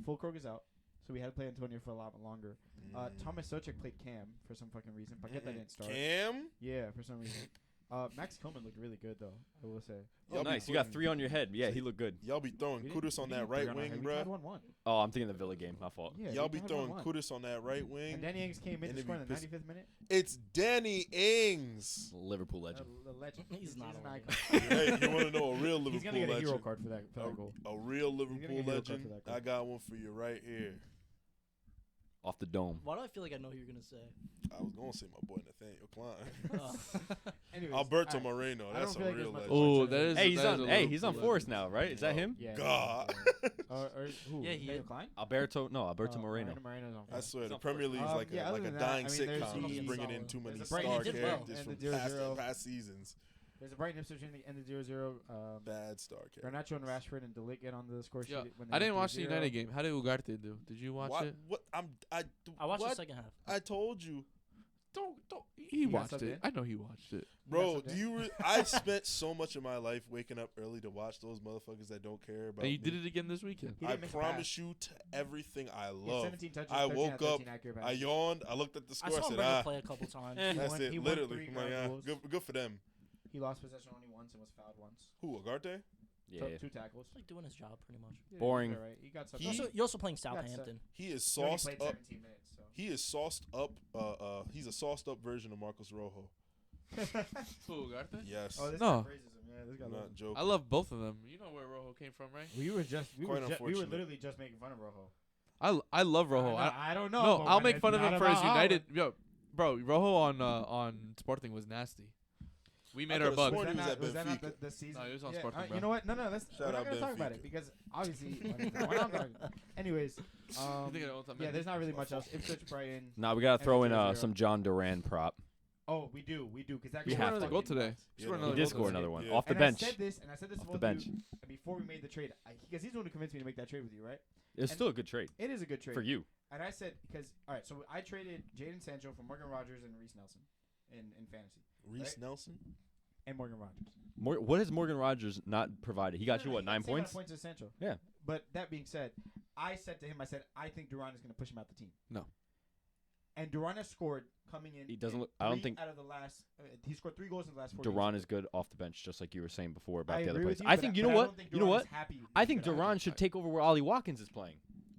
[SPEAKER 2] Fulkrug is out, so we had to play Antonio for a lot longer. Thomas Socek played Cam for some fucking reason. Paqueta didn't start.
[SPEAKER 4] Cam?
[SPEAKER 2] Yeah, for some reason. Max Coleman looked really good though. I will say.
[SPEAKER 1] Oh,
[SPEAKER 4] Y'all be
[SPEAKER 1] nice. You got
[SPEAKER 4] putting-
[SPEAKER 1] 3 on your head. Yeah, he looked good.
[SPEAKER 4] Y'all be throwing
[SPEAKER 2] We
[SPEAKER 4] kudos on that right wing,
[SPEAKER 2] bro.
[SPEAKER 4] bruh.
[SPEAKER 2] 1-1.
[SPEAKER 1] Oh, I'm thinking the Villa game. My fault.
[SPEAKER 2] Yeah,
[SPEAKER 4] Y'all
[SPEAKER 2] we
[SPEAKER 4] be
[SPEAKER 2] tied
[SPEAKER 4] throwing
[SPEAKER 2] 1-1.
[SPEAKER 4] kudos on that right
[SPEAKER 2] And
[SPEAKER 4] wing.
[SPEAKER 2] Danny Ings came in
[SPEAKER 4] And
[SPEAKER 2] to
[SPEAKER 4] it
[SPEAKER 2] score
[SPEAKER 4] be
[SPEAKER 2] in the
[SPEAKER 4] pissed-
[SPEAKER 2] 95th minute.
[SPEAKER 4] It's Danny Ings.
[SPEAKER 1] Liverpool legend.
[SPEAKER 2] The legend.
[SPEAKER 5] He's not
[SPEAKER 2] an
[SPEAKER 5] a
[SPEAKER 2] icon.
[SPEAKER 4] Hey, you want to know a real
[SPEAKER 2] He's
[SPEAKER 4] Liverpool
[SPEAKER 2] gonna get a hero
[SPEAKER 4] legend?
[SPEAKER 2] card for that goal.
[SPEAKER 4] A real
[SPEAKER 2] gonna
[SPEAKER 4] Liverpool
[SPEAKER 2] get a hero card
[SPEAKER 4] legend.
[SPEAKER 2] for that goal.
[SPEAKER 4] I got one for you right here.
[SPEAKER 1] Off the dome.
[SPEAKER 5] Why do I feel like I know who you're gonna say?
[SPEAKER 4] I was gonna say my boy Nathaniel Klein.
[SPEAKER 2] Anyways,
[SPEAKER 4] Alberto
[SPEAKER 2] alright.
[SPEAKER 4] Moreno.
[SPEAKER 2] I
[SPEAKER 4] That's
[SPEAKER 2] don't
[SPEAKER 4] a
[SPEAKER 2] feel like
[SPEAKER 4] real
[SPEAKER 2] there's much
[SPEAKER 4] legend.
[SPEAKER 6] Oh,
[SPEAKER 2] Legend.
[SPEAKER 6] that is.
[SPEAKER 1] Hey, he's
[SPEAKER 6] that is
[SPEAKER 1] on.
[SPEAKER 6] a
[SPEAKER 1] Hey, he's on
[SPEAKER 6] Liverpool
[SPEAKER 1] Forest
[SPEAKER 6] legend.
[SPEAKER 1] now, right? Is that him?
[SPEAKER 2] Yeah.
[SPEAKER 4] God.
[SPEAKER 2] Or who?
[SPEAKER 5] Yeah, he
[SPEAKER 2] Daniel
[SPEAKER 5] is.
[SPEAKER 2] Klein?
[SPEAKER 1] Alberto
[SPEAKER 2] Oh,
[SPEAKER 1] Moreno.
[SPEAKER 2] Moreno's on
[SPEAKER 4] I
[SPEAKER 2] Forest.
[SPEAKER 4] swear,
[SPEAKER 1] He's
[SPEAKER 4] the
[SPEAKER 1] on
[SPEAKER 4] Premier
[SPEAKER 1] Forest.
[SPEAKER 4] League's like
[SPEAKER 2] yeah,
[SPEAKER 4] a
[SPEAKER 2] other than that,
[SPEAKER 4] dying
[SPEAKER 2] I mean, there's
[SPEAKER 4] sitcom,
[SPEAKER 5] the-
[SPEAKER 4] bringing in too many
[SPEAKER 2] There's a Brighton
[SPEAKER 4] star
[SPEAKER 5] did well.
[SPEAKER 4] characters
[SPEAKER 2] and
[SPEAKER 4] from
[SPEAKER 2] the 0-0.
[SPEAKER 4] past seasons.
[SPEAKER 2] There's a Brighton Ipswich in the 0-0.
[SPEAKER 4] Bad star characters.
[SPEAKER 2] Garnacho and Rashford and Delic get on the score sheet.
[SPEAKER 6] Yeah,
[SPEAKER 2] when they
[SPEAKER 6] I didn't
[SPEAKER 2] went
[SPEAKER 6] watch the
[SPEAKER 2] 3-0.
[SPEAKER 6] United game. How did Ugarte do? Did you watch
[SPEAKER 4] What?
[SPEAKER 6] it?
[SPEAKER 4] What?
[SPEAKER 5] I watched the
[SPEAKER 4] what?
[SPEAKER 5] second half.
[SPEAKER 4] I told you,
[SPEAKER 6] Don't.
[SPEAKER 2] He
[SPEAKER 6] He
[SPEAKER 2] got
[SPEAKER 6] watched
[SPEAKER 2] subbed
[SPEAKER 6] it.
[SPEAKER 2] in?
[SPEAKER 6] I know he watched it.
[SPEAKER 4] bro.
[SPEAKER 2] subbed
[SPEAKER 4] Do
[SPEAKER 2] in?
[SPEAKER 4] you? I spent so much of my life waking up early to watch those motherfuckers that don't care about.
[SPEAKER 6] And you
[SPEAKER 4] me.
[SPEAKER 6] did it again this weekend.
[SPEAKER 2] He
[SPEAKER 4] I
[SPEAKER 2] didn't miss a
[SPEAKER 4] promise you, to everything I
[SPEAKER 2] He had
[SPEAKER 4] love.
[SPEAKER 2] 17 touches,
[SPEAKER 4] I
[SPEAKER 2] 13
[SPEAKER 4] woke
[SPEAKER 2] out of 13
[SPEAKER 4] up,
[SPEAKER 2] accurate
[SPEAKER 4] I
[SPEAKER 2] passes.
[SPEAKER 4] yawned. I looked at the
[SPEAKER 5] I
[SPEAKER 4] score. I
[SPEAKER 5] saw
[SPEAKER 4] said,
[SPEAKER 5] Brenda play a couple times.
[SPEAKER 2] He
[SPEAKER 4] That's
[SPEAKER 2] won-
[SPEAKER 4] it.
[SPEAKER 2] he won
[SPEAKER 4] Literally,
[SPEAKER 2] 3
[SPEAKER 4] I'm like,
[SPEAKER 2] ground goals.
[SPEAKER 4] good for them.
[SPEAKER 2] He lost possession only once and was fouled once.
[SPEAKER 4] Who? Agarte?
[SPEAKER 1] Yeah.
[SPEAKER 2] Took 2 tackles.
[SPEAKER 5] He's like doing his job pretty much.
[SPEAKER 2] Yeah,
[SPEAKER 1] Boring.
[SPEAKER 2] he's all right. He got some.
[SPEAKER 5] You're also playing
[SPEAKER 2] got
[SPEAKER 5] Southampton.
[SPEAKER 4] He is
[SPEAKER 2] He only
[SPEAKER 4] sauced
[SPEAKER 2] played
[SPEAKER 4] up.
[SPEAKER 2] 17 minutes. So.
[SPEAKER 4] He is sauced up. He's a sauced up version of Marcos Rojo.
[SPEAKER 6] Who, Ugarte?
[SPEAKER 4] Yes.
[SPEAKER 2] Oh, this
[SPEAKER 6] No.
[SPEAKER 2] guy praises him. Yeah, this guy
[SPEAKER 4] I'm
[SPEAKER 2] loves
[SPEAKER 4] not
[SPEAKER 2] him.
[SPEAKER 4] joking.
[SPEAKER 6] I love both of them. You know where Rojo came from, right?
[SPEAKER 2] We were
[SPEAKER 4] Quite
[SPEAKER 2] we were
[SPEAKER 4] unfortunate.
[SPEAKER 2] literally just making fun of Rojo.
[SPEAKER 6] I love Rojo.
[SPEAKER 2] I don't know.
[SPEAKER 6] No,
[SPEAKER 2] but
[SPEAKER 6] I'll
[SPEAKER 2] when
[SPEAKER 6] make
[SPEAKER 2] it's
[SPEAKER 6] fun of
[SPEAKER 2] not
[SPEAKER 6] him for his
[SPEAKER 2] about
[SPEAKER 6] United. Yo, bro, Rojo on Sporting was nasty. We made our
[SPEAKER 4] could've
[SPEAKER 6] bucks.
[SPEAKER 4] sworn
[SPEAKER 2] Was
[SPEAKER 4] he
[SPEAKER 2] that
[SPEAKER 4] was
[SPEAKER 2] not,
[SPEAKER 4] at
[SPEAKER 2] was that not
[SPEAKER 4] Benfica.
[SPEAKER 2] the season?
[SPEAKER 6] No, he was on
[SPEAKER 2] yeah,
[SPEAKER 6] Sporting, bro.
[SPEAKER 2] You know what? No, let's.
[SPEAKER 4] Shout
[SPEAKER 2] We're not
[SPEAKER 4] out
[SPEAKER 2] gonna talk about
[SPEAKER 4] Benfica.
[SPEAKER 2] it because obviously. we're not talking. Anyways,
[SPEAKER 6] You think I don't tell
[SPEAKER 2] yeah,
[SPEAKER 6] me?
[SPEAKER 2] there's not really much else. Ipswich, Brighton.
[SPEAKER 1] Nah, we gotta throw in
[SPEAKER 2] 0-0.
[SPEAKER 1] some John Duran prop.
[SPEAKER 2] Oh, we do, because that
[SPEAKER 1] We
[SPEAKER 2] goal
[SPEAKER 1] have
[SPEAKER 2] was
[SPEAKER 1] to.
[SPEAKER 6] Goal
[SPEAKER 2] fucking
[SPEAKER 6] today.
[SPEAKER 2] nuts.
[SPEAKER 6] He scored
[SPEAKER 4] Yeah,
[SPEAKER 1] He
[SPEAKER 6] another
[SPEAKER 1] did
[SPEAKER 6] goal
[SPEAKER 1] score
[SPEAKER 6] today.
[SPEAKER 1] another one
[SPEAKER 4] Yeah.
[SPEAKER 1] off the
[SPEAKER 2] And
[SPEAKER 1] bench.
[SPEAKER 2] I said this, and I said this
[SPEAKER 1] Off
[SPEAKER 2] to
[SPEAKER 1] the
[SPEAKER 2] both of
[SPEAKER 1] bench.
[SPEAKER 2] you before we made the trade, because he's the one who convinced me to make that trade with you, right?
[SPEAKER 1] It's still a good trade
[SPEAKER 2] It is a good trade
[SPEAKER 1] for you.
[SPEAKER 2] And I said because all right, so I traded Jadon Sancho for Morgan Rogers and Reece Nelson in fantasy
[SPEAKER 4] Reese
[SPEAKER 2] Right?
[SPEAKER 4] Nelson.
[SPEAKER 2] and Morgan Rogers.
[SPEAKER 1] What has Morgan Rogers not provided? He got you what, 9
[SPEAKER 2] Same amount of
[SPEAKER 1] points?
[SPEAKER 2] points as Sancho.
[SPEAKER 1] Yeah.
[SPEAKER 2] But that being said, I said to him, I think Duran is going to push him out the team.
[SPEAKER 6] No.
[SPEAKER 2] And Duran has scored coming in.
[SPEAKER 1] He doesn't
[SPEAKER 2] in
[SPEAKER 1] look- I don't
[SPEAKER 2] 3
[SPEAKER 1] think-
[SPEAKER 2] out of the last. He scored 3 goals in the last 4
[SPEAKER 1] Duran
[SPEAKER 2] games.
[SPEAKER 1] is good off the bench, just like you were saying before about
[SPEAKER 2] I
[SPEAKER 1] the other
[SPEAKER 2] agree with
[SPEAKER 1] players.
[SPEAKER 2] you,
[SPEAKER 1] I
[SPEAKER 2] but
[SPEAKER 1] think
[SPEAKER 2] I-
[SPEAKER 1] you know
[SPEAKER 2] but I
[SPEAKER 1] what?
[SPEAKER 2] don't think
[SPEAKER 1] You know
[SPEAKER 2] Duran
[SPEAKER 1] what?
[SPEAKER 2] is happy with
[SPEAKER 1] I
[SPEAKER 2] the
[SPEAKER 1] think
[SPEAKER 2] good
[SPEAKER 1] Duran should take over where Ollie Watkins is playing.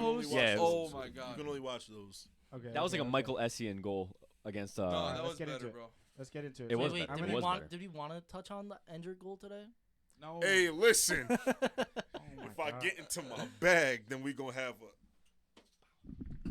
[SPEAKER 3] Coast.
[SPEAKER 4] watch
[SPEAKER 1] Yeah,
[SPEAKER 4] those.
[SPEAKER 3] Oh my
[SPEAKER 4] You
[SPEAKER 3] god.
[SPEAKER 4] can only watch those.
[SPEAKER 2] Okay.
[SPEAKER 1] That was like
[SPEAKER 2] okay,
[SPEAKER 1] a
[SPEAKER 2] okay.
[SPEAKER 1] Michael Essien goal against.
[SPEAKER 3] No,
[SPEAKER 2] let's
[SPEAKER 3] that was
[SPEAKER 2] get into
[SPEAKER 3] better,
[SPEAKER 2] it.
[SPEAKER 3] bro.
[SPEAKER 2] Let's get into it.
[SPEAKER 1] It was
[SPEAKER 5] wait,
[SPEAKER 1] better.
[SPEAKER 5] did
[SPEAKER 1] It
[SPEAKER 5] we
[SPEAKER 1] was
[SPEAKER 5] want
[SPEAKER 1] better.
[SPEAKER 5] did we want to touch on the injured goal today?
[SPEAKER 2] No.
[SPEAKER 4] Hey, listen.
[SPEAKER 2] Oh my
[SPEAKER 4] If I
[SPEAKER 2] God.
[SPEAKER 4] get into my bag, then we gonna have a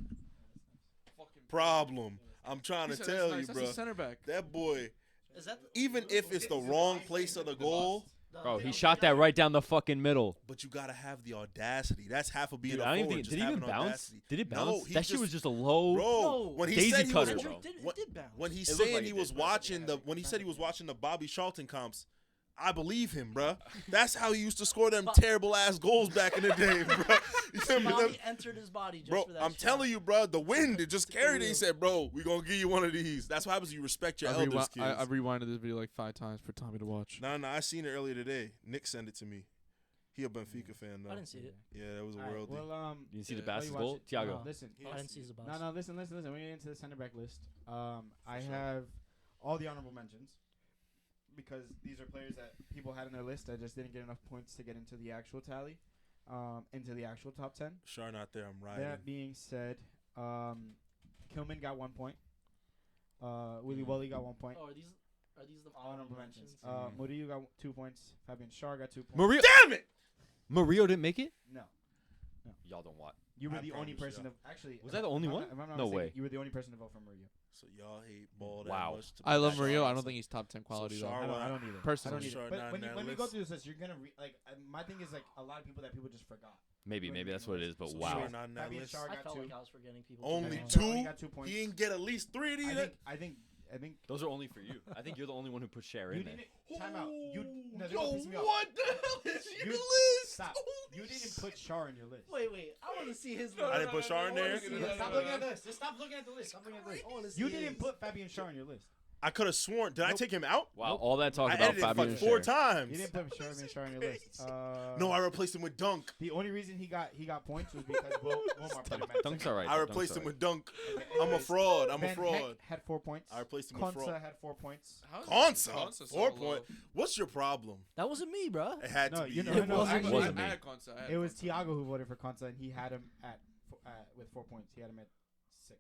[SPEAKER 3] Fucking
[SPEAKER 4] problem. I'm trying to
[SPEAKER 3] He said
[SPEAKER 4] tell
[SPEAKER 3] that's
[SPEAKER 4] you,
[SPEAKER 3] nice.
[SPEAKER 4] bro.
[SPEAKER 3] That's a center back.
[SPEAKER 4] That boy,
[SPEAKER 5] Is that
[SPEAKER 4] even if it's the wrong place of the goal,
[SPEAKER 1] Bro, he shot that right down the fucking middle.
[SPEAKER 4] but you gotta have the audacity. That's half of being
[SPEAKER 1] Dude,
[SPEAKER 4] a
[SPEAKER 1] I don't
[SPEAKER 4] forward.
[SPEAKER 1] even think.
[SPEAKER 4] just
[SPEAKER 1] Did it even
[SPEAKER 4] having
[SPEAKER 1] bounce?
[SPEAKER 4] audacity.
[SPEAKER 1] Did it
[SPEAKER 4] No,
[SPEAKER 1] bounce?
[SPEAKER 4] he
[SPEAKER 1] That shit
[SPEAKER 4] just-
[SPEAKER 1] was just a low.
[SPEAKER 4] Bro,
[SPEAKER 5] No.
[SPEAKER 4] when he
[SPEAKER 1] Daisy
[SPEAKER 4] said he was
[SPEAKER 1] cutter,
[SPEAKER 5] Andrew,
[SPEAKER 1] bro.
[SPEAKER 5] it did bounce.
[SPEAKER 4] when he's
[SPEAKER 1] It looked
[SPEAKER 4] saying
[SPEAKER 1] like
[SPEAKER 4] he
[SPEAKER 1] it
[SPEAKER 4] was
[SPEAKER 1] did.
[SPEAKER 4] watching the when he said he was watching the Bobby Charlton comps, I believe him, bro. That's how he used to score them terrible ass goals back in the day, bro. You feel me?
[SPEAKER 5] Bobby entered his body just
[SPEAKER 4] Bro,
[SPEAKER 5] for that
[SPEAKER 4] I'm
[SPEAKER 5] shot.
[SPEAKER 4] telling you, bro, the wind it just
[SPEAKER 5] It's
[SPEAKER 4] carried it. He
[SPEAKER 5] real.
[SPEAKER 4] said, "Bro, we gonna give you one of these." That's what happens. You respect your elders, kids.
[SPEAKER 6] I've rewinded this video like 5 times for Tommy to watch.
[SPEAKER 4] No, I seen it earlier today. Nick sent it to me. He a Benfica fan though.
[SPEAKER 5] I didn't see it.
[SPEAKER 4] Yeah, that was a
[SPEAKER 2] All right,
[SPEAKER 4] worldie.
[SPEAKER 2] well,
[SPEAKER 1] You see the
[SPEAKER 3] Yeah.
[SPEAKER 1] Bass's
[SPEAKER 2] Oh, you
[SPEAKER 1] goal?
[SPEAKER 2] watch it?
[SPEAKER 1] Tiago.
[SPEAKER 5] No.
[SPEAKER 2] listen.
[SPEAKER 5] I didn't see the bounce.
[SPEAKER 2] No, listen. We're gonna get into the center back list. I have all the honorable mentions because these are players that people had in their list that just didn't get enough points to get into the actual tally, into the actual top 10.
[SPEAKER 4] Sure, not there. I'm riding.
[SPEAKER 2] That being said, Kilman got 1 point. Willy Wally got 1 point.
[SPEAKER 5] Oh, are these the
[SPEAKER 2] Honorable mentions.
[SPEAKER 1] Mm.
[SPEAKER 2] Murillo got 2 points. Fabian Schär got 2 points.
[SPEAKER 1] Mario.
[SPEAKER 4] Damn it!
[SPEAKER 1] Mario didn't make it.
[SPEAKER 2] No,
[SPEAKER 1] Y'all don't want.
[SPEAKER 2] you were
[SPEAKER 4] I
[SPEAKER 2] the only
[SPEAKER 4] promise
[SPEAKER 2] person
[SPEAKER 4] you.
[SPEAKER 2] of actually.
[SPEAKER 1] Was I the only one?
[SPEAKER 2] If I'm not
[SPEAKER 1] No
[SPEAKER 2] mistaken,
[SPEAKER 1] way.
[SPEAKER 2] You were the only person to vote for Murillo.
[SPEAKER 4] So y'all hate ball that
[SPEAKER 1] Wow.
[SPEAKER 4] much.
[SPEAKER 6] I love
[SPEAKER 4] Shar
[SPEAKER 6] Mario. I
[SPEAKER 4] gets
[SPEAKER 6] don't
[SPEAKER 4] a-
[SPEAKER 6] think he's top 10 quality
[SPEAKER 4] Shar-
[SPEAKER 6] though.
[SPEAKER 2] I don't either.
[SPEAKER 6] Personally.
[SPEAKER 2] I don't
[SPEAKER 4] Sure,
[SPEAKER 2] either. But
[SPEAKER 4] not
[SPEAKER 2] when
[SPEAKER 4] in
[SPEAKER 2] you,
[SPEAKER 4] that
[SPEAKER 2] when we go
[SPEAKER 4] list.
[SPEAKER 2] through this list, you're gonna like my thing is like a lot of people that people just forgot.
[SPEAKER 1] Maybe that's what it is. But
[SPEAKER 4] So
[SPEAKER 1] wow.
[SPEAKER 4] Shar not in that
[SPEAKER 2] Fabian
[SPEAKER 4] list.
[SPEAKER 2] Schär
[SPEAKER 5] I
[SPEAKER 2] got
[SPEAKER 5] felt
[SPEAKER 2] 2.
[SPEAKER 5] like I was forgetting people.
[SPEAKER 4] Only
[SPEAKER 5] too.
[SPEAKER 4] two?
[SPEAKER 2] Only got 2 points.
[SPEAKER 4] He didn't get at least 3 of these.
[SPEAKER 2] I think
[SPEAKER 1] Those are only for you. I think you're the only one who put Cher
[SPEAKER 2] you
[SPEAKER 1] in there.
[SPEAKER 2] didn't time out. You no,
[SPEAKER 4] Yo,
[SPEAKER 2] don't piss me off.
[SPEAKER 4] what the hell is
[SPEAKER 2] You-
[SPEAKER 4] your list?
[SPEAKER 2] Stop.
[SPEAKER 4] Holy
[SPEAKER 2] You didn't
[SPEAKER 4] shit.
[SPEAKER 2] put Schär in your list.
[SPEAKER 5] Wait. I want to see his.
[SPEAKER 3] No,
[SPEAKER 4] I didn't put Shar in there.
[SPEAKER 2] Stop looking at the list. Just stop looking at the list. Stop looking at the list.
[SPEAKER 5] I wanna see
[SPEAKER 2] You
[SPEAKER 5] his.
[SPEAKER 2] didn't put Fabian Schär in your list.
[SPEAKER 4] I could have sworn. Did I
[SPEAKER 2] Nope.
[SPEAKER 4] take him out?
[SPEAKER 1] Wow,
[SPEAKER 2] Nope.
[SPEAKER 1] all that talk
[SPEAKER 4] I
[SPEAKER 1] about
[SPEAKER 4] edited it
[SPEAKER 1] Fabian
[SPEAKER 4] like 4
[SPEAKER 1] Cher.
[SPEAKER 4] times.
[SPEAKER 2] You didn't put Fabian Schär in your list.
[SPEAKER 4] No, I replaced him with Dunk.
[SPEAKER 2] The only reason he got points was because Wilmar put him at
[SPEAKER 1] Dunk's
[SPEAKER 2] second.
[SPEAKER 1] alright.
[SPEAKER 4] I replaced him with Dunk. I'm a fraud. I'm a
[SPEAKER 2] Van
[SPEAKER 4] fraud.
[SPEAKER 2] Heck had 4 points.
[SPEAKER 4] I replaced him with fraud.
[SPEAKER 2] Konsa had 4 points.
[SPEAKER 3] How is
[SPEAKER 4] Konsa,
[SPEAKER 3] Konsa so
[SPEAKER 4] 4
[SPEAKER 3] low?
[SPEAKER 4] points. What's your problem?
[SPEAKER 5] That wasn't me, bro.
[SPEAKER 4] It had
[SPEAKER 2] No,
[SPEAKER 4] to be.
[SPEAKER 2] you know,
[SPEAKER 4] you.
[SPEAKER 5] It wasn't
[SPEAKER 3] Actually,
[SPEAKER 5] me.
[SPEAKER 1] Wasn't
[SPEAKER 3] I
[SPEAKER 1] me.
[SPEAKER 3] had Konsa. I had
[SPEAKER 2] It was
[SPEAKER 3] Konsa.
[SPEAKER 2] Tiago who voted for Konsa, and he had him at with 4 points. He had him at 6.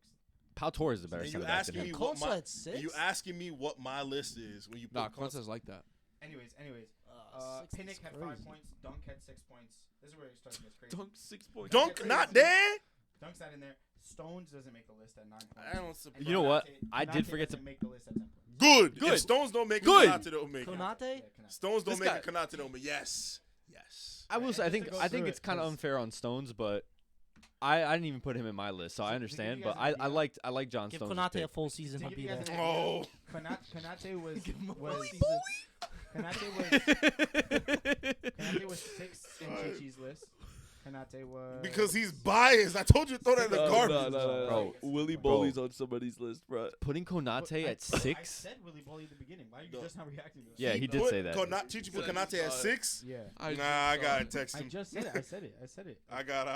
[SPEAKER 1] Pau Torres is a better
[SPEAKER 4] And you
[SPEAKER 1] center back
[SPEAKER 4] asking
[SPEAKER 1] than
[SPEAKER 4] me
[SPEAKER 1] him.
[SPEAKER 4] what
[SPEAKER 5] Konsa
[SPEAKER 4] my
[SPEAKER 5] at 6.
[SPEAKER 4] and you asking me what my list is when you put
[SPEAKER 6] Nah,
[SPEAKER 4] Konsa.
[SPEAKER 6] Konsa's like that.
[SPEAKER 2] Anyways,
[SPEAKER 5] 6
[SPEAKER 2] Pinnock
[SPEAKER 5] is
[SPEAKER 2] had
[SPEAKER 5] crazy.
[SPEAKER 2] 5 points. Dunk had 6 points. This is where it starts to get crazy.
[SPEAKER 3] Dunk 6 points.
[SPEAKER 4] Dunk not there.
[SPEAKER 2] Dunk's not in there. Stones doesn't make the list at 9 points.
[SPEAKER 4] I don't
[SPEAKER 2] And
[SPEAKER 4] support.
[SPEAKER 1] You know what?
[SPEAKER 2] Konate-
[SPEAKER 1] I did
[SPEAKER 2] Konate
[SPEAKER 1] forget to-
[SPEAKER 2] doesn't make the list at 10 points.
[SPEAKER 4] Good.
[SPEAKER 1] Good.
[SPEAKER 4] If Stones don't make
[SPEAKER 1] Good.
[SPEAKER 4] it, Konate don't make it.
[SPEAKER 5] Konate?
[SPEAKER 2] Yeah, Konate.
[SPEAKER 4] Stones don't
[SPEAKER 1] This
[SPEAKER 4] make
[SPEAKER 1] guy-
[SPEAKER 4] it. Konate don't make it. Yes. Yes.
[SPEAKER 1] I will say, I
[SPEAKER 2] And
[SPEAKER 1] think
[SPEAKER 2] just to go
[SPEAKER 1] I think
[SPEAKER 2] through
[SPEAKER 1] it's
[SPEAKER 2] it,
[SPEAKER 1] kind of
[SPEAKER 2] 'cause-
[SPEAKER 1] unfair on Stones, but I didn't even put him in my list, so I
[SPEAKER 2] To give
[SPEAKER 1] understand.
[SPEAKER 2] you
[SPEAKER 1] But
[SPEAKER 2] guys an
[SPEAKER 1] I
[SPEAKER 2] idea-
[SPEAKER 1] liked John
[SPEAKER 5] Give
[SPEAKER 1] Stones.
[SPEAKER 5] Konate a full season.
[SPEAKER 2] To
[SPEAKER 5] He'll
[SPEAKER 2] give
[SPEAKER 5] be
[SPEAKER 2] you
[SPEAKER 5] there.
[SPEAKER 2] guys an
[SPEAKER 4] Oh.
[SPEAKER 2] Konate was
[SPEAKER 5] Bully,
[SPEAKER 2] Konate was 6th in Chichi's list. Konate was
[SPEAKER 4] Because he's biased. I told you to throw that in the garbage.
[SPEAKER 1] Bro,
[SPEAKER 6] Willie
[SPEAKER 1] Bro.
[SPEAKER 6] Boley's on somebody's list, bro.
[SPEAKER 1] Putting Konate at
[SPEAKER 2] I
[SPEAKER 1] 6.
[SPEAKER 2] said Willy Bolly at the beginning. Why are you
[SPEAKER 4] No.
[SPEAKER 2] just not reacting to it?
[SPEAKER 1] Yeah, he did
[SPEAKER 4] Put
[SPEAKER 1] say that.
[SPEAKER 4] Chichi put Konate at 6.
[SPEAKER 2] Yeah.
[SPEAKER 4] Nah, I gotta text
[SPEAKER 2] I
[SPEAKER 4] him.
[SPEAKER 2] just said it. I said it.
[SPEAKER 4] I gotta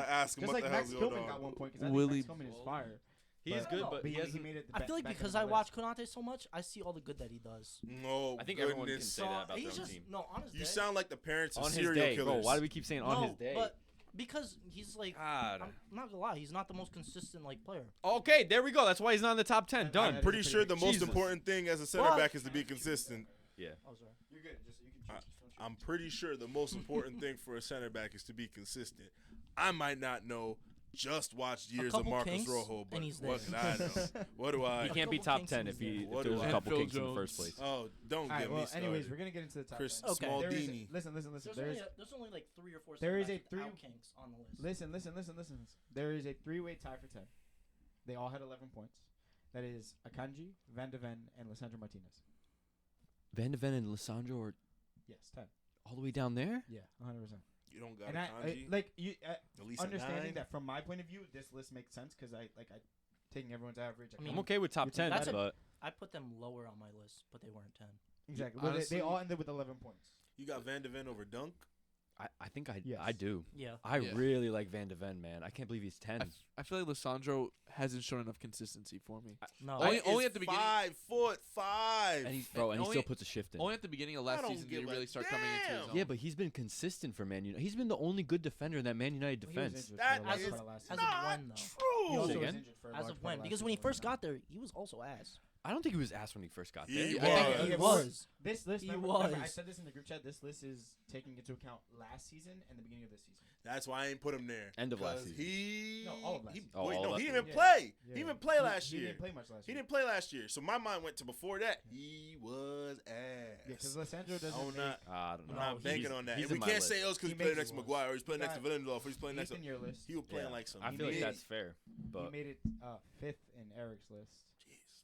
[SPEAKER 4] ask him
[SPEAKER 2] Just
[SPEAKER 4] what
[SPEAKER 2] like
[SPEAKER 4] the hell's
[SPEAKER 2] Max
[SPEAKER 4] going
[SPEAKER 2] Kilman got
[SPEAKER 4] on.
[SPEAKER 2] 1 point because I think
[SPEAKER 6] Willy
[SPEAKER 2] Max Kilman is fire.
[SPEAKER 1] He is good, but he
[SPEAKER 2] he
[SPEAKER 1] hasn't.
[SPEAKER 2] made it.
[SPEAKER 5] I feel like
[SPEAKER 2] back
[SPEAKER 5] because
[SPEAKER 2] into
[SPEAKER 5] I
[SPEAKER 2] the
[SPEAKER 5] watch
[SPEAKER 2] list.
[SPEAKER 5] Konate so much, I see all the good that he does.
[SPEAKER 4] No,
[SPEAKER 1] I think everyone can
[SPEAKER 4] goodness.
[SPEAKER 1] say that about
[SPEAKER 5] he's
[SPEAKER 1] their own
[SPEAKER 5] just
[SPEAKER 1] team.
[SPEAKER 5] no on his
[SPEAKER 4] You
[SPEAKER 5] day.
[SPEAKER 4] sound like the parents of
[SPEAKER 1] On his
[SPEAKER 4] serial
[SPEAKER 1] day,
[SPEAKER 4] killers.
[SPEAKER 1] bro. Why do we keep saying on
[SPEAKER 5] no,
[SPEAKER 1] his day?
[SPEAKER 5] but because he's like,
[SPEAKER 1] God.
[SPEAKER 5] I'm not gonna lie, he's not the most consistent like player.
[SPEAKER 1] Okay, there we go. That's why he's not in the top 10.
[SPEAKER 2] And
[SPEAKER 1] Done.
[SPEAKER 4] I'm pretty sure the most
[SPEAKER 1] Jesus.
[SPEAKER 4] important thing as a center
[SPEAKER 5] What?
[SPEAKER 4] back is to be consistent.
[SPEAKER 1] Yeah.
[SPEAKER 5] Oh, sorry.
[SPEAKER 2] You're good. Just you can choose.
[SPEAKER 4] I'm pretty sure the most important thing for a center back is to be consistent. I might not know. Just watched years of
[SPEAKER 5] couple
[SPEAKER 4] Marcus
[SPEAKER 5] kinks,
[SPEAKER 4] Rojo, but
[SPEAKER 5] and he's
[SPEAKER 4] what
[SPEAKER 5] there.
[SPEAKER 4] can I know? What do
[SPEAKER 1] He
[SPEAKER 4] I?
[SPEAKER 1] can't be
[SPEAKER 5] couple
[SPEAKER 1] top
[SPEAKER 5] kinks
[SPEAKER 1] 10
[SPEAKER 5] and
[SPEAKER 1] if
[SPEAKER 5] he's
[SPEAKER 1] he
[SPEAKER 5] there.
[SPEAKER 1] if there was a
[SPEAKER 4] And
[SPEAKER 1] couple
[SPEAKER 6] Phil
[SPEAKER 1] kinks in the
[SPEAKER 6] Jones.
[SPEAKER 1] first place.
[SPEAKER 4] Oh, don't
[SPEAKER 2] All
[SPEAKER 4] get
[SPEAKER 2] right.
[SPEAKER 4] me
[SPEAKER 2] Well,
[SPEAKER 4] started.
[SPEAKER 2] anyways, we're gonna get into the top.
[SPEAKER 4] Chris
[SPEAKER 2] 10.
[SPEAKER 5] Okay.
[SPEAKER 4] Smaldini.
[SPEAKER 2] Listen.
[SPEAKER 5] There's only like 3 or 4.
[SPEAKER 2] There is
[SPEAKER 5] center
[SPEAKER 2] a
[SPEAKER 5] backs
[SPEAKER 2] three-
[SPEAKER 5] without kinks on the list.
[SPEAKER 2] Listen. There is a 3-way tie for 10. They all had 11 points. That is Akanji, Van de Ven, and Lissandro Martinez.
[SPEAKER 1] Van de Ven and Lissandro are
[SPEAKER 2] Yes, 10.
[SPEAKER 1] all the way down there?
[SPEAKER 2] Yeah, 100%.
[SPEAKER 4] You don't got
[SPEAKER 2] And
[SPEAKER 4] a
[SPEAKER 2] I
[SPEAKER 4] kanji.
[SPEAKER 2] like you
[SPEAKER 4] At least
[SPEAKER 2] understanding
[SPEAKER 4] a 9.
[SPEAKER 2] that from my point of view, this list makes sense because I taking everyone's average.
[SPEAKER 5] I mean,
[SPEAKER 1] I'm okay with top
[SPEAKER 2] you
[SPEAKER 1] 10,
[SPEAKER 5] that's a-
[SPEAKER 1] but
[SPEAKER 5] I put them lower on my list, but they weren't 10.
[SPEAKER 2] exactly. Well, they
[SPEAKER 6] honestly-
[SPEAKER 2] all ended with 11 points.
[SPEAKER 4] You got Van de Ven over Dunk.
[SPEAKER 1] I think I
[SPEAKER 2] Yes.
[SPEAKER 1] I do.
[SPEAKER 5] Yeah.
[SPEAKER 1] I
[SPEAKER 6] Yeah.
[SPEAKER 1] really like Van de Ven, man. I can't believe he's 10.
[SPEAKER 6] I feel like Lissandro hasn't shown enough consistency for me.
[SPEAKER 5] No.
[SPEAKER 6] Only at the beginning.
[SPEAKER 4] 5'5".
[SPEAKER 1] And he
[SPEAKER 6] only-
[SPEAKER 1] still puts a shift in.
[SPEAKER 6] Only at the beginning of
[SPEAKER 4] I
[SPEAKER 6] last
[SPEAKER 4] don't
[SPEAKER 6] season did he
[SPEAKER 4] give a
[SPEAKER 6] really start coming into his
[SPEAKER 4] damn.
[SPEAKER 6] own.
[SPEAKER 1] Yeah, but he's been consistent for Man United. He's been the only good defender in that Man United
[SPEAKER 2] He was
[SPEAKER 1] defense.
[SPEAKER 2] injured for
[SPEAKER 4] That
[SPEAKER 2] the last
[SPEAKER 5] is
[SPEAKER 2] part of last
[SPEAKER 5] as
[SPEAKER 2] season.
[SPEAKER 5] of
[SPEAKER 4] not
[SPEAKER 5] when, though?
[SPEAKER 2] He
[SPEAKER 4] true.
[SPEAKER 2] also
[SPEAKER 1] Say
[SPEAKER 2] was
[SPEAKER 1] again?
[SPEAKER 2] injured for a
[SPEAKER 5] As
[SPEAKER 2] large
[SPEAKER 5] of
[SPEAKER 2] part
[SPEAKER 5] when?
[SPEAKER 2] last
[SPEAKER 5] Because
[SPEAKER 2] season
[SPEAKER 5] when he
[SPEAKER 2] right
[SPEAKER 5] first
[SPEAKER 2] now.
[SPEAKER 5] got there, he was also ass.
[SPEAKER 1] I don't think he was ass when he first got
[SPEAKER 4] He
[SPEAKER 1] there.
[SPEAKER 4] was.
[SPEAKER 5] I think he
[SPEAKER 2] Yeah,
[SPEAKER 5] was.
[SPEAKER 2] This list,
[SPEAKER 5] He
[SPEAKER 2] remember, I
[SPEAKER 5] was.
[SPEAKER 2] said this in the group chat. This list is taking into account last season and the beginning of this season.
[SPEAKER 4] That's why I ain't put him there.
[SPEAKER 1] End of last
[SPEAKER 4] 'Cause
[SPEAKER 1] season.
[SPEAKER 4] He
[SPEAKER 2] No, all of last
[SPEAKER 4] he,
[SPEAKER 2] season.
[SPEAKER 1] Oh,
[SPEAKER 4] wait,
[SPEAKER 1] all
[SPEAKER 4] no,
[SPEAKER 1] last
[SPEAKER 4] he didn't even
[SPEAKER 2] season.
[SPEAKER 4] play.
[SPEAKER 2] Yeah.
[SPEAKER 4] He didn't even play last
[SPEAKER 2] He
[SPEAKER 4] year.
[SPEAKER 2] didn't play much last
[SPEAKER 4] He
[SPEAKER 2] year.
[SPEAKER 4] didn't play last year. So my mind went to before that. He was ass.
[SPEAKER 2] Yeah, because Lissandro doesn't.
[SPEAKER 4] I'm
[SPEAKER 2] make,
[SPEAKER 4] not.
[SPEAKER 1] I don't know.
[SPEAKER 2] No,
[SPEAKER 4] I'm not
[SPEAKER 2] he's-
[SPEAKER 4] banking on that.
[SPEAKER 1] he's
[SPEAKER 4] And we
[SPEAKER 1] in my
[SPEAKER 4] can't
[SPEAKER 1] list.
[SPEAKER 4] say, oh, it's because
[SPEAKER 2] He
[SPEAKER 4] he's playing
[SPEAKER 2] makes
[SPEAKER 4] next to
[SPEAKER 2] it worse.
[SPEAKER 4] Maguire, or he's playing
[SPEAKER 2] He
[SPEAKER 4] next to
[SPEAKER 2] got
[SPEAKER 4] Lindelof, or he's playing next
[SPEAKER 2] eighth
[SPEAKER 4] to.
[SPEAKER 2] in your list.
[SPEAKER 4] He was playing
[SPEAKER 1] Yeah.
[SPEAKER 4] like some.
[SPEAKER 1] I
[SPEAKER 2] He
[SPEAKER 1] feel like
[SPEAKER 2] made
[SPEAKER 1] that's
[SPEAKER 2] it-
[SPEAKER 1] fair.
[SPEAKER 2] He
[SPEAKER 1] But
[SPEAKER 2] made it 5th in Eric's list.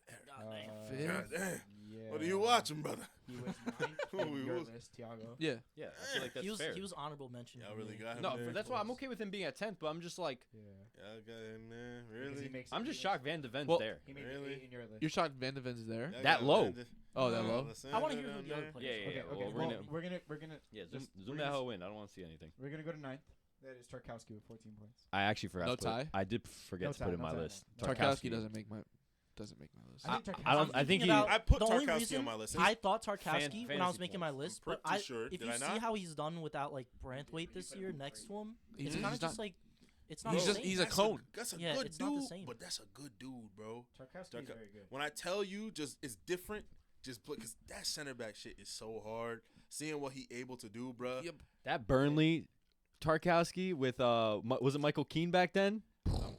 [SPEAKER 6] Fifth?
[SPEAKER 4] God damn.
[SPEAKER 2] Yeah.
[SPEAKER 4] What are you watching, brother?
[SPEAKER 2] He was 9th
[SPEAKER 4] Oh,
[SPEAKER 2] in
[SPEAKER 4] he
[SPEAKER 2] your
[SPEAKER 4] was.
[SPEAKER 2] list, Tiago.
[SPEAKER 6] Yeah.
[SPEAKER 1] yeah, I feel like that's
[SPEAKER 5] He was
[SPEAKER 1] fair.
[SPEAKER 5] he was honorable mention.
[SPEAKER 4] Y'all
[SPEAKER 5] for
[SPEAKER 4] really
[SPEAKER 5] me.
[SPEAKER 4] got him
[SPEAKER 1] No,
[SPEAKER 4] there.
[SPEAKER 1] that's why I'm okay with him being at 10th, but I'm just like,
[SPEAKER 2] Yeah.
[SPEAKER 4] Y'all got him there.
[SPEAKER 2] Because
[SPEAKER 4] Really?
[SPEAKER 2] he makes
[SPEAKER 1] I'm
[SPEAKER 2] he
[SPEAKER 1] just
[SPEAKER 2] makes-
[SPEAKER 1] shocked Van de Ven's
[SPEAKER 6] Well,
[SPEAKER 1] there.
[SPEAKER 2] He made
[SPEAKER 4] Really?
[SPEAKER 2] 8 in your list.
[SPEAKER 6] You're shocked Van de Ven's there?
[SPEAKER 4] Y'all
[SPEAKER 1] That
[SPEAKER 4] got
[SPEAKER 1] low?
[SPEAKER 4] Van de-
[SPEAKER 6] Oh, that low?
[SPEAKER 5] I want to
[SPEAKER 4] Lissandro
[SPEAKER 5] hear who
[SPEAKER 4] down
[SPEAKER 5] the other
[SPEAKER 4] there.
[SPEAKER 5] players.
[SPEAKER 1] Yeah,
[SPEAKER 2] Okay,
[SPEAKER 1] yeah,
[SPEAKER 2] okay.
[SPEAKER 1] well,
[SPEAKER 2] Well,
[SPEAKER 1] we're gonna
[SPEAKER 2] we're gonna
[SPEAKER 1] yeah,
[SPEAKER 2] just-
[SPEAKER 1] zoom
[SPEAKER 2] we're
[SPEAKER 1] that
[SPEAKER 2] gonna-
[SPEAKER 1] hoe in. I don't want to see anything.
[SPEAKER 2] We're gonna go to 9th. That is Tarkowski with 14 points.
[SPEAKER 1] I actually forgot
[SPEAKER 6] No
[SPEAKER 1] to put.
[SPEAKER 6] tie?
[SPEAKER 1] I did forget
[SPEAKER 2] No
[SPEAKER 1] to put
[SPEAKER 2] tie,
[SPEAKER 1] in
[SPEAKER 2] no
[SPEAKER 1] my
[SPEAKER 2] tie,
[SPEAKER 1] list.
[SPEAKER 2] no.
[SPEAKER 6] Tarkowski doesn't make my list.
[SPEAKER 2] I think
[SPEAKER 1] I don't. I think he.
[SPEAKER 5] about-
[SPEAKER 4] I put
[SPEAKER 5] The only
[SPEAKER 4] Tarkowski
[SPEAKER 5] reason
[SPEAKER 4] on my list.
[SPEAKER 5] I thought Tarkowski when I was
[SPEAKER 1] fantasy
[SPEAKER 5] making my
[SPEAKER 1] points.
[SPEAKER 5] list,
[SPEAKER 4] I'm
[SPEAKER 5] but
[SPEAKER 4] pretty sure.
[SPEAKER 5] if
[SPEAKER 4] Did
[SPEAKER 5] you
[SPEAKER 4] I
[SPEAKER 5] see
[SPEAKER 4] not?
[SPEAKER 5] how he's done without like Branthwaite this year, next to him,
[SPEAKER 6] He's-
[SPEAKER 5] it's kind of
[SPEAKER 6] he's
[SPEAKER 5] just
[SPEAKER 6] not-
[SPEAKER 5] like it's not.
[SPEAKER 6] He's
[SPEAKER 5] the
[SPEAKER 6] just-
[SPEAKER 5] same.
[SPEAKER 6] he's a
[SPEAKER 4] That's
[SPEAKER 6] cone.
[SPEAKER 4] That's a
[SPEAKER 5] Yeah,
[SPEAKER 4] good
[SPEAKER 5] it's not the
[SPEAKER 4] dude,
[SPEAKER 5] same.
[SPEAKER 4] but that's a good dude, bro.
[SPEAKER 2] Tarkowski is very good.
[SPEAKER 4] When I tell you, just it's different. Just because that center back shit is so hard. Seeing what he able to do, bro.
[SPEAKER 6] Yep.
[SPEAKER 1] That Burnley, Tarkowski with was it Michael Keane back then?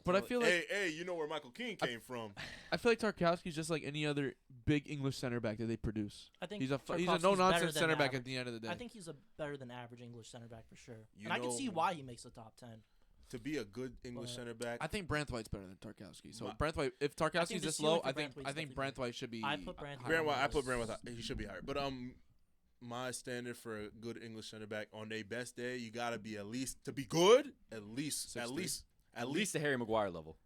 [SPEAKER 6] But I feel like
[SPEAKER 4] hey, you know where Michael Keane came from?
[SPEAKER 6] I feel like Tarkowski's just like any other big English center back that they produce.
[SPEAKER 5] I think
[SPEAKER 6] He's a
[SPEAKER 5] Tarkowski's
[SPEAKER 6] no
[SPEAKER 5] better
[SPEAKER 6] nonsense
[SPEAKER 5] than
[SPEAKER 6] center back
[SPEAKER 5] average.
[SPEAKER 6] at the end of the day.
[SPEAKER 5] I think he's a better than average English center back for sure,
[SPEAKER 4] You
[SPEAKER 5] and I can
[SPEAKER 4] know-
[SPEAKER 5] see why he makes the top 10.
[SPEAKER 4] To be a good English
[SPEAKER 5] But-
[SPEAKER 4] center back,
[SPEAKER 6] I think Branthwaite's better than Tarkowski. So
[SPEAKER 4] My-
[SPEAKER 6] Branthwaite, if Tarkowski's
[SPEAKER 5] the
[SPEAKER 6] this
[SPEAKER 5] ceiling
[SPEAKER 6] low,
[SPEAKER 5] for
[SPEAKER 6] I think
[SPEAKER 5] Branthwaite's definitely
[SPEAKER 6] Branthwaite should be.
[SPEAKER 5] I put Branthwaite.
[SPEAKER 6] higher.
[SPEAKER 4] I put
[SPEAKER 5] Brand
[SPEAKER 4] Brand he should be higher. But my standard for a good English center back on their best day, you gotta be at least to be good. At least
[SPEAKER 1] 'Least the Harry Maguire level.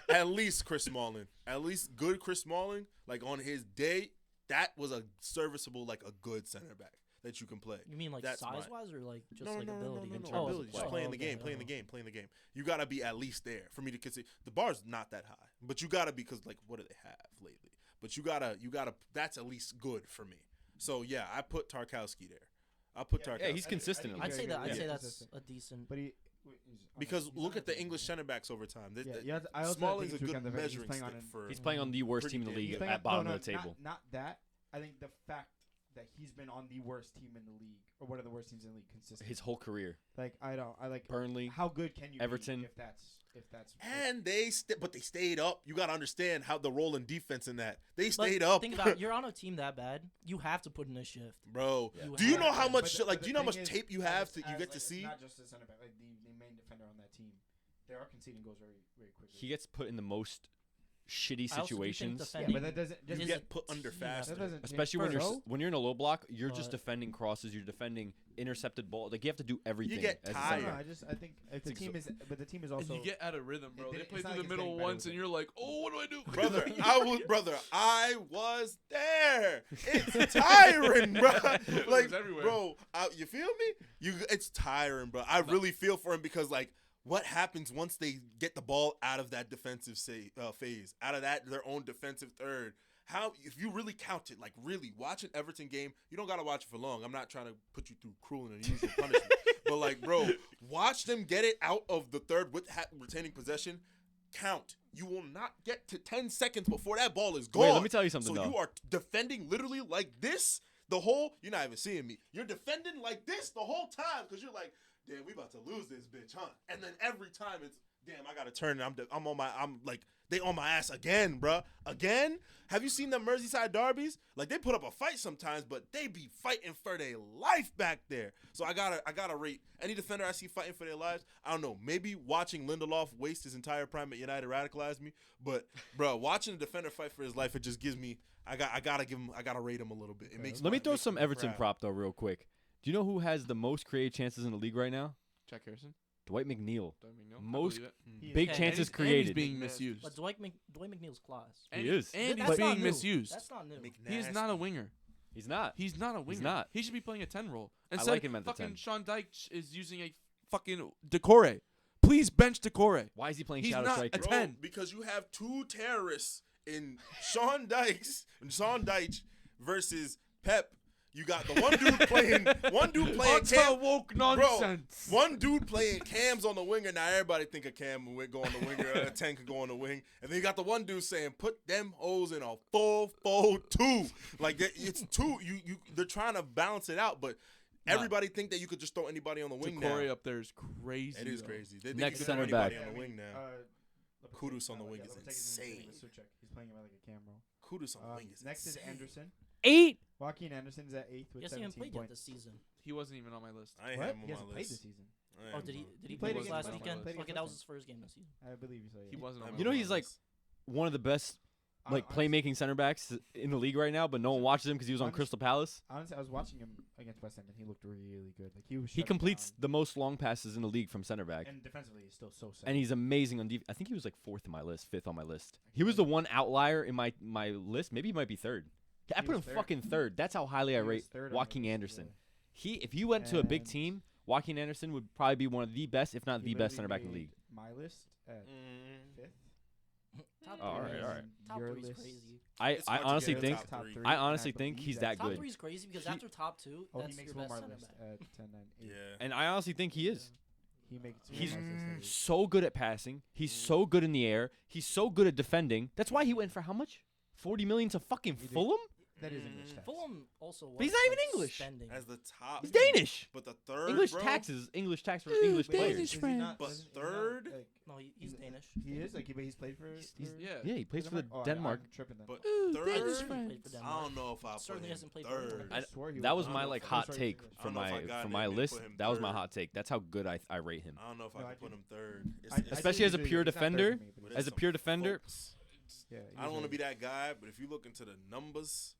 [SPEAKER 4] at least Chris Smalling. At least good Chris Smalling. Like on his day, that was a serviceable, like a good center back that you can play.
[SPEAKER 5] You mean like
[SPEAKER 4] That's
[SPEAKER 5] size wise or like just like
[SPEAKER 4] no,
[SPEAKER 5] ability?
[SPEAKER 4] no,
[SPEAKER 5] Oh,
[SPEAKER 4] ability. Just
[SPEAKER 5] oh,
[SPEAKER 4] playing the
[SPEAKER 5] okay,
[SPEAKER 4] game, playing
[SPEAKER 5] oh.
[SPEAKER 4] the game, playing the game. You gotta be at least there for me to consider. The bar's not that high, but you gotta be because like what do they have lately? But you gotta. That's at least good for me. So yeah, I put Tarkowski there. I put Tarkowski.
[SPEAKER 1] Yeah, he's consistent.
[SPEAKER 2] I think
[SPEAKER 5] I'd say that. I'd
[SPEAKER 2] Yeah.
[SPEAKER 5] say that's
[SPEAKER 2] Consistent.
[SPEAKER 5] a decent.
[SPEAKER 2] But
[SPEAKER 4] Because look at the English center backs over time.
[SPEAKER 2] Yeah, I also
[SPEAKER 4] Smalling's
[SPEAKER 2] think
[SPEAKER 4] a
[SPEAKER 2] it's
[SPEAKER 4] good
[SPEAKER 2] the fact that
[SPEAKER 4] measuring
[SPEAKER 2] he's
[SPEAKER 4] stick
[SPEAKER 2] playing on
[SPEAKER 4] for.
[SPEAKER 1] He's playing on the worst
[SPEAKER 4] Pretty
[SPEAKER 1] team in the
[SPEAKER 4] good.
[SPEAKER 1] league
[SPEAKER 2] He's playing
[SPEAKER 1] at bottom
[SPEAKER 2] no,
[SPEAKER 1] of the table.
[SPEAKER 2] Not that. I think the fact that he's been on the worst team in the league, or one of the worst teams in the league, consistently.
[SPEAKER 1] His whole career.
[SPEAKER 2] Like I like
[SPEAKER 1] Burnley.
[SPEAKER 2] how good can you
[SPEAKER 1] Everton.
[SPEAKER 2] be if that's
[SPEAKER 4] And they stayed up. You got to understand how the role in defense in that. They
[SPEAKER 5] But
[SPEAKER 4] stayed up.
[SPEAKER 5] think about it, you're on a team that bad. You have to put in a shift.
[SPEAKER 4] Bro.
[SPEAKER 5] Yeah.
[SPEAKER 4] Do you
[SPEAKER 5] have
[SPEAKER 4] know
[SPEAKER 5] to.
[SPEAKER 4] how much
[SPEAKER 2] But
[SPEAKER 4] like
[SPEAKER 2] the
[SPEAKER 4] do you know how
[SPEAKER 2] thing
[SPEAKER 4] much
[SPEAKER 2] is,
[SPEAKER 4] tape you have
[SPEAKER 2] as-
[SPEAKER 4] to you
[SPEAKER 2] as,
[SPEAKER 4] get
[SPEAKER 2] like,
[SPEAKER 4] to see?
[SPEAKER 2] Not just the center back, like the main defender on that team. They are conceding goals very very quickly.
[SPEAKER 1] He gets put in the most shitty
[SPEAKER 5] I also do think
[SPEAKER 1] situations.
[SPEAKER 2] yeah,
[SPEAKER 5] defending
[SPEAKER 2] but that doesn't.
[SPEAKER 4] You
[SPEAKER 5] is
[SPEAKER 2] Just,
[SPEAKER 4] get put under
[SPEAKER 5] team
[SPEAKER 4] faster.
[SPEAKER 2] that doesn't.
[SPEAKER 1] Especially when
[SPEAKER 2] Bro,
[SPEAKER 1] when you're in a low block, you're just
[SPEAKER 5] But-
[SPEAKER 1] defending crosses, you're defending intercepted ball. Like you have to do everything.
[SPEAKER 4] get
[SPEAKER 1] as a
[SPEAKER 4] tired.
[SPEAKER 1] center.
[SPEAKER 2] I think if the
[SPEAKER 1] It's
[SPEAKER 2] team is, but the team is
[SPEAKER 6] And
[SPEAKER 2] also.
[SPEAKER 6] you get out of rhythm, bro.
[SPEAKER 2] It
[SPEAKER 6] They
[SPEAKER 2] didn't-
[SPEAKER 6] play
[SPEAKER 2] it's not
[SPEAKER 6] through
[SPEAKER 2] like
[SPEAKER 6] the
[SPEAKER 2] it's
[SPEAKER 6] middle
[SPEAKER 2] getting better
[SPEAKER 6] once,
[SPEAKER 2] with
[SPEAKER 6] and
[SPEAKER 2] it.
[SPEAKER 6] you're like, oh, what do I do?
[SPEAKER 4] Brother, I was there. It's tiring, bro.
[SPEAKER 6] It
[SPEAKER 4] Like,
[SPEAKER 6] was everywhere.
[SPEAKER 4] bro, you feel me? It's tiring, bro. I really feel for him because, like, what happens once they get the ball out of that defensive phase, out of their own defensive third? How, if you really count it, like really watch an Everton game, you don't gotta watch it for long. I'm not trying to put you through cruel and unusual punishment, but like, bro, watch them get it out of the third with retaining possession. Count. You will not get to 10 seconds before that ball is gone.
[SPEAKER 1] Wait, let me tell you something,
[SPEAKER 4] So
[SPEAKER 1] though.
[SPEAKER 4] you are defending literally like this the whole. You're not even seeing me. You're defending like this the whole time because you're like, damn, we about to lose this bitch, huh? And then every time it's, damn, I gotta turn. I'm like, they on my ass again, bruh. Again? Have you seen the Merseyside derbies? Like they put up a fight sometimes, but they be fighting for their life back there. So I gotta rate any defender I see fighting for their lives. I don't know. Maybe watching Lindelof waste his entire prime at United radicalized me. But bruh, watching a defender fight for his life, it just gives me. I gotta rate him a little bit. It makes.
[SPEAKER 1] Let me throw
[SPEAKER 4] makes
[SPEAKER 1] some
[SPEAKER 4] me
[SPEAKER 1] Everton
[SPEAKER 4] proud.
[SPEAKER 1] prop though, real quick. Do you know who has the most created chances in the league right now?
[SPEAKER 6] Jack Harrison.
[SPEAKER 1] Dwight McNeil.
[SPEAKER 6] I
[SPEAKER 1] Most
[SPEAKER 6] believe it.
[SPEAKER 2] He is-
[SPEAKER 1] big
[SPEAKER 2] and
[SPEAKER 1] chances
[SPEAKER 6] And he's
[SPEAKER 1] created.
[SPEAKER 6] being misused.
[SPEAKER 5] But Dwight McNeil's class.
[SPEAKER 6] And
[SPEAKER 1] He is.
[SPEAKER 6] And
[SPEAKER 5] That's
[SPEAKER 6] he's
[SPEAKER 5] not
[SPEAKER 6] being
[SPEAKER 5] new.
[SPEAKER 6] misused.
[SPEAKER 5] That's not new.
[SPEAKER 4] Make
[SPEAKER 6] He's not a winger.
[SPEAKER 1] He's not.
[SPEAKER 3] He's not a winger.
[SPEAKER 1] not.
[SPEAKER 3] He should be playing a 10 role.
[SPEAKER 1] I
[SPEAKER 3] Instead,
[SPEAKER 1] like him at the
[SPEAKER 3] fucking
[SPEAKER 1] 10.
[SPEAKER 3] Sean Dyche is using a fucking Decore. Please bench Decore.
[SPEAKER 1] Why is he playing
[SPEAKER 3] He's
[SPEAKER 1] shadow
[SPEAKER 3] not
[SPEAKER 1] striker?
[SPEAKER 3] a
[SPEAKER 4] Bro,
[SPEAKER 3] 10.
[SPEAKER 4] because you have two terrorists in Sean Dyche versus Pep. You got the one dude playing Cam.
[SPEAKER 3] woke
[SPEAKER 4] Bro,
[SPEAKER 3] nonsense.
[SPEAKER 4] one dude playing Cam's on the winger. Now everybody think a Cam would go on the winger. A 10 could go on the wing. And then you got the one dude saying, put them hoes in a 4-4-2. Like, it's two. They're trying to balance it out, but everybody think that you could just throw anybody on the wing
[SPEAKER 3] Decore
[SPEAKER 4] now.
[SPEAKER 3] up there is crazy.
[SPEAKER 4] It is
[SPEAKER 3] though.
[SPEAKER 4] crazy. They think
[SPEAKER 1] Next
[SPEAKER 4] you can throw
[SPEAKER 1] center back.
[SPEAKER 4] anybody on the wing now. Kudus on the wing is
[SPEAKER 2] Lopetegui
[SPEAKER 4] insane.
[SPEAKER 2] He's playing him like a cam role.
[SPEAKER 4] Kudus on the wing is
[SPEAKER 2] Next
[SPEAKER 4] insane.
[SPEAKER 2] is Anderson.
[SPEAKER 1] 8.
[SPEAKER 2] Joaquin Anderson's at 8th with
[SPEAKER 5] He hasn't even
[SPEAKER 2] 17
[SPEAKER 5] played yet
[SPEAKER 2] points.
[SPEAKER 5] this season.
[SPEAKER 3] He wasn't even on my list.
[SPEAKER 4] I ain't
[SPEAKER 2] What?
[SPEAKER 4] have him
[SPEAKER 2] He
[SPEAKER 4] on
[SPEAKER 2] hasn't
[SPEAKER 4] my
[SPEAKER 2] played this
[SPEAKER 4] list.
[SPEAKER 2] season.
[SPEAKER 5] Oh, did he
[SPEAKER 2] He
[SPEAKER 5] play
[SPEAKER 2] played
[SPEAKER 5] this
[SPEAKER 2] against
[SPEAKER 5] last
[SPEAKER 2] West Ham.
[SPEAKER 5] weekend?
[SPEAKER 2] Played
[SPEAKER 5] Okay,
[SPEAKER 2] against
[SPEAKER 5] that was
[SPEAKER 2] West
[SPEAKER 5] his first game this season.
[SPEAKER 2] I believe so. Yeah.
[SPEAKER 3] He wasn't on
[SPEAKER 4] I'm
[SPEAKER 3] my
[SPEAKER 1] You know
[SPEAKER 3] list.
[SPEAKER 1] he's like one of the best like
[SPEAKER 2] Honestly-
[SPEAKER 1] playmaking center backs in the league right now, but no one watches him because he was on
[SPEAKER 2] Honest-
[SPEAKER 1] Crystal Palace.
[SPEAKER 2] Honestly, I was watching him against West Ham, and he looked really good. Like he was.
[SPEAKER 1] He
[SPEAKER 2] shutting
[SPEAKER 1] completes
[SPEAKER 2] down.
[SPEAKER 1] the most long passes in the league from center back.
[SPEAKER 2] And defensively, he's still so set.
[SPEAKER 1] And he's amazing on I think he was like 4th on my list, 5th on my list. He was the one outlier in my list. Maybe he might be 3rd. I
[SPEAKER 2] He
[SPEAKER 1] put him
[SPEAKER 2] was third.
[SPEAKER 1] fucking 3rd. That's how highly I
[SPEAKER 2] He was
[SPEAKER 1] rate
[SPEAKER 2] third on my
[SPEAKER 1] Joaquin
[SPEAKER 2] list as
[SPEAKER 1] Anderson.
[SPEAKER 2] well.
[SPEAKER 1] If he went to a big
[SPEAKER 2] And
[SPEAKER 1] team, Joaquin Anderson would probably be one of the best, if not
[SPEAKER 2] He
[SPEAKER 1] the best center
[SPEAKER 2] literally
[SPEAKER 1] back in the
[SPEAKER 2] made
[SPEAKER 1] league.
[SPEAKER 2] My list at
[SPEAKER 4] Mm.
[SPEAKER 2] 5th.
[SPEAKER 5] Top
[SPEAKER 1] Oh, all
[SPEAKER 5] three
[SPEAKER 1] right,
[SPEAKER 5] is-
[SPEAKER 1] all right.
[SPEAKER 5] Top
[SPEAKER 2] Your
[SPEAKER 5] 3 is
[SPEAKER 2] list.
[SPEAKER 5] crazy.
[SPEAKER 1] I
[SPEAKER 4] It's hard to
[SPEAKER 1] honestly
[SPEAKER 4] get
[SPEAKER 1] think
[SPEAKER 4] a top three.
[SPEAKER 1] I honestly think he's that
[SPEAKER 5] Top
[SPEAKER 1] good.
[SPEAKER 5] 3 is crazy because
[SPEAKER 2] He-
[SPEAKER 5] after top 2,
[SPEAKER 2] Oh, he
[SPEAKER 5] that's
[SPEAKER 2] makes
[SPEAKER 5] your best
[SPEAKER 2] Wilmar
[SPEAKER 5] center
[SPEAKER 2] list
[SPEAKER 5] back.
[SPEAKER 2] at 10, 9, 8.
[SPEAKER 4] Yeah.
[SPEAKER 1] And I honestly think he is.
[SPEAKER 2] He makes
[SPEAKER 1] He's
[SPEAKER 2] Wilmar's list at 8.
[SPEAKER 1] so good at passing. He's so good in the air. He's so good at defending. That's why he went for how much? 40 million to fucking
[SPEAKER 2] He did.
[SPEAKER 1] Fulham?
[SPEAKER 2] That is English tax.
[SPEAKER 5] Fulham also was
[SPEAKER 1] But he's not even
[SPEAKER 5] like,
[SPEAKER 1] English.
[SPEAKER 5] spending.
[SPEAKER 4] As the top.
[SPEAKER 1] He's Danish.
[SPEAKER 4] But the third,
[SPEAKER 1] English
[SPEAKER 4] bro,
[SPEAKER 1] taxes, English tax for English
[SPEAKER 2] Wait,
[SPEAKER 1] players.
[SPEAKER 2] is he not-
[SPEAKER 4] But
[SPEAKER 2] doesn't- he's not,
[SPEAKER 4] third?
[SPEAKER 2] like,
[SPEAKER 5] No, he's Danish.
[SPEAKER 2] He is like, but he's played for.
[SPEAKER 1] He's-
[SPEAKER 2] for
[SPEAKER 3] Yeah.
[SPEAKER 1] Yeah, he plays for the
[SPEAKER 2] Oh,
[SPEAKER 1] Denmark.
[SPEAKER 2] I'm tripping then.
[SPEAKER 4] But
[SPEAKER 5] Danish
[SPEAKER 4] third,
[SPEAKER 5] played for
[SPEAKER 4] I
[SPEAKER 5] Denmark.
[SPEAKER 4] don't know if I put
[SPEAKER 5] Certainly
[SPEAKER 4] him
[SPEAKER 5] hasn't played for
[SPEAKER 4] third.
[SPEAKER 5] Denmark.
[SPEAKER 2] I swore he
[SPEAKER 1] That was
[SPEAKER 2] I
[SPEAKER 1] my
[SPEAKER 2] don't
[SPEAKER 1] like
[SPEAKER 2] know if
[SPEAKER 1] hot
[SPEAKER 2] I was
[SPEAKER 1] take
[SPEAKER 2] English.
[SPEAKER 4] I
[SPEAKER 1] for
[SPEAKER 4] don't know if I
[SPEAKER 1] my
[SPEAKER 4] got
[SPEAKER 1] for
[SPEAKER 4] him.
[SPEAKER 1] my
[SPEAKER 4] Maybe
[SPEAKER 1] list.
[SPEAKER 4] put him
[SPEAKER 1] That was my
[SPEAKER 4] third.
[SPEAKER 1] hot take. That's how good I rate him.
[SPEAKER 4] I don't know if
[SPEAKER 2] No,
[SPEAKER 4] I
[SPEAKER 2] I
[SPEAKER 4] could put
[SPEAKER 2] do-
[SPEAKER 4] him third.
[SPEAKER 2] I
[SPEAKER 1] Especially
[SPEAKER 2] see
[SPEAKER 1] as a
[SPEAKER 2] what you're
[SPEAKER 1] pure
[SPEAKER 2] doing. He's not third
[SPEAKER 1] defender,
[SPEAKER 2] for me, but
[SPEAKER 4] But
[SPEAKER 2] he's-
[SPEAKER 1] As a pure defender,
[SPEAKER 2] yeah,
[SPEAKER 4] I don't want to be that guy, but if you look into the numbers,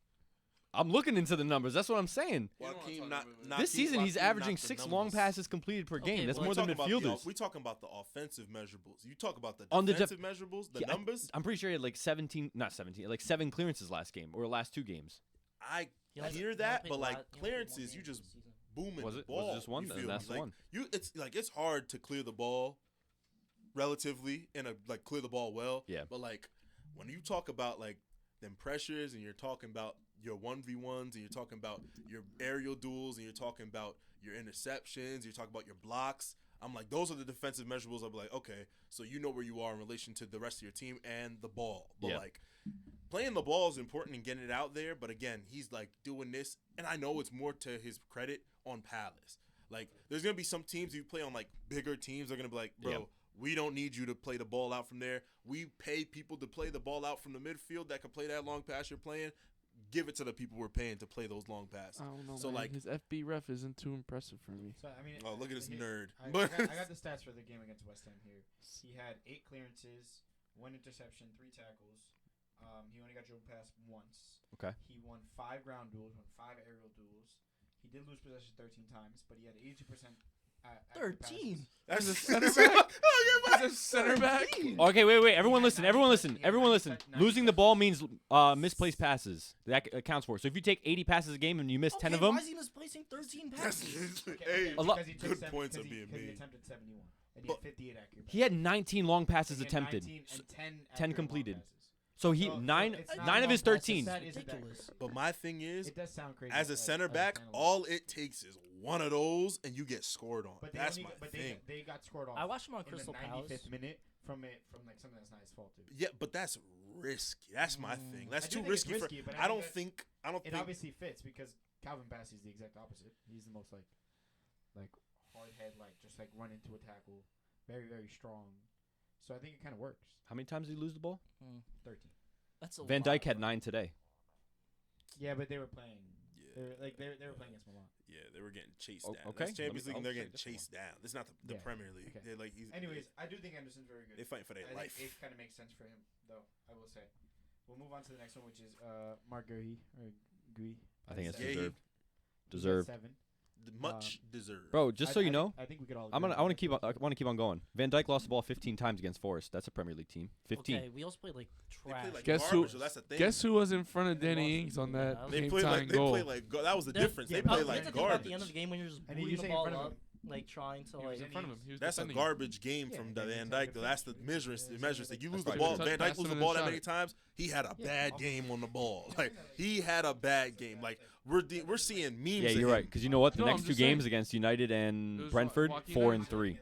[SPEAKER 1] I'm looking into the numbers. That's what I'm saying.
[SPEAKER 3] You don't wanna
[SPEAKER 4] Joaquin
[SPEAKER 3] talk
[SPEAKER 4] not,
[SPEAKER 3] about it.
[SPEAKER 4] not
[SPEAKER 1] This season he's
[SPEAKER 4] Joaquin
[SPEAKER 1] averaging
[SPEAKER 4] knocked the
[SPEAKER 1] 6 long
[SPEAKER 4] numbers.
[SPEAKER 1] passes completed per game.
[SPEAKER 5] Okay,
[SPEAKER 1] That's
[SPEAKER 5] well,
[SPEAKER 1] more than midfielders.
[SPEAKER 4] We talking about the offensive measurables. You talk about the
[SPEAKER 1] On the
[SPEAKER 4] defensive measurables, the
[SPEAKER 1] Yeah,
[SPEAKER 4] numbers.
[SPEAKER 1] I'm pretty sure he had like 17, not 17, like 7 clearances last game or last 2 games.
[SPEAKER 4] I
[SPEAKER 5] He only-
[SPEAKER 4] hear
[SPEAKER 5] he
[SPEAKER 4] that,
[SPEAKER 5] only
[SPEAKER 4] but
[SPEAKER 5] played
[SPEAKER 4] like
[SPEAKER 5] he only played one
[SPEAKER 4] clearances,
[SPEAKER 5] game
[SPEAKER 4] you just
[SPEAKER 5] this season.
[SPEAKER 4] booming
[SPEAKER 1] Was
[SPEAKER 4] the
[SPEAKER 1] it?
[SPEAKER 4] ball.
[SPEAKER 1] Was it just one?
[SPEAKER 4] You
[SPEAKER 1] Then
[SPEAKER 4] feel
[SPEAKER 1] that's
[SPEAKER 4] me?
[SPEAKER 1] the
[SPEAKER 4] Like,
[SPEAKER 1] one.
[SPEAKER 4] It's like it's hard to clear the ball, relatively, and like clear the ball well.
[SPEAKER 1] Yeah.
[SPEAKER 4] But like when you talk about like them pressures, and you're talking about your 1v1s, and you're talking about your aerial duels, and you're talking about your interceptions, you're talking about your blocks. I'm like, those are the defensive measurables. I'll be like, okay, so you know where you are in relation to the rest of your team and the ball. But
[SPEAKER 1] Yeah.
[SPEAKER 4] like playing the ball is important and getting it out there. But again, he's like doing this, and I know it's more to his credit on Palace. Like, there's gonna be some teams you play on like bigger teams. They're gonna be like, bro,
[SPEAKER 1] Yeah.
[SPEAKER 4] we don't need you to play the ball out from there. We pay people to play the ball out from the midfield that can play that long pass you're playing. Give it to the people we're paying to play those long passes.
[SPEAKER 3] I don't know.
[SPEAKER 4] So,
[SPEAKER 3] man.
[SPEAKER 4] like-
[SPEAKER 3] his FB ref isn't too impressive for me.
[SPEAKER 2] So I mean,
[SPEAKER 4] Oh, look at this
[SPEAKER 2] here-
[SPEAKER 4] nerd.
[SPEAKER 2] I
[SPEAKER 4] But
[SPEAKER 2] got the stats for the game against West Ham here. He had 8 clearances, 1 interception, 3 tackles. He only got dribbled past once.
[SPEAKER 1] Okay.
[SPEAKER 2] He won 5 ground duels, won 5 aerial duels. He did lose possession 13 times, but he had 82%.
[SPEAKER 5] 13?
[SPEAKER 4] that's
[SPEAKER 3] a center back? He's a center back.
[SPEAKER 1] Okay, wait. Everyone
[SPEAKER 2] had
[SPEAKER 1] listen.
[SPEAKER 2] 90
[SPEAKER 1] Everyone
[SPEAKER 2] touch-
[SPEAKER 1] listen.
[SPEAKER 2] he had
[SPEAKER 1] Everyone
[SPEAKER 2] 90
[SPEAKER 1] listen.
[SPEAKER 2] touch- 90
[SPEAKER 1] Losing the
[SPEAKER 2] touches.
[SPEAKER 1] ball means misplaced passes. That accounts for it. So if you take 80 passes a game and you miss 10 of
[SPEAKER 5] Okay,
[SPEAKER 1] them,
[SPEAKER 5] Why is he misplacing 13 passes?
[SPEAKER 4] Hey,
[SPEAKER 1] A lot-
[SPEAKER 2] because he took
[SPEAKER 4] good
[SPEAKER 2] seven-
[SPEAKER 4] points
[SPEAKER 2] because
[SPEAKER 4] are being
[SPEAKER 2] because he
[SPEAKER 4] made.
[SPEAKER 2] attempted 71, and he
[SPEAKER 4] But-
[SPEAKER 2] had 58 accurate.
[SPEAKER 1] he had 19 long passes
[SPEAKER 2] He had
[SPEAKER 1] attempted.
[SPEAKER 2] 19 and 10
[SPEAKER 1] 10
[SPEAKER 2] accurate long
[SPEAKER 1] completed.
[SPEAKER 2] passes.
[SPEAKER 1] So he
[SPEAKER 2] So
[SPEAKER 1] nine
[SPEAKER 2] it's not
[SPEAKER 1] nine of
[SPEAKER 2] long
[SPEAKER 1] his
[SPEAKER 2] passes,
[SPEAKER 1] 13.
[SPEAKER 2] that isn't that
[SPEAKER 5] Ridiculous.
[SPEAKER 2] crazy.
[SPEAKER 4] But my thing is,
[SPEAKER 2] It does sound crazy.
[SPEAKER 4] as a
[SPEAKER 2] like,
[SPEAKER 4] center back,
[SPEAKER 2] analyst.
[SPEAKER 4] all it takes is one of those, and you get scored on.
[SPEAKER 2] But they
[SPEAKER 4] That's
[SPEAKER 2] only,
[SPEAKER 4] my
[SPEAKER 2] but
[SPEAKER 4] thing.
[SPEAKER 2] they got scored off.
[SPEAKER 5] I watched him on
[SPEAKER 2] in
[SPEAKER 5] Crystal
[SPEAKER 2] the
[SPEAKER 5] Palace.
[SPEAKER 2] 95th minute from like something that's not his fault too.
[SPEAKER 4] Yeah, but that's risky. That's my thing. That's
[SPEAKER 2] I do
[SPEAKER 4] too
[SPEAKER 2] think it's
[SPEAKER 4] risky,
[SPEAKER 2] risky,
[SPEAKER 4] for.
[SPEAKER 2] but
[SPEAKER 4] I don't
[SPEAKER 2] that
[SPEAKER 4] think. I don't
[SPEAKER 2] It
[SPEAKER 4] think.
[SPEAKER 2] obviously fits because Calvin Bassey's the exact opposite. He's the most like hard head, like just like run into a tackle, very strong. So I think it kind of works.
[SPEAKER 1] How many times did he lose the ball?
[SPEAKER 2] 13.
[SPEAKER 5] That's a
[SPEAKER 1] Van
[SPEAKER 5] lot,
[SPEAKER 1] Dijk had
[SPEAKER 5] bro.
[SPEAKER 1] 9 today.
[SPEAKER 2] Yeah, but they were playing.
[SPEAKER 4] Yeah.
[SPEAKER 2] They were playing against Milan.
[SPEAKER 4] Yeah, they were getting chased
[SPEAKER 1] Oh,
[SPEAKER 4] down.
[SPEAKER 1] okay.
[SPEAKER 4] That's Champions
[SPEAKER 1] Let me-
[SPEAKER 4] League, and they're
[SPEAKER 1] I'll
[SPEAKER 4] getting
[SPEAKER 1] check this
[SPEAKER 4] chased down. It's not the
[SPEAKER 2] Yeah.
[SPEAKER 4] Premier League.
[SPEAKER 2] Okay.
[SPEAKER 4] They're like he's.
[SPEAKER 2] Anyways, I do think Anderson's very good.
[SPEAKER 4] they fighting for their
[SPEAKER 2] I
[SPEAKER 4] life.
[SPEAKER 2] think it kind of makes sense for him, though. I will say. We'll move on to the next one, which is Mark Guehi or Gui.
[SPEAKER 1] I think it's
[SPEAKER 4] Yeah,
[SPEAKER 1] deserved.
[SPEAKER 2] He's at
[SPEAKER 1] Deserved.
[SPEAKER 2] 7.
[SPEAKER 4] Much deserved.
[SPEAKER 1] Bro, just so you know,
[SPEAKER 2] I think we could all.
[SPEAKER 1] I
[SPEAKER 2] agree
[SPEAKER 1] want to keep on. I want to keep on going. Van Dijk lost the ball 15 times against Forest. That's a Premier League team. 15.
[SPEAKER 5] Okay, we also played like
[SPEAKER 4] They
[SPEAKER 5] trash.
[SPEAKER 4] play like
[SPEAKER 6] Guess
[SPEAKER 4] garbage,
[SPEAKER 6] who-
[SPEAKER 4] so that's the thing.
[SPEAKER 6] Guess who was in front of Danny Ings on that
[SPEAKER 5] Yeah,
[SPEAKER 4] They
[SPEAKER 6] game
[SPEAKER 4] play
[SPEAKER 6] tying
[SPEAKER 4] like
[SPEAKER 6] goal?
[SPEAKER 4] that was the difference.
[SPEAKER 2] yeah,
[SPEAKER 4] They play
[SPEAKER 2] here's
[SPEAKER 4] like
[SPEAKER 5] the thing about the end
[SPEAKER 4] garbage.
[SPEAKER 5] of the game when you're just
[SPEAKER 2] And you
[SPEAKER 5] booting the
[SPEAKER 2] say in
[SPEAKER 5] ball
[SPEAKER 2] front of
[SPEAKER 5] up,
[SPEAKER 2] him.
[SPEAKER 5] like trying to
[SPEAKER 6] He was
[SPEAKER 5] like.
[SPEAKER 6] in front of him. He was
[SPEAKER 4] That's a
[SPEAKER 6] defending him.
[SPEAKER 4] garbage game
[SPEAKER 2] Yeah,
[SPEAKER 4] from
[SPEAKER 2] they
[SPEAKER 4] Van
[SPEAKER 2] take
[SPEAKER 4] Dijk.
[SPEAKER 2] the
[SPEAKER 4] That's the
[SPEAKER 2] picture.
[SPEAKER 4] measures. The measures. Like you lose the
[SPEAKER 1] That's
[SPEAKER 4] ball.
[SPEAKER 1] right.
[SPEAKER 4] Van Dijk
[SPEAKER 6] Pass
[SPEAKER 4] lose the
[SPEAKER 6] him
[SPEAKER 4] ball
[SPEAKER 6] and
[SPEAKER 4] that
[SPEAKER 6] shot
[SPEAKER 4] many
[SPEAKER 6] it.
[SPEAKER 4] times. He had a bad game on the ball. Like he had a bad game. Like we're seeing memes.
[SPEAKER 1] Yeah,
[SPEAKER 4] of
[SPEAKER 1] you're
[SPEAKER 4] him.
[SPEAKER 1] right. Because you know what? The
[SPEAKER 6] No,
[SPEAKER 1] next
[SPEAKER 6] I'm
[SPEAKER 1] two
[SPEAKER 6] just
[SPEAKER 1] games
[SPEAKER 6] saying.
[SPEAKER 1] against United
[SPEAKER 6] It
[SPEAKER 1] and
[SPEAKER 6] was
[SPEAKER 1] Brentford,
[SPEAKER 6] Joaquin
[SPEAKER 1] 4 and
[SPEAKER 6] Anderson.
[SPEAKER 1] 3.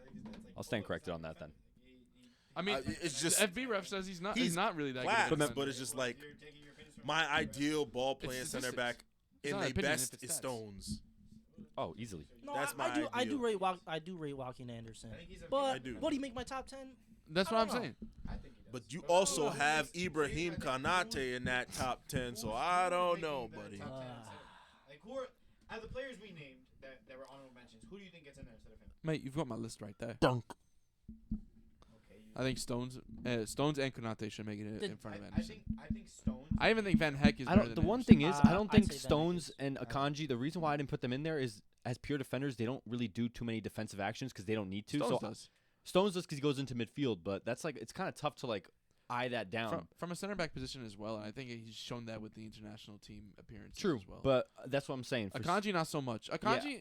[SPEAKER 1] I'll stand corrected on that then.
[SPEAKER 6] I mean,
[SPEAKER 4] It's just
[SPEAKER 6] the FB ref says he's
[SPEAKER 4] he's
[SPEAKER 6] not really that
[SPEAKER 4] class,
[SPEAKER 6] good.
[SPEAKER 4] but it's just like my ideal ball playing
[SPEAKER 6] It's
[SPEAKER 4] center
[SPEAKER 6] statistics.
[SPEAKER 4] back
[SPEAKER 6] It's
[SPEAKER 4] in
[SPEAKER 6] not
[SPEAKER 4] the
[SPEAKER 6] opinion
[SPEAKER 4] best
[SPEAKER 6] if it's
[SPEAKER 4] is
[SPEAKER 6] stats.
[SPEAKER 4] Stones.
[SPEAKER 1] Oh, easily.
[SPEAKER 5] No,
[SPEAKER 4] That's
[SPEAKER 5] I do.
[SPEAKER 4] my
[SPEAKER 5] I do
[SPEAKER 4] ideal.
[SPEAKER 5] rate Joaquin Anderson.
[SPEAKER 2] I
[SPEAKER 5] But
[SPEAKER 4] do.
[SPEAKER 5] would he make my top 10?
[SPEAKER 6] That's
[SPEAKER 5] I
[SPEAKER 6] what I'm
[SPEAKER 5] don't know.
[SPEAKER 6] saying.
[SPEAKER 4] But you also have Ibrahim Kanate in that top 10, so I don't know, buddy.
[SPEAKER 2] Like who are out of the players we named that were honorable mentions? Who do you think gets in there instead of him?
[SPEAKER 6] Mate, you've got my list right there.
[SPEAKER 4] Dunk.
[SPEAKER 2] Okay.
[SPEAKER 6] I think Stones and Konate should make it in front of
[SPEAKER 2] I
[SPEAKER 6] Anderson.
[SPEAKER 2] think Stones.
[SPEAKER 6] I even think Van Heck is
[SPEAKER 1] I
[SPEAKER 6] better
[SPEAKER 1] don't.
[SPEAKER 6] than
[SPEAKER 1] The one
[SPEAKER 6] Anderson.
[SPEAKER 1] thing is, I don't
[SPEAKER 5] I'd
[SPEAKER 1] think
[SPEAKER 5] say Van Dijk
[SPEAKER 1] Stones
[SPEAKER 5] is-
[SPEAKER 1] and Akanji. The reason why I didn't put them in there is, as pure defenders, they don't really do too many defensive actions because they don't need to.
[SPEAKER 6] Stones
[SPEAKER 1] so
[SPEAKER 6] does.
[SPEAKER 1] Stones does because he goes into midfield, but that's like it's kind of tough to like eye that down.
[SPEAKER 6] From a center back position as well. And I think he's shown that with the international team appearances
[SPEAKER 1] True,
[SPEAKER 6] as well.
[SPEAKER 1] but that's what I'm saying. For
[SPEAKER 6] Akanji not so much. Akanji,
[SPEAKER 1] say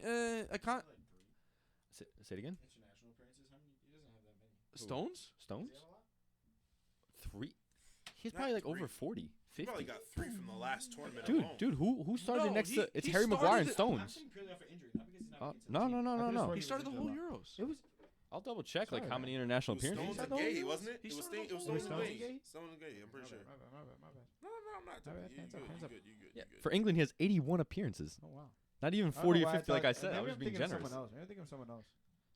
[SPEAKER 1] it again.
[SPEAKER 2] International appearances. How many? He doesn't have that many.
[SPEAKER 6] Stones.
[SPEAKER 1] Stones.
[SPEAKER 2] Does he have a lot?
[SPEAKER 1] 3. He's
[SPEAKER 4] Not
[SPEAKER 1] probably like
[SPEAKER 4] 3.
[SPEAKER 1] over 40,
[SPEAKER 4] He
[SPEAKER 1] 50.
[SPEAKER 4] probably got 3 from the last tournament
[SPEAKER 1] Dude,
[SPEAKER 4] alone.
[SPEAKER 1] who started
[SPEAKER 6] No,
[SPEAKER 1] next
[SPEAKER 6] he-
[SPEAKER 1] to? It's
[SPEAKER 6] he
[SPEAKER 1] Harry Maguire and
[SPEAKER 6] started-
[SPEAKER 2] I'm
[SPEAKER 1] Stones.
[SPEAKER 2] saying purely off of injury, not because he's not making it to the
[SPEAKER 1] No,
[SPEAKER 2] team.
[SPEAKER 1] no, no,
[SPEAKER 2] I
[SPEAKER 1] no,
[SPEAKER 2] could've
[SPEAKER 1] no.
[SPEAKER 2] sworn
[SPEAKER 6] He
[SPEAKER 2] was
[SPEAKER 6] started the
[SPEAKER 2] injured
[SPEAKER 6] whole
[SPEAKER 2] a lot.
[SPEAKER 6] Euros.
[SPEAKER 2] It was.
[SPEAKER 1] I'll double check like
[SPEAKER 2] Sorry,
[SPEAKER 1] how
[SPEAKER 2] man.
[SPEAKER 1] many international
[SPEAKER 4] It was
[SPEAKER 1] appearances.
[SPEAKER 4] Stones
[SPEAKER 1] he's
[SPEAKER 4] and
[SPEAKER 1] had.
[SPEAKER 4] Gay,
[SPEAKER 6] Euros?
[SPEAKER 4] wasn't it?
[SPEAKER 6] He
[SPEAKER 4] It was
[SPEAKER 6] started the
[SPEAKER 4] Stones
[SPEAKER 6] whole
[SPEAKER 4] and
[SPEAKER 2] Euros.
[SPEAKER 4] Gay. Stones and Gay, I'm pretty sure.
[SPEAKER 2] My bad.
[SPEAKER 4] No, I'm not.
[SPEAKER 2] My bad.
[SPEAKER 4] You
[SPEAKER 2] Hands up,
[SPEAKER 4] good,
[SPEAKER 2] hands
[SPEAKER 4] you
[SPEAKER 2] up.
[SPEAKER 4] good, you good,
[SPEAKER 1] Yeah,
[SPEAKER 4] you good.
[SPEAKER 1] for England, he has 81 appearances.
[SPEAKER 2] Oh wow.
[SPEAKER 1] Not even
[SPEAKER 2] I don't
[SPEAKER 1] 40
[SPEAKER 2] know
[SPEAKER 1] or
[SPEAKER 2] why
[SPEAKER 1] 50, like I said.
[SPEAKER 2] maybe
[SPEAKER 1] I was
[SPEAKER 2] I'm
[SPEAKER 1] being
[SPEAKER 2] thinking of
[SPEAKER 1] generous.
[SPEAKER 2] Someone else. Maybe I'm thinking of someone else.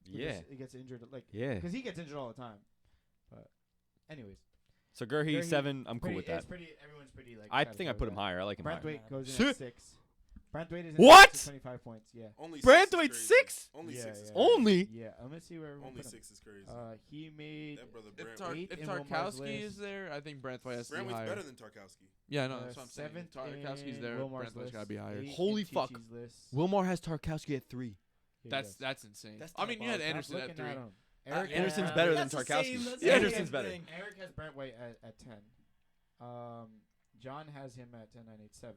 [SPEAKER 2] Who
[SPEAKER 1] Yeah,
[SPEAKER 2] He gets injured, like
[SPEAKER 1] yeah.
[SPEAKER 2] because he gets injured all the time. But, anyways,
[SPEAKER 1] So Gurhey
[SPEAKER 2] Gurhey,
[SPEAKER 1] 7. I'm cool
[SPEAKER 2] pretty,
[SPEAKER 1] with
[SPEAKER 2] it's
[SPEAKER 1] that.
[SPEAKER 2] pretty. Everyone's pretty like.
[SPEAKER 1] I
[SPEAKER 2] satisfied
[SPEAKER 1] think I
[SPEAKER 2] with
[SPEAKER 1] put him
[SPEAKER 2] that.
[SPEAKER 1] higher. I like him higher.
[SPEAKER 2] Branthwaite goes in
[SPEAKER 1] Shit.
[SPEAKER 2] at 6. Branthwaite is
[SPEAKER 1] What?
[SPEAKER 2] At 25 points. Yeah.
[SPEAKER 4] Only
[SPEAKER 1] Branthwaite
[SPEAKER 4] 6 is
[SPEAKER 1] 6?
[SPEAKER 4] crazy. Only
[SPEAKER 2] Yeah,
[SPEAKER 4] 6 is
[SPEAKER 2] yeah.
[SPEAKER 4] crazy.
[SPEAKER 1] Only?
[SPEAKER 2] Yeah. I'm gonna see where everyone
[SPEAKER 4] Only
[SPEAKER 2] put him.
[SPEAKER 4] 6 is crazy.
[SPEAKER 2] He made.
[SPEAKER 4] That brother
[SPEAKER 6] If,
[SPEAKER 4] Branthwaite.
[SPEAKER 2] Eighth
[SPEAKER 6] if
[SPEAKER 2] in Wilmar's
[SPEAKER 6] Tarkowski
[SPEAKER 2] list.
[SPEAKER 6] is there, I think Branthwaite has to be
[SPEAKER 4] Branthwaite's
[SPEAKER 6] higher.
[SPEAKER 4] better than Tarkowski.
[SPEAKER 6] Yeah, no, that's what I'm saying.
[SPEAKER 2] Seventh
[SPEAKER 6] Tarkowski's
[SPEAKER 2] in
[SPEAKER 6] there.
[SPEAKER 2] Wilmar's
[SPEAKER 6] Branthwaite's got to be
[SPEAKER 2] list,
[SPEAKER 6] higher.
[SPEAKER 2] eighth in
[SPEAKER 1] Holy fuck.
[SPEAKER 2] Chichi's list.
[SPEAKER 1] Wilmar has Tarkowski at 3.
[SPEAKER 2] Yeah, he
[SPEAKER 6] That's
[SPEAKER 2] does.
[SPEAKER 6] insane.
[SPEAKER 1] That's
[SPEAKER 6] I mean, you had
[SPEAKER 2] Stop
[SPEAKER 6] Anderson at
[SPEAKER 2] looking
[SPEAKER 6] 3.
[SPEAKER 2] him. Eric
[SPEAKER 1] Anderson's
[SPEAKER 2] has-
[SPEAKER 1] better than
[SPEAKER 5] That's the
[SPEAKER 1] Tarkowski.
[SPEAKER 5] same, that's
[SPEAKER 1] Yeah,
[SPEAKER 5] the
[SPEAKER 1] Anderson's
[SPEAKER 5] same
[SPEAKER 1] better.
[SPEAKER 5] thing.
[SPEAKER 2] Eric has Branthwaite at 10. John has him at 10.987.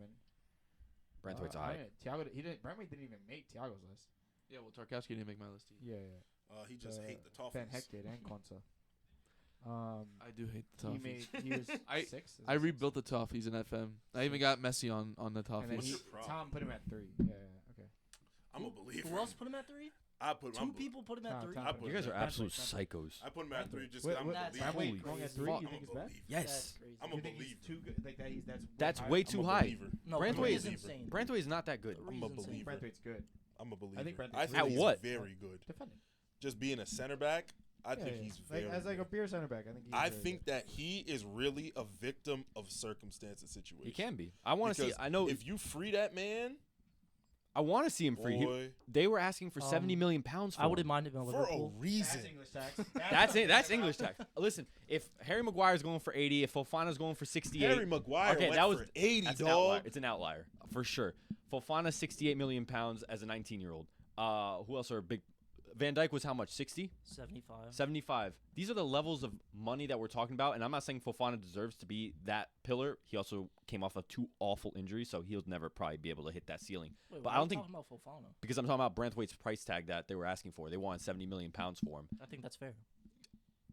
[SPEAKER 1] Branthwaite's high.
[SPEAKER 2] Tiago, Branthwaite didn't even make Tiago's list.
[SPEAKER 6] Yeah, well, Tarkowski didn't make my list either.
[SPEAKER 2] Yeah.
[SPEAKER 4] He just hate the Toffees.
[SPEAKER 2] Van Heck did and Konsa.
[SPEAKER 6] I do hate the
[SPEAKER 2] He
[SPEAKER 6] Toffees.
[SPEAKER 2] was
[SPEAKER 6] I-
[SPEAKER 2] 6.
[SPEAKER 6] I rebuilt the Toffees in FM. I even got Messi on the
[SPEAKER 2] And then
[SPEAKER 6] Toffees.
[SPEAKER 4] your problem?
[SPEAKER 2] Tom put him at 3. Yeah. Okay.
[SPEAKER 4] I'm a believer.
[SPEAKER 5] Who else put him at 3?
[SPEAKER 4] I put
[SPEAKER 5] Two people put him at 3.
[SPEAKER 4] I put
[SPEAKER 1] You guys are
[SPEAKER 4] Branthwaite.
[SPEAKER 1] absolute psychos.
[SPEAKER 4] I put him at 3 just
[SPEAKER 2] Wait,
[SPEAKER 4] because I'm a
[SPEAKER 5] that's-
[SPEAKER 4] believer.
[SPEAKER 1] Holy
[SPEAKER 2] Branthwaite going at 3.
[SPEAKER 1] fuck.
[SPEAKER 2] You
[SPEAKER 4] I'm
[SPEAKER 2] think
[SPEAKER 4] a
[SPEAKER 2] it's bad?
[SPEAKER 4] believer.
[SPEAKER 1] Yes.
[SPEAKER 5] That's crazy.
[SPEAKER 4] I'm
[SPEAKER 2] You
[SPEAKER 4] a
[SPEAKER 2] think he's
[SPEAKER 4] believer.
[SPEAKER 2] too good? Like that's.
[SPEAKER 1] That's
[SPEAKER 2] high?
[SPEAKER 1] way
[SPEAKER 4] I'm
[SPEAKER 1] too
[SPEAKER 4] a
[SPEAKER 1] high.
[SPEAKER 4] believer.
[SPEAKER 5] No,
[SPEAKER 1] Branthwaite
[SPEAKER 5] Branthwaite
[SPEAKER 1] is
[SPEAKER 5] is insane.
[SPEAKER 1] Branthwaite is not that good.
[SPEAKER 5] The
[SPEAKER 4] I'm a
[SPEAKER 5] reason's insane.
[SPEAKER 4] believer.
[SPEAKER 2] Branthwaite's good.
[SPEAKER 4] I'm a believer.
[SPEAKER 2] think Branthwaite's
[SPEAKER 4] I think
[SPEAKER 1] At
[SPEAKER 4] he's
[SPEAKER 1] what?
[SPEAKER 4] very good.
[SPEAKER 2] Defending.
[SPEAKER 4] Just being a center back, I think he's very
[SPEAKER 2] as like a
[SPEAKER 4] good.
[SPEAKER 2] pure center back. I think. He's
[SPEAKER 4] I
[SPEAKER 2] very
[SPEAKER 4] think
[SPEAKER 2] good.
[SPEAKER 4] that he is really a victim of circumstance and situation.
[SPEAKER 1] He can be. I want to see.
[SPEAKER 4] Because
[SPEAKER 1] I know.
[SPEAKER 4] if you free that man,
[SPEAKER 1] I want to see him free.
[SPEAKER 4] boy,
[SPEAKER 1] They were asking for 70 million pounds for
[SPEAKER 5] I wouldn't
[SPEAKER 1] him.
[SPEAKER 5] mind him in
[SPEAKER 4] for a
[SPEAKER 5] Liverpool.
[SPEAKER 4] reason.
[SPEAKER 2] That's English tax.
[SPEAKER 1] That's it. That's English tax. Listen, if Harry Maguire's going for 80, if Fofana's going for 68,
[SPEAKER 4] Harry Maguire
[SPEAKER 1] okay,
[SPEAKER 4] went
[SPEAKER 1] that was
[SPEAKER 4] for 80,
[SPEAKER 1] that's an outlier.
[SPEAKER 4] dog.
[SPEAKER 1] It's an outlier for sure. Fofana 68 million pounds as a 19-year-old. Who else are big? Van Dijk was how much? 60?
[SPEAKER 5] 75.
[SPEAKER 1] 75. These are the levels of money that we're talking about, and I'm not saying Fofana deserves to be that pillar. He also came off of 2 awful injuries, so he'll never probably be able to hit that ceiling.
[SPEAKER 5] Wait,
[SPEAKER 1] But
[SPEAKER 5] why
[SPEAKER 1] I
[SPEAKER 5] are
[SPEAKER 1] don't
[SPEAKER 5] you
[SPEAKER 1] think
[SPEAKER 5] talking about Fofana?
[SPEAKER 1] because I'm talking about Branthwaite's price tag that they were asking for. They wanted 70 million pounds for him.
[SPEAKER 5] I think that's fair.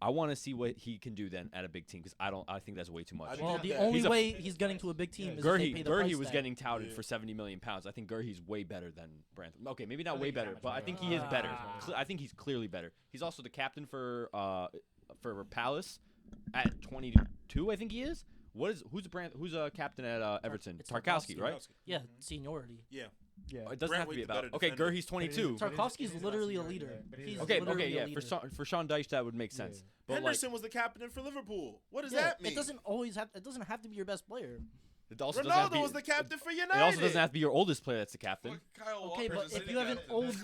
[SPEAKER 1] I want to see what he can do then at a big team because I think that's way too much.
[SPEAKER 4] I
[SPEAKER 5] Well,
[SPEAKER 4] think
[SPEAKER 5] the
[SPEAKER 4] that
[SPEAKER 5] only
[SPEAKER 1] he's a-
[SPEAKER 5] way he's getting to a big team is if they pay the
[SPEAKER 1] Gurhey
[SPEAKER 5] price
[SPEAKER 1] was
[SPEAKER 5] tag.
[SPEAKER 1] getting touted
[SPEAKER 4] Yeah.
[SPEAKER 1] for 70 million pounds. I think Gurhey's way better than Branthwaite. Okay, maybe not
[SPEAKER 2] I
[SPEAKER 1] way
[SPEAKER 2] think he's
[SPEAKER 1] better,
[SPEAKER 2] that
[SPEAKER 1] but
[SPEAKER 2] much
[SPEAKER 1] I think
[SPEAKER 2] better.
[SPEAKER 1] he is better.
[SPEAKER 5] Ah.
[SPEAKER 1] I think he's clearly better. He's also the captain for Palace at 22. I think he is. Who's a captain at Everton?
[SPEAKER 5] It's
[SPEAKER 1] Tarkowski, right?
[SPEAKER 5] Yeah, seniority.
[SPEAKER 2] Yeah.
[SPEAKER 1] It doesn't have to
[SPEAKER 4] Branthwaite's
[SPEAKER 1] be
[SPEAKER 4] the
[SPEAKER 1] about.
[SPEAKER 4] better
[SPEAKER 1] Okay,
[SPEAKER 4] defender.
[SPEAKER 1] Gurhey's 22.
[SPEAKER 2] Tar-
[SPEAKER 5] Tarkowski's
[SPEAKER 2] it is
[SPEAKER 5] literally a
[SPEAKER 2] last year,
[SPEAKER 5] leader.
[SPEAKER 2] yeah, but it
[SPEAKER 5] He's
[SPEAKER 2] is
[SPEAKER 1] Okay,
[SPEAKER 5] literally
[SPEAKER 1] yeah.
[SPEAKER 5] a leader.
[SPEAKER 1] For Sean Dyche, that would make
[SPEAKER 2] Yeah.
[SPEAKER 1] sense. But
[SPEAKER 4] Henderson was the captain for Liverpool. What does
[SPEAKER 5] Yeah,
[SPEAKER 4] that mean?
[SPEAKER 5] It doesn't always have. It doesn't have to be your best player.
[SPEAKER 1] it also doesn't have to
[SPEAKER 4] Ronaldo
[SPEAKER 1] be,
[SPEAKER 4] was the captain for United.
[SPEAKER 1] It also doesn't have to be your oldest player that's the captain.
[SPEAKER 3] Fuck Kyle
[SPEAKER 5] Okay,
[SPEAKER 3] Walker
[SPEAKER 5] but
[SPEAKER 3] just
[SPEAKER 5] if
[SPEAKER 3] said
[SPEAKER 5] you have an
[SPEAKER 3] that.
[SPEAKER 5] old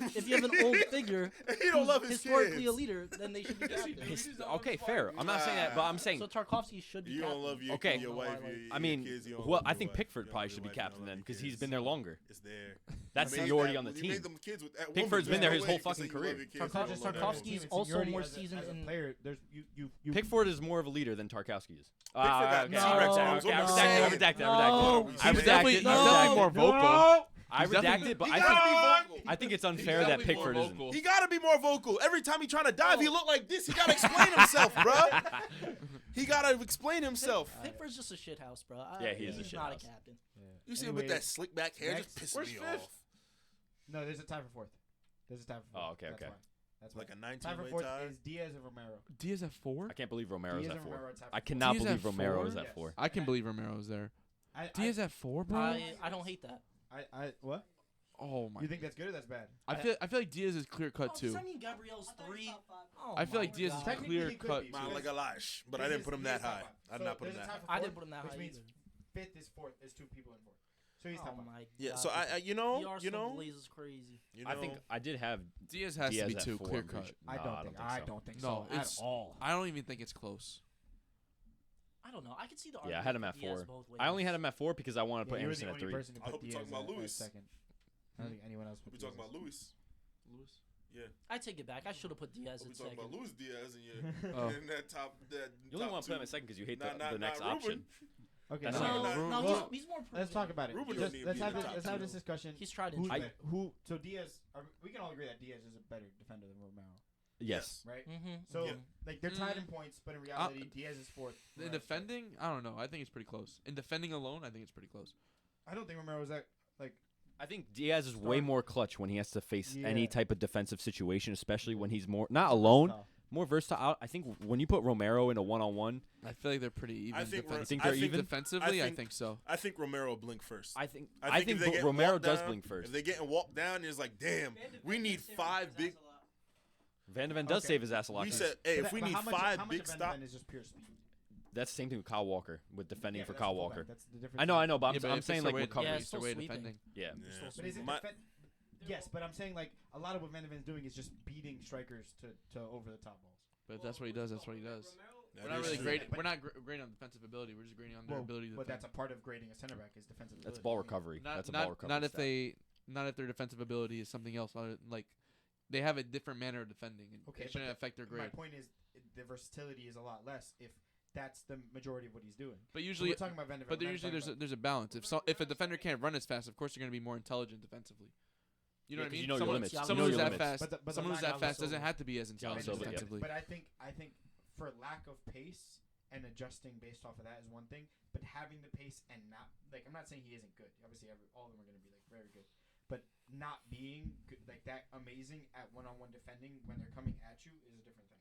[SPEAKER 5] figure
[SPEAKER 4] He don't
[SPEAKER 5] who's
[SPEAKER 4] love his
[SPEAKER 5] historically
[SPEAKER 4] kids.
[SPEAKER 5] a leader, then they should be captain.
[SPEAKER 1] Okay, fair. I'm not saying that, but I'm saying
[SPEAKER 5] So Tarkowski should be
[SPEAKER 4] You
[SPEAKER 5] captain.
[SPEAKER 4] don't love your,
[SPEAKER 1] Okay.
[SPEAKER 4] your wife.
[SPEAKER 5] No, I like-
[SPEAKER 4] your
[SPEAKER 1] I mean,
[SPEAKER 4] kids, you don't
[SPEAKER 1] well,
[SPEAKER 4] love
[SPEAKER 1] I
[SPEAKER 4] your
[SPEAKER 1] think
[SPEAKER 4] wife.
[SPEAKER 1] Pickford
[SPEAKER 4] You don't
[SPEAKER 1] probably
[SPEAKER 4] love
[SPEAKER 1] should
[SPEAKER 4] your
[SPEAKER 1] be
[SPEAKER 4] wife, you don't
[SPEAKER 1] captain
[SPEAKER 4] love
[SPEAKER 1] then
[SPEAKER 4] your
[SPEAKER 1] because he's
[SPEAKER 4] kids.
[SPEAKER 1] been there longer.
[SPEAKER 4] It's there.
[SPEAKER 1] That's
[SPEAKER 4] You made
[SPEAKER 1] seniority
[SPEAKER 4] that-
[SPEAKER 1] on the
[SPEAKER 4] you
[SPEAKER 1] team.
[SPEAKER 4] made them kids with that
[SPEAKER 1] Pickford's
[SPEAKER 4] woman
[SPEAKER 1] been there
[SPEAKER 4] just
[SPEAKER 1] his
[SPEAKER 4] away
[SPEAKER 1] whole
[SPEAKER 4] 'cause
[SPEAKER 1] fucking
[SPEAKER 4] you love
[SPEAKER 1] career.
[SPEAKER 4] your kids.
[SPEAKER 5] Tarkowski's
[SPEAKER 4] I love that.
[SPEAKER 5] Tarkowski's also
[SPEAKER 2] Seniority
[SPEAKER 5] more
[SPEAKER 2] as a
[SPEAKER 5] seasons in.
[SPEAKER 2] player. There's you.
[SPEAKER 1] Pickford is more of a leader than Tarkowski is.
[SPEAKER 4] got
[SPEAKER 1] Okay,
[SPEAKER 5] no,
[SPEAKER 1] I redacted.
[SPEAKER 5] no,
[SPEAKER 1] Okay, I
[SPEAKER 5] no.
[SPEAKER 1] redacted. I redacted.
[SPEAKER 5] No.
[SPEAKER 1] I
[SPEAKER 6] He's
[SPEAKER 1] redacted.
[SPEAKER 6] definitely more vocal.
[SPEAKER 1] I
[SPEAKER 6] He's definitely-
[SPEAKER 1] redacted, but
[SPEAKER 4] He
[SPEAKER 1] I
[SPEAKER 4] gotta
[SPEAKER 1] think
[SPEAKER 4] be vocal.
[SPEAKER 1] I think it's
[SPEAKER 6] He's
[SPEAKER 1] unfair that
[SPEAKER 6] definitely more
[SPEAKER 1] Pickford isn't.
[SPEAKER 6] vocal.
[SPEAKER 4] He gotta be more vocal. Every time he trying to dive, he look like this. He gotta explain himself, bro. He gotta explain himself.
[SPEAKER 5] Pickford's just a shit house, bro.
[SPEAKER 1] Yeah, he is a
[SPEAKER 5] He's
[SPEAKER 1] shit
[SPEAKER 5] not
[SPEAKER 1] house.
[SPEAKER 5] a captain.
[SPEAKER 4] You see him with that slick back hair,
[SPEAKER 2] next-
[SPEAKER 4] just
[SPEAKER 3] Where's
[SPEAKER 4] pissing me
[SPEAKER 3] fifth?
[SPEAKER 4] off.
[SPEAKER 2] No, there's a tie for fourth. There's a tie for fourth.
[SPEAKER 1] Oh, okay,
[SPEAKER 2] That's
[SPEAKER 1] okay.
[SPEAKER 2] why. That's
[SPEAKER 4] Like
[SPEAKER 2] why.
[SPEAKER 4] a
[SPEAKER 2] Tie
[SPEAKER 4] 19
[SPEAKER 2] for
[SPEAKER 4] way
[SPEAKER 2] fourth
[SPEAKER 4] tie.
[SPEAKER 2] is Diaz and Romero.
[SPEAKER 6] Diaz at 4.
[SPEAKER 1] I can't believe Romero's
[SPEAKER 2] Diaz
[SPEAKER 1] at
[SPEAKER 2] and
[SPEAKER 1] 4.
[SPEAKER 2] Romero are tied for
[SPEAKER 1] I
[SPEAKER 2] fourth.
[SPEAKER 1] cannot
[SPEAKER 6] Diaz
[SPEAKER 1] believe
[SPEAKER 6] at
[SPEAKER 1] Romero
[SPEAKER 6] 4?
[SPEAKER 1] is at
[SPEAKER 2] Yes.
[SPEAKER 1] 4.
[SPEAKER 6] I can believe Romero's there. Diaz at 4, bro.
[SPEAKER 5] I don't hate that.
[SPEAKER 2] What?
[SPEAKER 6] Oh my.
[SPEAKER 2] You think that's good or that's bad?
[SPEAKER 6] I feel like Diaz is clear cut too.
[SPEAKER 5] Does that mean Gabriel's 3? Oh
[SPEAKER 6] I feel like
[SPEAKER 5] my
[SPEAKER 6] Diaz is
[SPEAKER 5] God.
[SPEAKER 2] Technically,
[SPEAKER 6] clear
[SPEAKER 2] he could
[SPEAKER 6] cut.
[SPEAKER 2] be,
[SPEAKER 4] Man,
[SPEAKER 2] because
[SPEAKER 4] like a lash, but I
[SPEAKER 2] this
[SPEAKER 4] didn't
[SPEAKER 2] is-
[SPEAKER 4] put him
[SPEAKER 2] he
[SPEAKER 4] that
[SPEAKER 2] is top
[SPEAKER 4] high.
[SPEAKER 2] five.
[SPEAKER 4] I did
[SPEAKER 2] So
[SPEAKER 4] not put him
[SPEAKER 2] there's a
[SPEAKER 4] that
[SPEAKER 2] tie
[SPEAKER 4] high.
[SPEAKER 2] for
[SPEAKER 5] I
[SPEAKER 2] fourth,
[SPEAKER 5] didn't put him that
[SPEAKER 2] which
[SPEAKER 5] high
[SPEAKER 2] means
[SPEAKER 5] either.
[SPEAKER 2] fifth is fourth. There's two people in fourth. So he's
[SPEAKER 5] Oh
[SPEAKER 2] top five.
[SPEAKER 5] my
[SPEAKER 4] Yeah,
[SPEAKER 5] God.
[SPEAKER 4] so I
[SPEAKER 5] The
[SPEAKER 4] you
[SPEAKER 5] Arsenal
[SPEAKER 4] know,
[SPEAKER 5] glaze is crazy.
[SPEAKER 1] I think I did have
[SPEAKER 6] Diaz has
[SPEAKER 1] Diaz
[SPEAKER 6] to be
[SPEAKER 1] at
[SPEAKER 6] 2,
[SPEAKER 1] 4,
[SPEAKER 6] clear
[SPEAKER 1] I'm pretty
[SPEAKER 6] cut.
[SPEAKER 1] sure.
[SPEAKER 2] I
[SPEAKER 1] No,
[SPEAKER 2] don't think
[SPEAKER 6] No,
[SPEAKER 2] so
[SPEAKER 6] it's-
[SPEAKER 2] at all.
[SPEAKER 6] I don't even think it's close.
[SPEAKER 5] I don't know. I could see the
[SPEAKER 1] Yeah, I
[SPEAKER 5] argument
[SPEAKER 1] had him
[SPEAKER 5] for
[SPEAKER 1] at
[SPEAKER 5] Diaz
[SPEAKER 1] 4.
[SPEAKER 5] both ways.
[SPEAKER 1] I only had him at 4 because I wanted to put
[SPEAKER 2] you were
[SPEAKER 1] Anderson
[SPEAKER 2] the
[SPEAKER 1] at
[SPEAKER 2] only
[SPEAKER 1] 3.
[SPEAKER 2] person to
[SPEAKER 4] I
[SPEAKER 2] put
[SPEAKER 4] hope you're
[SPEAKER 2] Diaz
[SPEAKER 4] talking about
[SPEAKER 2] at
[SPEAKER 4] Lewis.
[SPEAKER 2] second. I don't think anyone else put
[SPEAKER 4] we
[SPEAKER 2] Diaz
[SPEAKER 4] talking about
[SPEAKER 2] at
[SPEAKER 4] Lewis.
[SPEAKER 6] Lewis.
[SPEAKER 4] Yeah,
[SPEAKER 5] I take it back. I should have put Diaz
[SPEAKER 4] we
[SPEAKER 5] at
[SPEAKER 4] talking about
[SPEAKER 5] second.
[SPEAKER 4] Luis Diaz, and yeah,
[SPEAKER 6] Oh.
[SPEAKER 4] in that top. That
[SPEAKER 1] You only
[SPEAKER 4] top
[SPEAKER 1] want to put him
[SPEAKER 4] two.
[SPEAKER 1] at second because you hate
[SPEAKER 4] Not-
[SPEAKER 1] the next
[SPEAKER 4] not
[SPEAKER 1] option.
[SPEAKER 4] Ruben.
[SPEAKER 2] Okay,
[SPEAKER 1] That's
[SPEAKER 2] so
[SPEAKER 1] not-
[SPEAKER 5] No,
[SPEAKER 2] well,
[SPEAKER 5] he's more proven.
[SPEAKER 2] let's talk about it.
[SPEAKER 4] Ruben
[SPEAKER 2] Just-
[SPEAKER 4] don't need to
[SPEAKER 2] let's
[SPEAKER 4] be in
[SPEAKER 2] have
[SPEAKER 4] the
[SPEAKER 2] this.
[SPEAKER 4] top
[SPEAKER 2] Let's have
[SPEAKER 4] two.
[SPEAKER 2] this discussion.
[SPEAKER 5] He's tried and
[SPEAKER 2] Who's
[SPEAKER 5] true.
[SPEAKER 2] better? So Diaz, we can all agree that Diaz is a better defender than Romero,
[SPEAKER 1] Yes.
[SPEAKER 2] right?
[SPEAKER 5] Mm-hmm.
[SPEAKER 2] So
[SPEAKER 4] Yeah.
[SPEAKER 2] like they're tied in points, but in reality, Diaz is fourth.
[SPEAKER 6] In
[SPEAKER 2] Romero's fifth.
[SPEAKER 6] defending, I don't know. I think it's pretty close. In defending alone, I think it's pretty close.
[SPEAKER 2] I don't think Romero's that like.
[SPEAKER 1] I think Diaz is way
[SPEAKER 2] Start-
[SPEAKER 1] more clutch when he has to face any
[SPEAKER 2] Yeah.
[SPEAKER 1] type of defensive situation, especially when he's more not alone, more versatile. I think when you put Romero in a one-on-one,
[SPEAKER 6] I feel like they're pretty even.
[SPEAKER 4] I think
[SPEAKER 1] You think they're even?
[SPEAKER 6] defensively, I
[SPEAKER 4] think-
[SPEAKER 6] think so.
[SPEAKER 4] I think Romero blink first.
[SPEAKER 1] I think
[SPEAKER 4] if they get
[SPEAKER 1] Romero
[SPEAKER 4] walked
[SPEAKER 1] does
[SPEAKER 4] down-
[SPEAKER 1] blink first.
[SPEAKER 4] If they getting walked down, it's like, damn, we need 5 big.
[SPEAKER 1] Van de Ven does
[SPEAKER 2] Okay.
[SPEAKER 1] save his ass a lot.
[SPEAKER 4] We
[SPEAKER 1] too.
[SPEAKER 4] said, hey,
[SPEAKER 2] But
[SPEAKER 4] if we
[SPEAKER 2] but
[SPEAKER 4] need
[SPEAKER 2] how much-
[SPEAKER 4] 5
[SPEAKER 2] how much
[SPEAKER 4] big
[SPEAKER 2] of Van de
[SPEAKER 4] stops.
[SPEAKER 2] Ven is just pure speed.
[SPEAKER 1] That's the same thing with Kyle Walker with defending
[SPEAKER 2] Yeah,
[SPEAKER 1] for
[SPEAKER 2] but
[SPEAKER 1] Kyle
[SPEAKER 2] that's
[SPEAKER 1] Walker.
[SPEAKER 2] fullback. That's the difference.
[SPEAKER 1] I know, but
[SPEAKER 6] Yeah, but
[SPEAKER 1] I'm
[SPEAKER 6] if
[SPEAKER 1] saying
[SPEAKER 6] it's
[SPEAKER 1] like
[SPEAKER 6] their way-
[SPEAKER 1] recovery.
[SPEAKER 5] Yeah,
[SPEAKER 6] it's
[SPEAKER 5] it's
[SPEAKER 6] their
[SPEAKER 5] still
[SPEAKER 6] way of
[SPEAKER 5] sweeping.
[SPEAKER 6] defending.
[SPEAKER 1] Yeah.
[SPEAKER 4] Yeah.
[SPEAKER 2] But is it
[SPEAKER 4] My-
[SPEAKER 2] yes, but I'm saying like a lot of what Van de Ven's doing is just beating strikers to over the top balls.
[SPEAKER 6] But if that's what he does. That's what he does.
[SPEAKER 4] That
[SPEAKER 6] We're not
[SPEAKER 4] is
[SPEAKER 6] really
[SPEAKER 4] true.
[SPEAKER 6] grading. We're not grading on defensive ability. We're just grading on their ability to
[SPEAKER 2] but
[SPEAKER 6] defend.
[SPEAKER 2] that's a part of grading a center back is defensive
[SPEAKER 1] That's
[SPEAKER 2] ability.
[SPEAKER 1] ball recovery.
[SPEAKER 6] Not,
[SPEAKER 1] That's a
[SPEAKER 6] not,
[SPEAKER 1] ball recovery.
[SPEAKER 6] not if
[SPEAKER 1] stat.
[SPEAKER 6] not if their defensive ability is something else. Like they have a different manner of defending, and
[SPEAKER 2] Okay,
[SPEAKER 6] it shouldn't
[SPEAKER 2] but
[SPEAKER 6] affect their
[SPEAKER 2] My
[SPEAKER 6] grade.
[SPEAKER 2] point is the versatility is a lot less if that's the majority of what he's doing.
[SPEAKER 6] But
[SPEAKER 2] So
[SPEAKER 6] usually,
[SPEAKER 2] we're talking about Van de Ven.
[SPEAKER 6] but
[SPEAKER 2] we're not
[SPEAKER 6] usually
[SPEAKER 2] talking
[SPEAKER 6] there's a balance. If a defender can't run as fast, of course you're going to be more intelligent defensively. You know
[SPEAKER 1] Yeah,
[SPEAKER 6] what I
[SPEAKER 1] 'cause
[SPEAKER 6] mean?
[SPEAKER 1] you know your
[SPEAKER 6] someone
[SPEAKER 1] limits.
[SPEAKER 5] You
[SPEAKER 6] someone
[SPEAKER 5] know
[SPEAKER 6] who's
[SPEAKER 5] your
[SPEAKER 6] that
[SPEAKER 1] limits.
[SPEAKER 6] fast,
[SPEAKER 2] But the
[SPEAKER 6] someone who's
[SPEAKER 2] line
[SPEAKER 6] that fast
[SPEAKER 2] also-
[SPEAKER 6] doesn't have to be as intelligent
[SPEAKER 1] Silva, yeah.
[SPEAKER 6] defensively.
[SPEAKER 2] But I think for lack of pace and adjusting based off of that is one thing. But having the pace and not like I'm not saying he isn't good. Obviously, all of them are going to be like very good. But not being good, like that amazing at one-on-one defending when they're coming at you is a different thing.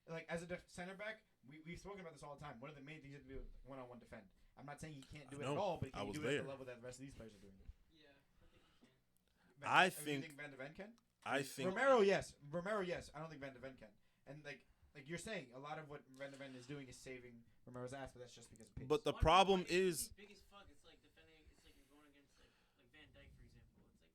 [SPEAKER 2] Like as a center back, we've spoken about this all the time. One of the main things you have to do is one-on-one defend. I'm not saying he can't do it at
[SPEAKER 4] know.
[SPEAKER 2] all, but
[SPEAKER 4] I
[SPEAKER 2] can he
[SPEAKER 4] was
[SPEAKER 2] do it at
[SPEAKER 4] there.
[SPEAKER 2] the level that the rest of these players are doing it?
[SPEAKER 4] I
[SPEAKER 2] you
[SPEAKER 4] think-
[SPEAKER 2] Van de Ven can.
[SPEAKER 4] I think
[SPEAKER 2] Romero, yes. I don't think Van de Ven can. And like you're saying, a lot of what Van de Ven is doing is saving Romero's ass, but that's just because of pace.
[SPEAKER 4] But the problem is,
[SPEAKER 7] big as fuck. It's like defending. It's like you're going against like Van Dijk, for example. It's like,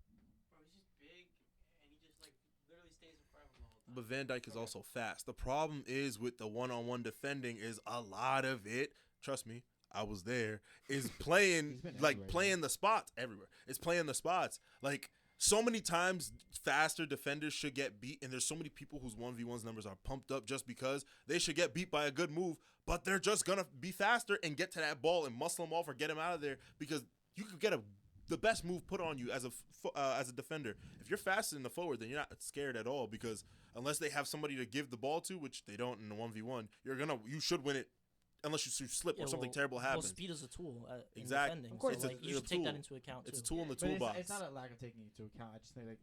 [SPEAKER 7] bro, he's just big, and he just like literally stays in front of him all the time.
[SPEAKER 4] but Van Dijk is also fast. The problem is with the one-on-one defending is a lot of it. Trust me, I was there. Is playing
[SPEAKER 2] He's been
[SPEAKER 4] like
[SPEAKER 2] everywhere,
[SPEAKER 4] playing the spots everywhere. It's playing the spots like. So many times, faster defenders should get beat, and there's so many people whose 1v1s numbers are pumped up just because they should get beat by a good move, but they're just gonna be faster and get to that ball and muscle them off or get them out of there because you could get the best move put on you as a defender. If you're faster than the forward, then you're not scared at all because unless they have somebody to give the ball to, which they don't in the 1v1, you should win it. Unless you slip or something terrible happens.
[SPEAKER 5] Well, speed is a tool in
[SPEAKER 4] Exactly.
[SPEAKER 5] defending.
[SPEAKER 2] Of course,
[SPEAKER 5] so,
[SPEAKER 4] it's
[SPEAKER 5] like,
[SPEAKER 4] a
[SPEAKER 5] you should take
[SPEAKER 4] tool.
[SPEAKER 5] that into account
[SPEAKER 4] It's a
[SPEAKER 5] too.
[SPEAKER 4] tool in the
[SPEAKER 2] But
[SPEAKER 4] toolbox.
[SPEAKER 2] it's not a lack of taking into account. I just think like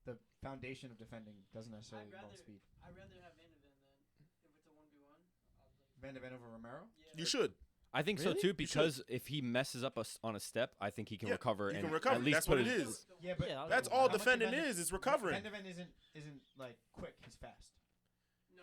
[SPEAKER 2] the foundation of defending doesn't necessarily involve speed.
[SPEAKER 7] I'd rather have Van de Ven than if it's a 1v1.
[SPEAKER 2] Van de Ven over Romero.
[SPEAKER 7] Yeah.
[SPEAKER 4] You should.
[SPEAKER 1] I think so
[SPEAKER 2] Really?
[SPEAKER 1] too
[SPEAKER 4] You
[SPEAKER 1] because if he messes up on a step, I think he can
[SPEAKER 4] Yeah,
[SPEAKER 1] recover
[SPEAKER 4] he
[SPEAKER 1] and
[SPEAKER 4] can recover.
[SPEAKER 1] at least
[SPEAKER 4] That's
[SPEAKER 1] put
[SPEAKER 4] what it
[SPEAKER 1] his,
[SPEAKER 4] is.
[SPEAKER 2] Yeah, but
[SPEAKER 5] Yeah,
[SPEAKER 4] That's
[SPEAKER 5] How
[SPEAKER 4] all
[SPEAKER 2] much
[SPEAKER 4] defending
[SPEAKER 2] Van de-
[SPEAKER 4] is. It's recovering.
[SPEAKER 2] Van de Ven isn't like quick. He's fast.
[SPEAKER 7] No,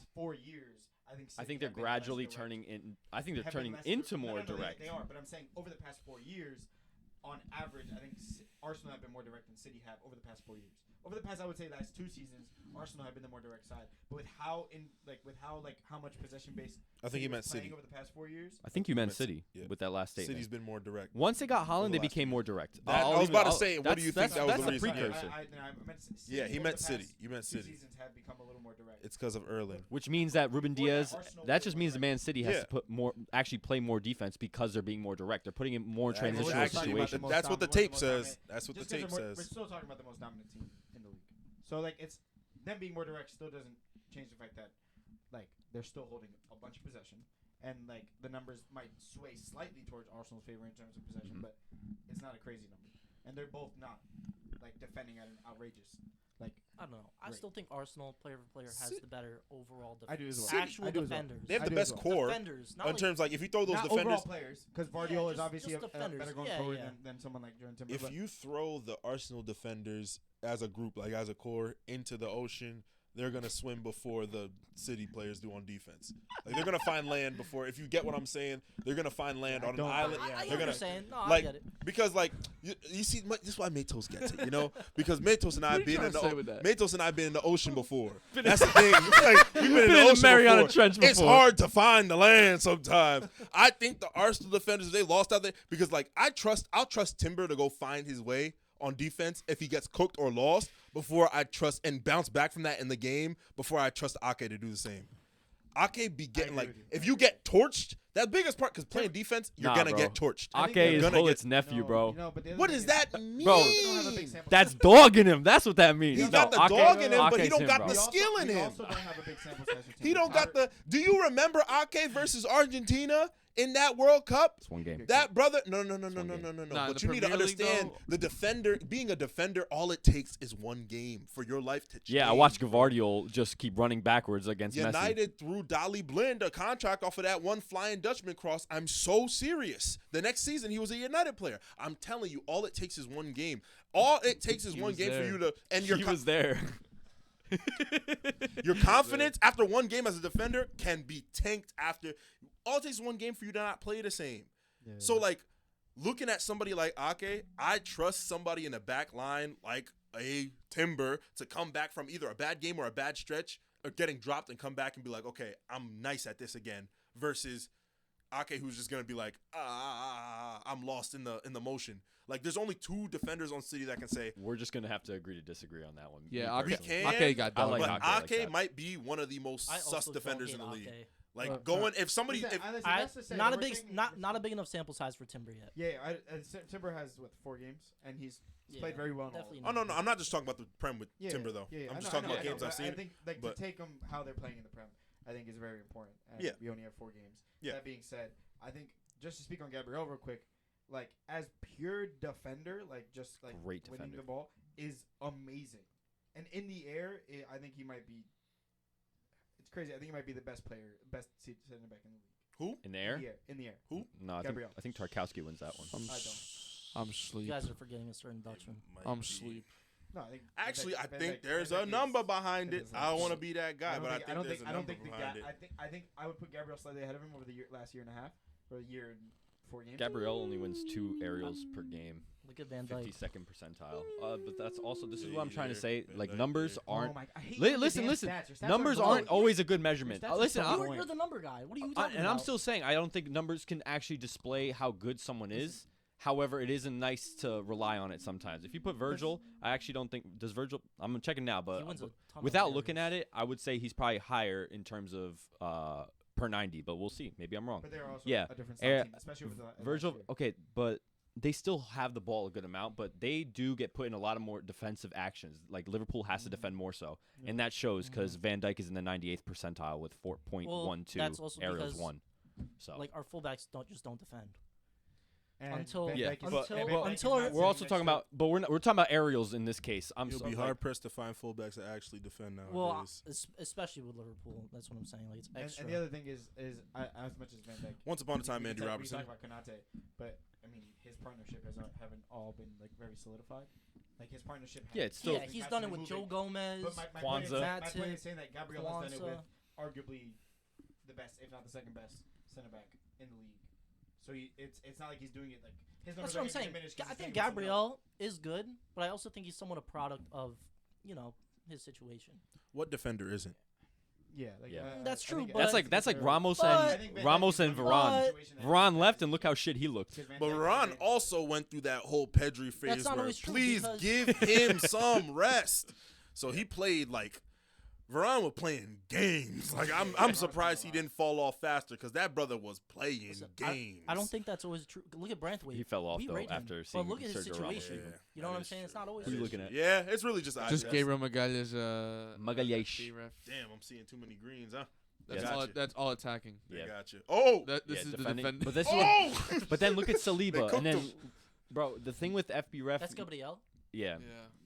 [SPEAKER 2] past 4 years, I think.
[SPEAKER 1] I
[SPEAKER 2] City
[SPEAKER 1] think they're
[SPEAKER 2] have been less
[SPEAKER 1] gradually
[SPEAKER 2] direct.
[SPEAKER 1] turning in. I think they're
[SPEAKER 2] Have been
[SPEAKER 1] turning
[SPEAKER 2] less
[SPEAKER 1] into
[SPEAKER 2] direct.
[SPEAKER 1] more
[SPEAKER 2] No,
[SPEAKER 1] direct.
[SPEAKER 2] They are, but I'm saying over the past 4 years, on average, I think Arsenal have been more direct than City have over the past 4 years. Over the past, I would say, last 2 seasons, Arsenal have been the more direct side. But with how much possession based,
[SPEAKER 4] I think he meant City.
[SPEAKER 2] over the past 4 years.
[SPEAKER 1] I think you meant
[SPEAKER 4] Meant
[SPEAKER 1] City
[SPEAKER 4] yeah.
[SPEAKER 1] with that last statement.
[SPEAKER 4] City's been more direct.
[SPEAKER 1] Once they got Holland,
[SPEAKER 4] the
[SPEAKER 1] they
[SPEAKER 4] last
[SPEAKER 1] became
[SPEAKER 4] few
[SPEAKER 1] more
[SPEAKER 4] years.
[SPEAKER 1] direct.
[SPEAKER 4] That- I was about to say, what do you think
[SPEAKER 1] that's,
[SPEAKER 4] that was
[SPEAKER 1] that's
[SPEAKER 4] the
[SPEAKER 1] the
[SPEAKER 4] reason?
[SPEAKER 1] precursor.
[SPEAKER 2] I meant City
[SPEAKER 4] Yeah, he
[SPEAKER 2] over
[SPEAKER 4] meant
[SPEAKER 2] the
[SPEAKER 4] City.
[SPEAKER 2] past
[SPEAKER 4] You meant
[SPEAKER 2] 2
[SPEAKER 4] City.
[SPEAKER 2] seasons have become a little more direct.
[SPEAKER 4] It's because of Erling.
[SPEAKER 1] Which means that Ruben
[SPEAKER 2] Before that,
[SPEAKER 1] Diaz.
[SPEAKER 2] Arsenal
[SPEAKER 1] That
[SPEAKER 2] were
[SPEAKER 1] just
[SPEAKER 2] more
[SPEAKER 1] means the
[SPEAKER 2] direct.
[SPEAKER 1] Man City has
[SPEAKER 4] Yeah.
[SPEAKER 1] to put more, actually play more defense because they're being more direct. They're putting in more
[SPEAKER 4] That's
[SPEAKER 1] transitional
[SPEAKER 4] actually
[SPEAKER 1] situations.
[SPEAKER 4] That's what the tape says. That's what the
[SPEAKER 2] just 'cause
[SPEAKER 4] tape
[SPEAKER 2] we're
[SPEAKER 4] says.
[SPEAKER 2] still talking about the most dominant team in the league. So like it's them being more direct still doesn't change the fact that like they're still holding a bunch of possession, and like the numbers might sway slightly towards Arsenal's favor in terms of possession, but it's not a crazy number, and they're both not like defending at an outrageous like.
[SPEAKER 5] I don't know. I
[SPEAKER 2] Great.
[SPEAKER 5] still think Arsenal player for player has the better overall
[SPEAKER 2] I
[SPEAKER 5] defense.
[SPEAKER 2] do as well.
[SPEAKER 4] City-
[SPEAKER 5] Actual
[SPEAKER 2] I do as well.
[SPEAKER 5] defenders.
[SPEAKER 4] They have
[SPEAKER 2] I
[SPEAKER 4] the
[SPEAKER 2] do
[SPEAKER 4] best
[SPEAKER 2] as well.
[SPEAKER 4] core
[SPEAKER 5] Defenders. Not
[SPEAKER 4] in
[SPEAKER 5] like,
[SPEAKER 4] terms like if you throw those
[SPEAKER 2] Not
[SPEAKER 4] defenders.
[SPEAKER 2] overall players, because Guardiola is
[SPEAKER 5] just
[SPEAKER 2] obviously a
[SPEAKER 5] defenders.
[SPEAKER 2] better going
[SPEAKER 5] Yeah,
[SPEAKER 2] forward
[SPEAKER 5] yeah.
[SPEAKER 2] than someone like Jordan Timber.
[SPEAKER 4] If
[SPEAKER 2] but
[SPEAKER 4] you throw the Arsenal defenders as a group, like as a core, into the ocean, they're gonna swim before the City players do on defense. Like they're gonna find land before. If you get what I'm saying, they're gonna find land
[SPEAKER 2] I
[SPEAKER 4] on an
[SPEAKER 2] don't-
[SPEAKER 4] island.
[SPEAKER 5] I
[SPEAKER 2] Yeah,
[SPEAKER 5] get
[SPEAKER 4] they're
[SPEAKER 5] what
[SPEAKER 4] gonna
[SPEAKER 5] you're saying. No, I
[SPEAKER 4] like
[SPEAKER 5] get it.
[SPEAKER 4] because like you see this is why Matos gets it, you know, because Matos and I
[SPEAKER 6] What
[SPEAKER 4] have
[SPEAKER 6] are you
[SPEAKER 4] been in
[SPEAKER 6] trying to say with
[SPEAKER 4] the
[SPEAKER 6] that?
[SPEAKER 4] Matos and I have been in the ocean before. That's the thing. Like, we've been in the
[SPEAKER 6] in the
[SPEAKER 4] ocean
[SPEAKER 6] Mariana
[SPEAKER 4] before.
[SPEAKER 6] Trench
[SPEAKER 4] It's
[SPEAKER 6] before.
[SPEAKER 4] hard to find the land sometimes. I think the Arsenal defenders, if they lost out there, because like I'll trust Timber to go find his way on defense if he gets cooked or lost before I trust and bounce back from that in the game before I trust Ake to do the same. Ake be getting
[SPEAKER 2] agree
[SPEAKER 4] like
[SPEAKER 2] with you.
[SPEAKER 4] if you get torched, that's the biggest part because playing defense, you're
[SPEAKER 1] Nah,
[SPEAKER 4] gonna
[SPEAKER 1] bro.
[SPEAKER 4] get torched.
[SPEAKER 2] I think
[SPEAKER 1] Ake
[SPEAKER 2] they're
[SPEAKER 1] is
[SPEAKER 4] gonna
[SPEAKER 1] Hullet's nephew,
[SPEAKER 2] No,
[SPEAKER 1] bro.
[SPEAKER 2] no, but the other
[SPEAKER 4] What
[SPEAKER 2] thing
[SPEAKER 4] does
[SPEAKER 2] is-
[SPEAKER 4] that mean?
[SPEAKER 1] Bro,
[SPEAKER 2] They don't have a big sample
[SPEAKER 1] That's
[SPEAKER 2] size.
[SPEAKER 1] dogging him. That's what that means.
[SPEAKER 4] He
[SPEAKER 1] No,
[SPEAKER 4] got the
[SPEAKER 1] Ake-
[SPEAKER 4] dog in him, but he
[SPEAKER 1] Ake's
[SPEAKER 4] don't
[SPEAKER 1] him,
[SPEAKER 4] got
[SPEAKER 1] bro.
[SPEAKER 4] the
[SPEAKER 2] We also-
[SPEAKER 4] skill in
[SPEAKER 2] we
[SPEAKER 4] him.
[SPEAKER 2] also don't have a big sample size with
[SPEAKER 4] He
[SPEAKER 2] Timber.
[SPEAKER 4] don't got the. Do you remember Ake versus Argentina in that World Cup?
[SPEAKER 1] It's one game.
[SPEAKER 4] That brother, no.
[SPEAKER 6] Nah,
[SPEAKER 4] But
[SPEAKER 6] the
[SPEAKER 4] you need to
[SPEAKER 6] Premier League,
[SPEAKER 4] understand
[SPEAKER 6] though-
[SPEAKER 4] the defender, being a defender, all it takes is one game for your life to change.
[SPEAKER 1] Yeah, I watched Gavardiol just keep running backwards against Messi.
[SPEAKER 4] United threw Dolly Blind a contract off of that one Flying Dutchman cross. I'm so serious. The next season, he was a United player. I'm telling you, all it takes is one game. All it takes is
[SPEAKER 6] He
[SPEAKER 4] one
[SPEAKER 6] was
[SPEAKER 4] game for
[SPEAKER 6] there.
[SPEAKER 4] you to, and
[SPEAKER 1] He was there.
[SPEAKER 4] your confidence after one game as a defender can be tanked after. All it takes is one game for you to not play the same.
[SPEAKER 2] Yeah.
[SPEAKER 4] So, like, looking at somebody like Ake, I trust somebody in the back line like a Timber to come back from either a bad game or a bad stretch or getting dropped and come back and be like, okay, I'm nice at this again, versus Ake who's just going to be like, I'm lost in the motion. Like, there's only two defenders on City that can say,
[SPEAKER 1] We're just gonna have to agree to disagree on that one.
[SPEAKER 6] Yeah,
[SPEAKER 1] Me
[SPEAKER 6] Ake,
[SPEAKER 4] We
[SPEAKER 1] personally.
[SPEAKER 4] can,
[SPEAKER 6] Ake got
[SPEAKER 1] I
[SPEAKER 6] done.
[SPEAKER 1] like
[SPEAKER 4] but
[SPEAKER 1] Ake like
[SPEAKER 4] Ake
[SPEAKER 1] that.
[SPEAKER 4] might be one of the most
[SPEAKER 5] I
[SPEAKER 4] sus
[SPEAKER 5] also
[SPEAKER 4] defenders in
[SPEAKER 5] don't
[SPEAKER 4] the
[SPEAKER 5] hate
[SPEAKER 4] league.
[SPEAKER 5] Ake.
[SPEAKER 4] Like, going, if somebody,
[SPEAKER 2] Listen,
[SPEAKER 4] if,
[SPEAKER 2] listen,
[SPEAKER 5] I,
[SPEAKER 2] that's to say,
[SPEAKER 5] not a
[SPEAKER 2] we're
[SPEAKER 5] big,
[SPEAKER 2] saying-
[SPEAKER 5] not a big enough sample size for Timber yet.
[SPEAKER 2] Yeah, Timber has 4 games, and he's played very well in all of
[SPEAKER 5] definitely
[SPEAKER 2] them.
[SPEAKER 4] oh, no, I'm not just talking about the Prem with
[SPEAKER 2] Yeah,
[SPEAKER 4] Timber, though.
[SPEAKER 2] Yeah,
[SPEAKER 4] I'm
[SPEAKER 2] I
[SPEAKER 4] just
[SPEAKER 2] know,
[SPEAKER 4] talking
[SPEAKER 2] I
[SPEAKER 4] about
[SPEAKER 2] know,
[SPEAKER 4] games
[SPEAKER 2] but
[SPEAKER 4] I've seen.
[SPEAKER 2] I think like
[SPEAKER 4] but-
[SPEAKER 2] to take them how they're playing in the Prem, I think is very important. And
[SPEAKER 4] Yeah.
[SPEAKER 2] we only have 4 games.
[SPEAKER 4] Yeah.
[SPEAKER 2] That being said, I think just to speak on Gabriel real quick, like as pure defender, like just like
[SPEAKER 1] Great
[SPEAKER 2] winning
[SPEAKER 1] defender.
[SPEAKER 2] the ball is amazing, and in the air, I think he might be. It's crazy. I think he might be the best player, best center back in the league.
[SPEAKER 4] Who?
[SPEAKER 1] In the air?
[SPEAKER 2] In the air.
[SPEAKER 4] Who?
[SPEAKER 1] No,
[SPEAKER 2] Gabriel.
[SPEAKER 1] I think Tarkowski wins that one.
[SPEAKER 6] I'm
[SPEAKER 5] You
[SPEAKER 6] sleep.
[SPEAKER 5] guys are forgetting a certain Dutchman.
[SPEAKER 6] I'm sleep.
[SPEAKER 2] No, I think
[SPEAKER 4] Actually, I
[SPEAKER 2] Van
[SPEAKER 4] think
[SPEAKER 2] Dijk-
[SPEAKER 4] there's
[SPEAKER 2] Van
[SPEAKER 4] a
[SPEAKER 2] Dijk
[SPEAKER 4] number
[SPEAKER 2] is-
[SPEAKER 4] behind it.
[SPEAKER 2] is
[SPEAKER 4] I don't want to
[SPEAKER 2] like-
[SPEAKER 4] be that guy, but I think there's a number behind it.
[SPEAKER 2] I think I would put Gabriel slightly ahead of him over the last year and a half, or a year and 4 games.
[SPEAKER 1] Gabriel only wins 2 aerials per game,
[SPEAKER 5] Look at Van Dijk.
[SPEAKER 1] 52nd percentile. But that's also this is what I'm trying to
[SPEAKER 4] Yeah,
[SPEAKER 1] say.
[SPEAKER 4] Van
[SPEAKER 1] Like
[SPEAKER 4] Dijk,
[SPEAKER 1] numbers
[SPEAKER 4] yeah.
[SPEAKER 1] aren't.
[SPEAKER 2] I hate
[SPEAKER 1] Li-
[SPEAKER 2] your
[SPEAKER 1] listen,
[SPEAKER 2] damn
[SPEAKER 1] listen.
[SPEAKER 2] stats. Your stats
[SPEAKER 1] Numbers
[SPEAKER 2] are
[SPEAKER 1] aren't
[SPEAKER 2] wrong.
[SPEAKER 1] always a good measurement.
[SPEAKER 2] stats are
[SPEAKER 1] Listen,
[SPEAKER 2] so
[SPEAKER 1] I-
[SPEAKER 2] boring.
[SPEAKER 5] You're the number guy. What are you talking
[SPEAKER 1] and
[SPEAKER 5] about?
[SPEAKER 1] I'm still saying I don't think numbers can actually display how good someone is. However, it isn't nice to rely on it sometimes. If you put Virgil, I actually don't think does Virgil. I'm checking now,
[SPEAKER 5] He
[SPEAKER 1] but
[SPEAKER 5] wins a ton of
[SPEAKER 1] without looking at
[SPEAKER 5] areas.
[SPEAKER 1] it, I would say he's probably higher in terms of per 90. But we'll see. Maybe I'm wrong.
[SPEAKER 2] But they're also
[SPEAKER 1] Yeah.
[SPEAKER 2] a different
[SPEAKER 1] Eh,
[SPEAKER 2] team, especially with the
[SPEAKER 1] Virgil,
[SPEAKER 2] last year.
[SPEAKER 1] okay, but they still have the ball a good amount, but they do get put in a lot of more defensive actions. Like Liverpool has to defend more so, and that shows because Van Dijk is in the 98th percentile with 4.12
[SPEAKER 5] that's also
[SPEAKER 1] aerials
[SPEAKER 5] because,
[SPEAKER 1] won. So
[SPEAKER 5] Like our fullbacks don't defend.
[SPEAKER 2] And
[SPEAKER 5] until-
[SPEAKER 2] Van
[SPEAKER 1] Yeah,
[SPEAKER 2] Dijk is-
[SPEAKER 1] but-
[SPEAKER 2] and Van
[SPEAKER 1] well,
[SPEAKER 2] Dijk is
[SPEAKER 5] until
[SPEAKER 2] not
[SPEAKER 5] our-
[SPEAKER 1] we're
[SPEAKER 2] sitting
[SPEAKER 1] also
[SPEAKER 2] next
[SPEAKER 1] talking
[SPEAKER 2] to-
[SPEAKER 1] about, but we're talking about aerials in this case. I'm
[SPEAKER 4] You'll
[SPEAKER 1] so,
[SPEAKER 4] be
[SPEAKER 1] like,
[SPEAKER 4] hard pressed to find fullbacks that actually defend nowadays.
[SPEAKER 5] Well, especially with Liverpool, that's what I'm saying. Like it's extra.
[SPEAKER 2] And the other thing is as much as Van Dijk.
[SPEAKER 4] Once upon a time,
[SPEAKER 2] we
[SPEAKER 4] Andy
[SPEAKER 2] talk-
[SPEAKER 4] Robertson.
[SPEAKER 2] We talk about Konate, but I mean his partnership haven't all been like very solidified. Like his partnership.
[SPEAKER 1] Yeah, it's still-
[SPEAKER 5] yeah, he's done it with Joe Gomez.
[SPEAKER 2] But my point is,
[SPEAKER 1] Kwanzaa.
[SPEAKER 2] my point is saying that Gabriel has done it with
[SPEAKER 5] Kwanzaa.
[SPEAKER 2] arguably the best, if not the second best, center back in the league. So it's not like he's doing it like his numbers
[SPEAKER 5] That's what I'm
[SPEAKER 2] aren't
[SPEAKER 5] saying.
[SPEAKER 2] diminished 'cause
[SPEAKER 5] I
[SPEAKER 2] he's
[SPEAKER 5] think
[SPEAKER 2] doing it with someone else.
[SPEAKER 5] Gabriel is good, but I also think he's somewhat a product of, his situation.
[SPEAKER 4] What defender isn't?
[SPEAKER 2] Yeah, like,
[SPEAKER 1] Yeah.
[SPEAKER 5] That's
[SPEAKER 2] I
[SPEAKER 5] true,
[SPEAKER 2] think-
[SPEAKER 5] but-
[SPEAKER 1] that's like
[SPEAKER 2] fair.
[SPEAKER 1] Ramos
[SPEAKER 5] But-
[SPEAKER 2] I
[SPEAKER 1] and
[SPEAKER 2] think Van Dijk
[SPEAKER 1] Ramos
[SPEAKER 2] is
[SPEAKER 1] and
[SPEAKER 2] one of
[SPEAKER 1] Varane.
[SPEAKER 2] those situations that
[SPEAKER 1] Varane
[SPEAKER 2] Van
[SPEAKER 1] left,
[SPEAKER 2] Dijk-
[SPEAKER 1] and look how shit he looked.
[SPEAKER 2] because Van
[SPEAKER 4] But
[SPEAKER 2] Dijk
[SPEAKER 4] Ron
[SPEAKER 2] is-
[SPEAKER 4] also went through that whole Pedri phase
[SPEAKER 5] not
[SPEAKER 4] where
[SPEAKER 5] always true
[SPEAKER 4] please
[SPEAKER 5] because-
[SPEAKER 4] give him some rest. So he played like Varane was playing games. Like I'm surprised he didn't fall off faster because that brother was playing
[SPEAKER 5] Listen,
[SPEAKER 4] games.
[SPEAKER 5] I don't think that's always true. Look at Branthwaite.
[SPEAKER 1] He fell off,
[SPEAKER 5] We
[SPEAKER 1] though,
[SPEAKER 5] rate him,
[SPEAKER 1] after seeing
[SPEAKER 5] But look at his
[SPEAKER 1] Sergio Ramos.
[SPEAKER 5] situation.
[SPEAKER 4] Yeah,
[SPEAKER 5] You know
[SPEAKER 4] that
[SPEAKER 5] what I'm
[SPEAKER 4] is
[SPEAKER 5] saying? It's
[SPEAKER 4] true.
[SPEAKER 5] not always.
[SPEAKER 1] Who you
[SPEAKER 4] That
[SPEAKER 1] looking
[SPEAKER 4] is
[SPEAKER 1] at?
[SPEAKER 4] true. Yeah, it's really just
[SPEAKER 6] Just
[SPEAKER 4] eyes.
[SPEAKER 6] Gabriel Magalhaes.
[SPEAKER 1] Magalhaes.
[SPEAKER 6] ref.
[SPEAKER 4] Damn, I'm seeing too many greens, huh?
[SPEAKER 6] That's
[SPEAKER 4] Got
[SPEAKER 6] all.
[SPEAKER 4] you.
[SPEAKER 6] That's all attacking.
[SPEAKER 1] Yeah.
[SPEAKER 4] I got you. Oh,
[SPEAKER 6] This is
[SPEAKER 1] defending.
[SPEAKER 6] the defender.
[SPEAKER 1] But this is
[SPEAKER 4] oh!
[SPEAKER 1] but then look at
[SPEAKER 4] They
[SPEAKER 1] Saliba,
[SPEAKER 4] cooked
[SPEAKER 1] and then,
[SPEAKER 4] him.
[SPEAKER 1] bro, the thing with FB ref.
[SPEAKER 5] That's Gabriel.
[SPEAKER 1] Yeah.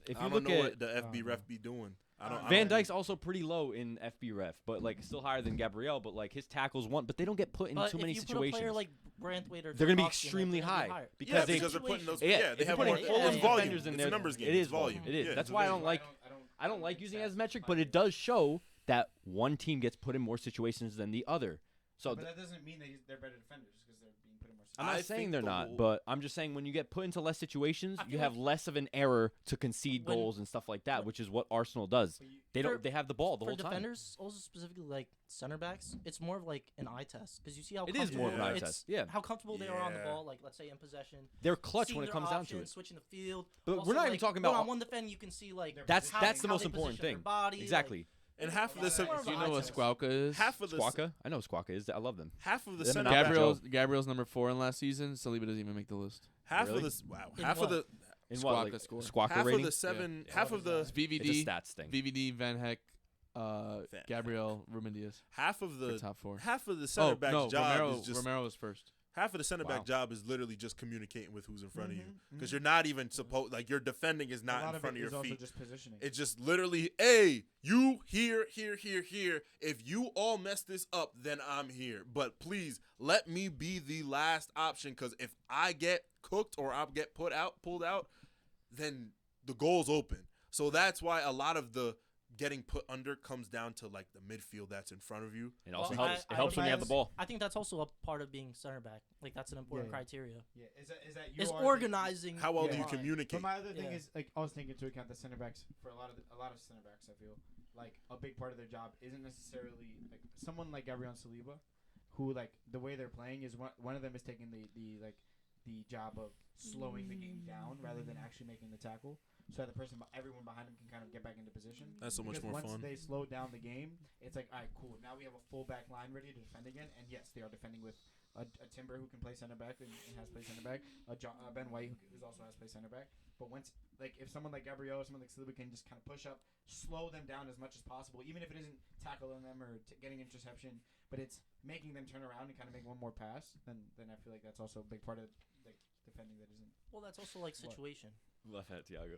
[SPEAKER 1] If
[SPEAKER 4] I
[SPEAKER 1] you
[SPEAKER 4] don't
[SPEAKER 1] look
[SPEAKER 4] know
[SPEAKER 1] at
[SPEAKER 4] what the FB ref be doing. I don't.
[SPEAKER 1] Van Dijk's also pretty low in FB ref, but like still higher than Gabriel. But like his tackles but they don't get put in
[SPEAKER 5] But
[SPEAKER 1] too
[SPEAKER 5] if
[SPEAKER 1] many
[SPEAKER 5] you put a
[SPEAKER 1] situations.
[SPEAKER 5] player like Branthwaite or
[SPEAKER 1] They're gonna be
[SPEAKER 5] Tarkovsky in there,
[SPEAKER 1] extremely
[SPEAKER 5] they're gonna be
[SPEAKER 1] high
[SPEAKER 5] higher.
[SPEAKER 1] because
[SPEAKER 4] yeah,
[SPEAKER 1] they
[SPEAKER 4] because they're putting those.
[SPEAKER 5] Situation.
[SPEAKER 4] Yeah,
[SPEAKER 1] if
[SPEAKER 4] they
[SPEAKER 1] you're
[SPEAKER 4] have
[SPEAKER 1] putting
[SPEAKER 4] more.
[SPEAKER 5] yeah,
[SPEAKER 1] full
[SPEAKER 5] yeah,
[SPEAKER 1] length
[SPEAKER 5] yeah.
[SPEAKER 4] volume.
[SPEAKER 1] defenders in
[SPEAKER 4] It's
[SPEAKER 1] there.
[SPEAKER 4] a numbers game.
[SPEAKER 1] It is
[SPEAKER 4] It's volume.
[SPEAKER 1] It is.
[SPEAKER 4] Yeah,
[SPEAKER 1] That's
[SPEAKER 4] it's
[SPEAKER 1] why I
[SPEAKER 4] volume.
[SPEAKER 1] don't like. I don't like using it as a metric, but it does show that one team gets put in more situations than the other. So
[SPEAKER 2] But that doesn't mean they're better defenders because they're being put in more.
[SPEAKER 1] I'm not
[SPEAKER 4] I
[SPEAKER 1] saying
[SPEAKER 4] think
[SPEAKER 1] they're
[SPEAKER 4] the
[SPEAKER 1] not,
[SPEAKER 4] whole-
[SPEAKER 1] but I'm just saying when you get put into less situations,
[SPEAKER 5] I feel
[SPEAKER 1] you have
[SPEAKER 5] like
[SPEAKER 1] less of an error to concede
[SPEAKER 5] when-
[SPEAKER 1] goals and stuff like that,
[SPEAKER 5] when-
[SPEAKER 1] which is what Arsenal does.
[SPEAKER 2] But you-
[SPEAKER 1] They
[SPEAKER 5] For-
[SPEAKER 1] don't. They have the ball the
[SPEAKER 5] For
[SPEAKER 1] whole time.
[SPEAKER 5] defenders, also specifically like center backs, it's more of like an eye test because you see how
[SPEAKER 1] It is more of an
[SPEAKER 5] comfortable
[SPEAKER 1] eye
[SPEAKER 5] it's-
[SPEAKER 1] test. Yeah,
[SPEAKER 5] how comfortable they are on the
[SPEAKER 4] Yeah.
[SPEAKER 5] ball. Like let's say in possession,
[SPEAKER 1] they're clutch
[SPEAKER 5] seeing
[SPEAKER 1] when it
[SPEAKER 5] their
[SPEAKER 1] comes down to
[SPEAKER 5] options,
[SPEAKER 1] it.
[SPEAKER 5] switching the field.
[SPEAKER 1] But
[SPEAKER 5] Also,
[SPEAKER 1] we're not even
[SPEAKER 5] like,
[SPEAKER 1] talking about
[SPEAKER 5] on one defend. You can see like
[SPEAKER 1] That's
[SPEAKER 5] how-
[SPEAKER 1] the
[SPEAKER 5] how
[SPEAKER 1] most
[SPEAKER 5] they
[SPEAKER 1] important
[SPEAKER 5] position their
[SPEAKER 1] thing.
[SPEAKER 5] body,
[SPEAKER 1] Exactly.
[SPEAKER 4] And half of the
[SPEAKER 5] It's more of
[SPEAKER 6] Do
[SPEAKER 5] an
[SPEAKER 6] you know
[SPEAKER 5] eye
[SPEAKER 6] what
[SPEAKER 5] test.
[SPEAKER 6] Squawka is?
[SPEAKER 4] half of the
[SPEAKER 1] Squawka. I know Squawka is. I love them.
[SPEAKER 4] half of the
[SPEAKER 1] Them
[SPEAKER 4] center
[SPEAKER 1] and
[SPEAKER 4] back
[SPEAKER 6] Gabriel's number 4 in last season. Saliba doesn't even make the list.
[SPEAKER 4] half
[SPEAKER 1] Really?
[SPEAKER 4] of this wow
[SPEAKER 5] In
[SPEAKER 4] half
[SPEAKER 5] what?
[SPEAKER 4] of the
[SPEAKER 1] In
[SPEAKER 6] Squawka
[SPEAKER 1] what? Like,
[SPEAKER 6] score.
[SPEAKER 1] Squawka
[SPEAKER 4] half
[SPEAKER 1] rating?
[SPEAKER 4] of the seven
[SPEAKER 5] Yeah.
[SPEAKER 4] half
[SPEAKER 5] What
[SPEAKER 4] of
[SPEAKER 5] is
[SPEAKER 4] the
[SPEAKER 1] It's a
[SPEAKER 6] VVD,
[SPEAKER 1] stats thing.
[SPEAKER 6] VVD, Van Heck,
[SPEAKER 4] Van
[SPEAKER 6] Gabriel, Ruben Diaz.
[SPEAKER 4] half of
[SPEAKER 6] For
[SPEAKER 4] the
[SPEAKER 6] top 4.
[SPEAKER 4] half of the center back's
[SPEAKER 6] no,
[SPEAKER 4] job
[SPEAKER 6] Romero,
[SPEAKER 4] is just
[SPEAKER 6] Romero was first.
[SPEAKER 4] half of the center
[SPEAKER 1] Wow.
[SPEAKER 4] back job is literally just communicating with who's in front of you
[SPEAKER 2] Mhm,
[SPEAKER 4] because
[SPEAKER 2] mhm.
[SPEAKER 4] you're not even supposed like your defending is
[SPEAKER 2] A
[SPEAKER 4] not
[SPEAKER 2] lot
[SPEAKER 4] in
[SPEAKER 2] of
[SPEAKER 4] front
[SPEAKER 2] it
[SPEAKER 4] of
[SPEAKER 2] is
[SPEAKER 4] your
[SPEAKER 2] also
[SPEAKER 4] feet.
[SPEAKER 2] just positioning.
[SPEAKER 4] It's just literally, hey, you here. If you all mess this up, then I'm here. But please let me be the last option because if I get cooked or I get pulled out, then the goal's open. So that's why a lot of the getting put under comes down to like the midfield that's in front of you.
[SPEAKER 1] It also
[SPEAKER 5] Well,
[SPEAKER 1] helps.
[SPEAKER 5] I-
[SPEAKER 1] It helps when you have the ball.
[SPEAKER 5] I think that's also a part of being center back. Like that's an important
[SPEAKER 2] Yeah.
[SPEAKER 5] criteria.
[SPEAKER 2] Yeah, is that you
[SPEAKER 5] Is
[SPEAKER 2] are
[SPEAKER 5] organizing.
[SPEAKER 4] How well
[SPEAKER 5] the
[SPEAKER 4] do you
[SPEAKER 5] line.
[SPEAKER 4] communicate?
[SPEAKER 2] But my other thing
[SPEAKER 5] Yeah.
[SPEAKER 2] is like also taking into account the center backs for a lot of center backs. I feel like a big part of their job isn't necessarily like someone like Gabriel and Saliba, who like the way they're playing is one of them is taking the job of slowing the game down rather than actually making the tackle. So that everyone behind him can kind of get back into position.
[SPEAKER 4] That's so much
[SPEAKER 2] Because
[SPEAKER 4] more
[SPEAKER 2] once
[SPEAKER 4] fun.
[SPEAKER 2] they slow down the game, it's like, all right, cool. Now we have a full back line ready to defend again. And yes, they are defending with a Timber who can play center back and has played center back. Ben White who's also has played center back. But once like if someone like Gabriel or someone like Saliba can just kind of push up, slow them down as much as possible, even if it isn't tackling them or getting interception, but it's making them turn around and kind of make one more pass. Then I feel like that's also a big part of like defending that isn't.
[SPEAKER 5] Well, that's also like situation.
[SPEAKER 1] Left hand, Tiago.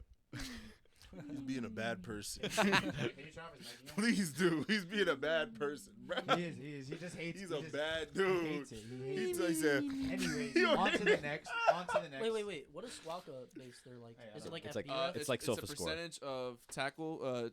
[SPEAKER 4] He's being a bad person.
[SPEAKER 2] Can you turn off his mic again?
[SPEAKER 4] Please do. He's being a bad person, bro.
[SPEAKER 2] He is. He just hates.
[SPEAKER 4] He's
[SPEAKER 2] he
[SPEAKER 4] a
[SPEAKER 2] just,
[SPEAKER 4] bad
[SPEAKER 2] He
[SPEAKER 4] dude.
[SPEAKER 2] hates it. He
[SPEAKER 4] He
[SPEAKER 2] hates it.
[SPEAKER 4] said,
[SPEAKER 2] Anyways,
[SPEAKER 4] He
[SPEAKER 2] on
[SPEAKER 4] already-
[SPEAKER 2] to the next.
[SPEAKER 5] Wait. What is Squawka based there like?
[SPEAKER 2] Hey, I
[SPEAKER 5] Is
[SPEAKER 2] don't
[SPEAKER 5] it like
[SPEAKER 1] It's
[SPEAKER 5] FB?
[SPEAKER 1] like- It's like
[SPEAKER 6] it's a
[SPEAKER 1] SofaScore.
[SPEAKER 6] percentage of tackle,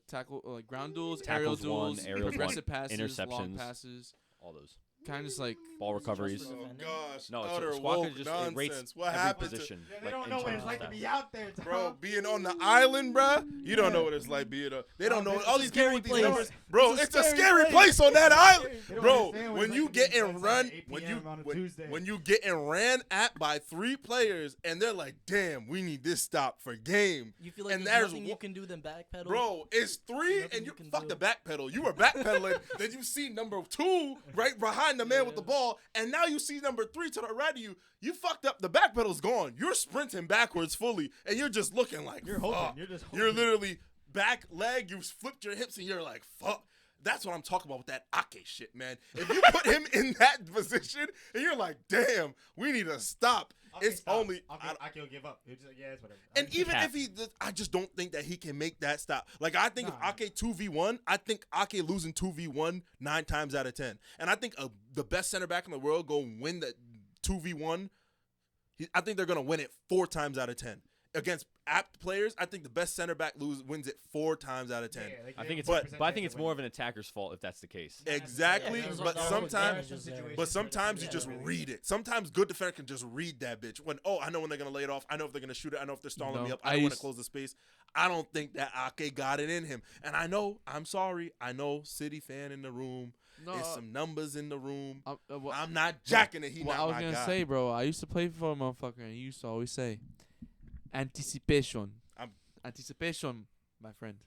[SPEAKER 6] like ground duels,
[SPEAKER 1] Tackles
[SPEAKER 6] aerial
[SPEAKER 1] won,
[SPEAKER 6] duels,
[SPEAKER 1] aerials won,
[SPEAKER 6] progressive passes, long
[SPEAKER 1] interceptions.
[SPEAKER 6] passes.
[SPEAKER 1] All those
[SPEAKER 6] Kind of just like
[SPEAKER 1] ball recoveries.
[SPEAKER 5] Just for
[SPEAKER 4] oh
[SPEAKER 5] defending?
[SPEAKER 4] gosh,
[SPEAKER 1] No, it's
[SPEAKER 4] utter
[SPEAKER 1] Squawka
[SPEAKER 4] woke
[SPEAKER 1] just it rates
[SPEAKER 4] nonsense. What
[SPEAKER 1] every
[SPEAKER 4] happened to
[SPEAKER 1] position.
[SPEAKER 2] Yeah, they
[SPEAKER 1] like,
[SPEAKER 2] don't
[SPEAKER 1] in
[SPEAKER 2] know what
[SPEAKER 1] terms
[SPEAKER 2] it's
[SPEAKER 1] of
[SPEAKER 2] like to
[SPEAKER 1] stats.
[SPEAKER 2] be out there, Tom.
[SPEAKER 4] bro, being on the island, bruh? You don't know what it's like being they don't know all these people with these numbers. Bro, it's a scary place on that island.
[SPEAKER 2] They don't
[SPEAKER 4] Bro,
[SPEAKER 2] understand what
[SPEAKER 4] when
[SPEAKER 2] it's
[SPEAKER 4] you
[SPEAKER 2] like to be
[SPEAKER 4] getting
[SPEAKER 2] outside
[SPEAKER 4] run,
[SPEAKER 2] at 8
[SPEAKER 4] when
[SPEAKER 2] PM
[SPEAKER 4] you
[SPEAKER 2] on a
[SPEAKER 4] when,
[SPEAKER 2] Tuesday.
[SPEAKER 4] when you getting ran at by 3 players and they're like, "Damn, we need this stop for game."
[SPEAKER 5] You feel like
[SPEAKER 4] And
[SPEAKER 5] there's
[SPEAKER 4] there's
[SPEAKER 5] nothing
[SPEAKER 4] one-
[SPEAKER 5] you can do than backpedal.
[SPEAKER 4] Bro, it's 3
[SPEAKER 5] Nothing
[SPEAKER 4] and
[SPEAKER 5] you
[SPEAKER 4] you
[SPEAKER 5] can
[SPEAKER 4] fuck
[SPEAKER 5] do.
[SPEAKER 4] the back pedal. You were backpedaling, then you see number 2 right behind the man with the ball, and now you see number 3 to the right of you. You fucked up. The back pedal's gone. You're sprinting backwards fully, and you're just looking like
[SPEAKER 2] You're
[SPEAKER 4] fuck.
[SPEAKER 2] hoping. You're just hoping.
[SPEAKER 4] You're literally back leg. You flipped your hips, and you're like fuck. That's what I'm talking about with that Ake shit, man. If you put him in that position, and you're like, damn, we need to stop.
[SPEAKER 2] Okay,
[SPEAKER 4] It's
[SPEAKER 2] stop.
[SPEAKER 4] only.
[SPEAKER 2] Ake'll give up. He'll just like, yeah, it's whatever.
[SPEAKER 4] And even
[SPEAKER 1] Cap.
[SPEAKER 4] if he, I just don't think that he can make that stop. Like I think
[SPEAKER 2] Nah.
[SPEAKER 4] if Ake 2v1, I think Ake losing 2v1 9 times out of 10. And I think the best center back in the world go win that 2v1. I think they're gonna win it 4 times out of 10 against apt players. I think the best center back wins it 4 times out of 10.
[SPEAKER 2] Yeah, like,
[SPEAKER 1] I
[SPEAKER 2] they
[SPEAKER 1] think
[SPEAKER 2] have
[SPEAKER 1] it's,
[SPEAKER 2] a
[SPEAKER 4] But-
[SPEAKER 2] 10%
[SPEAKER 1] but I think
[SPEAKER 2] chance
[SPEAKER 1] it's
[SPEAKER 2] of
[SPEAKER 1] more of
[SPEAKER 2] winning.
[SPEAKER 1] an attacker's fault if that's the case.
[SPEAKER 4] Exactly,
[SPEAKER 5] Yeah,
[SPEAKER 4] but
[SPEAKER 5] there's
[SPEAKER 4] sometimes.
[SPEAKER 5] situations
[SPEAKER 4] But sometimes you
[SPEAKER 2] Yeah,
[SPEAKER 4] just
[SPEAKER 2] really.
[SPEAKER 4] read it. Sometimes good defender can just read that bitch. When I know when they're gonna lay it off. I know if they're gonna shoot it. I know if they're stalling me
[SPEAKER 6] No,
[SPEAKER 4] up. I
[SPEAKER 6] I
[SPEAKER 4] know when to
[SPEAKER 6] used-
[SPEAKER 4] close the space. I don't think that Ake got it in him. And I know. I'm sorry. I know. City fan in the room.
[SPEAKER 6] no.
[SPEAKER 4] There's some numbers in the room.
[SPEAKER 6] Well,
[SPEAKER 4] I'm not jacking it. He
[SPEAKER 6] what
[SPEAKER 4] not
[SPEAKER 6] I was
[SPEAKER 4] my
[SPEAKER 6] gonna
[SPEAKER 4] guy.
[SPEAKER 6] say, bro, I used to play for a motherfucker, and he used to always say, anticipation.
[SPEAKER 4] I'm-
[SPEAKER 6] Anticipation, my friend.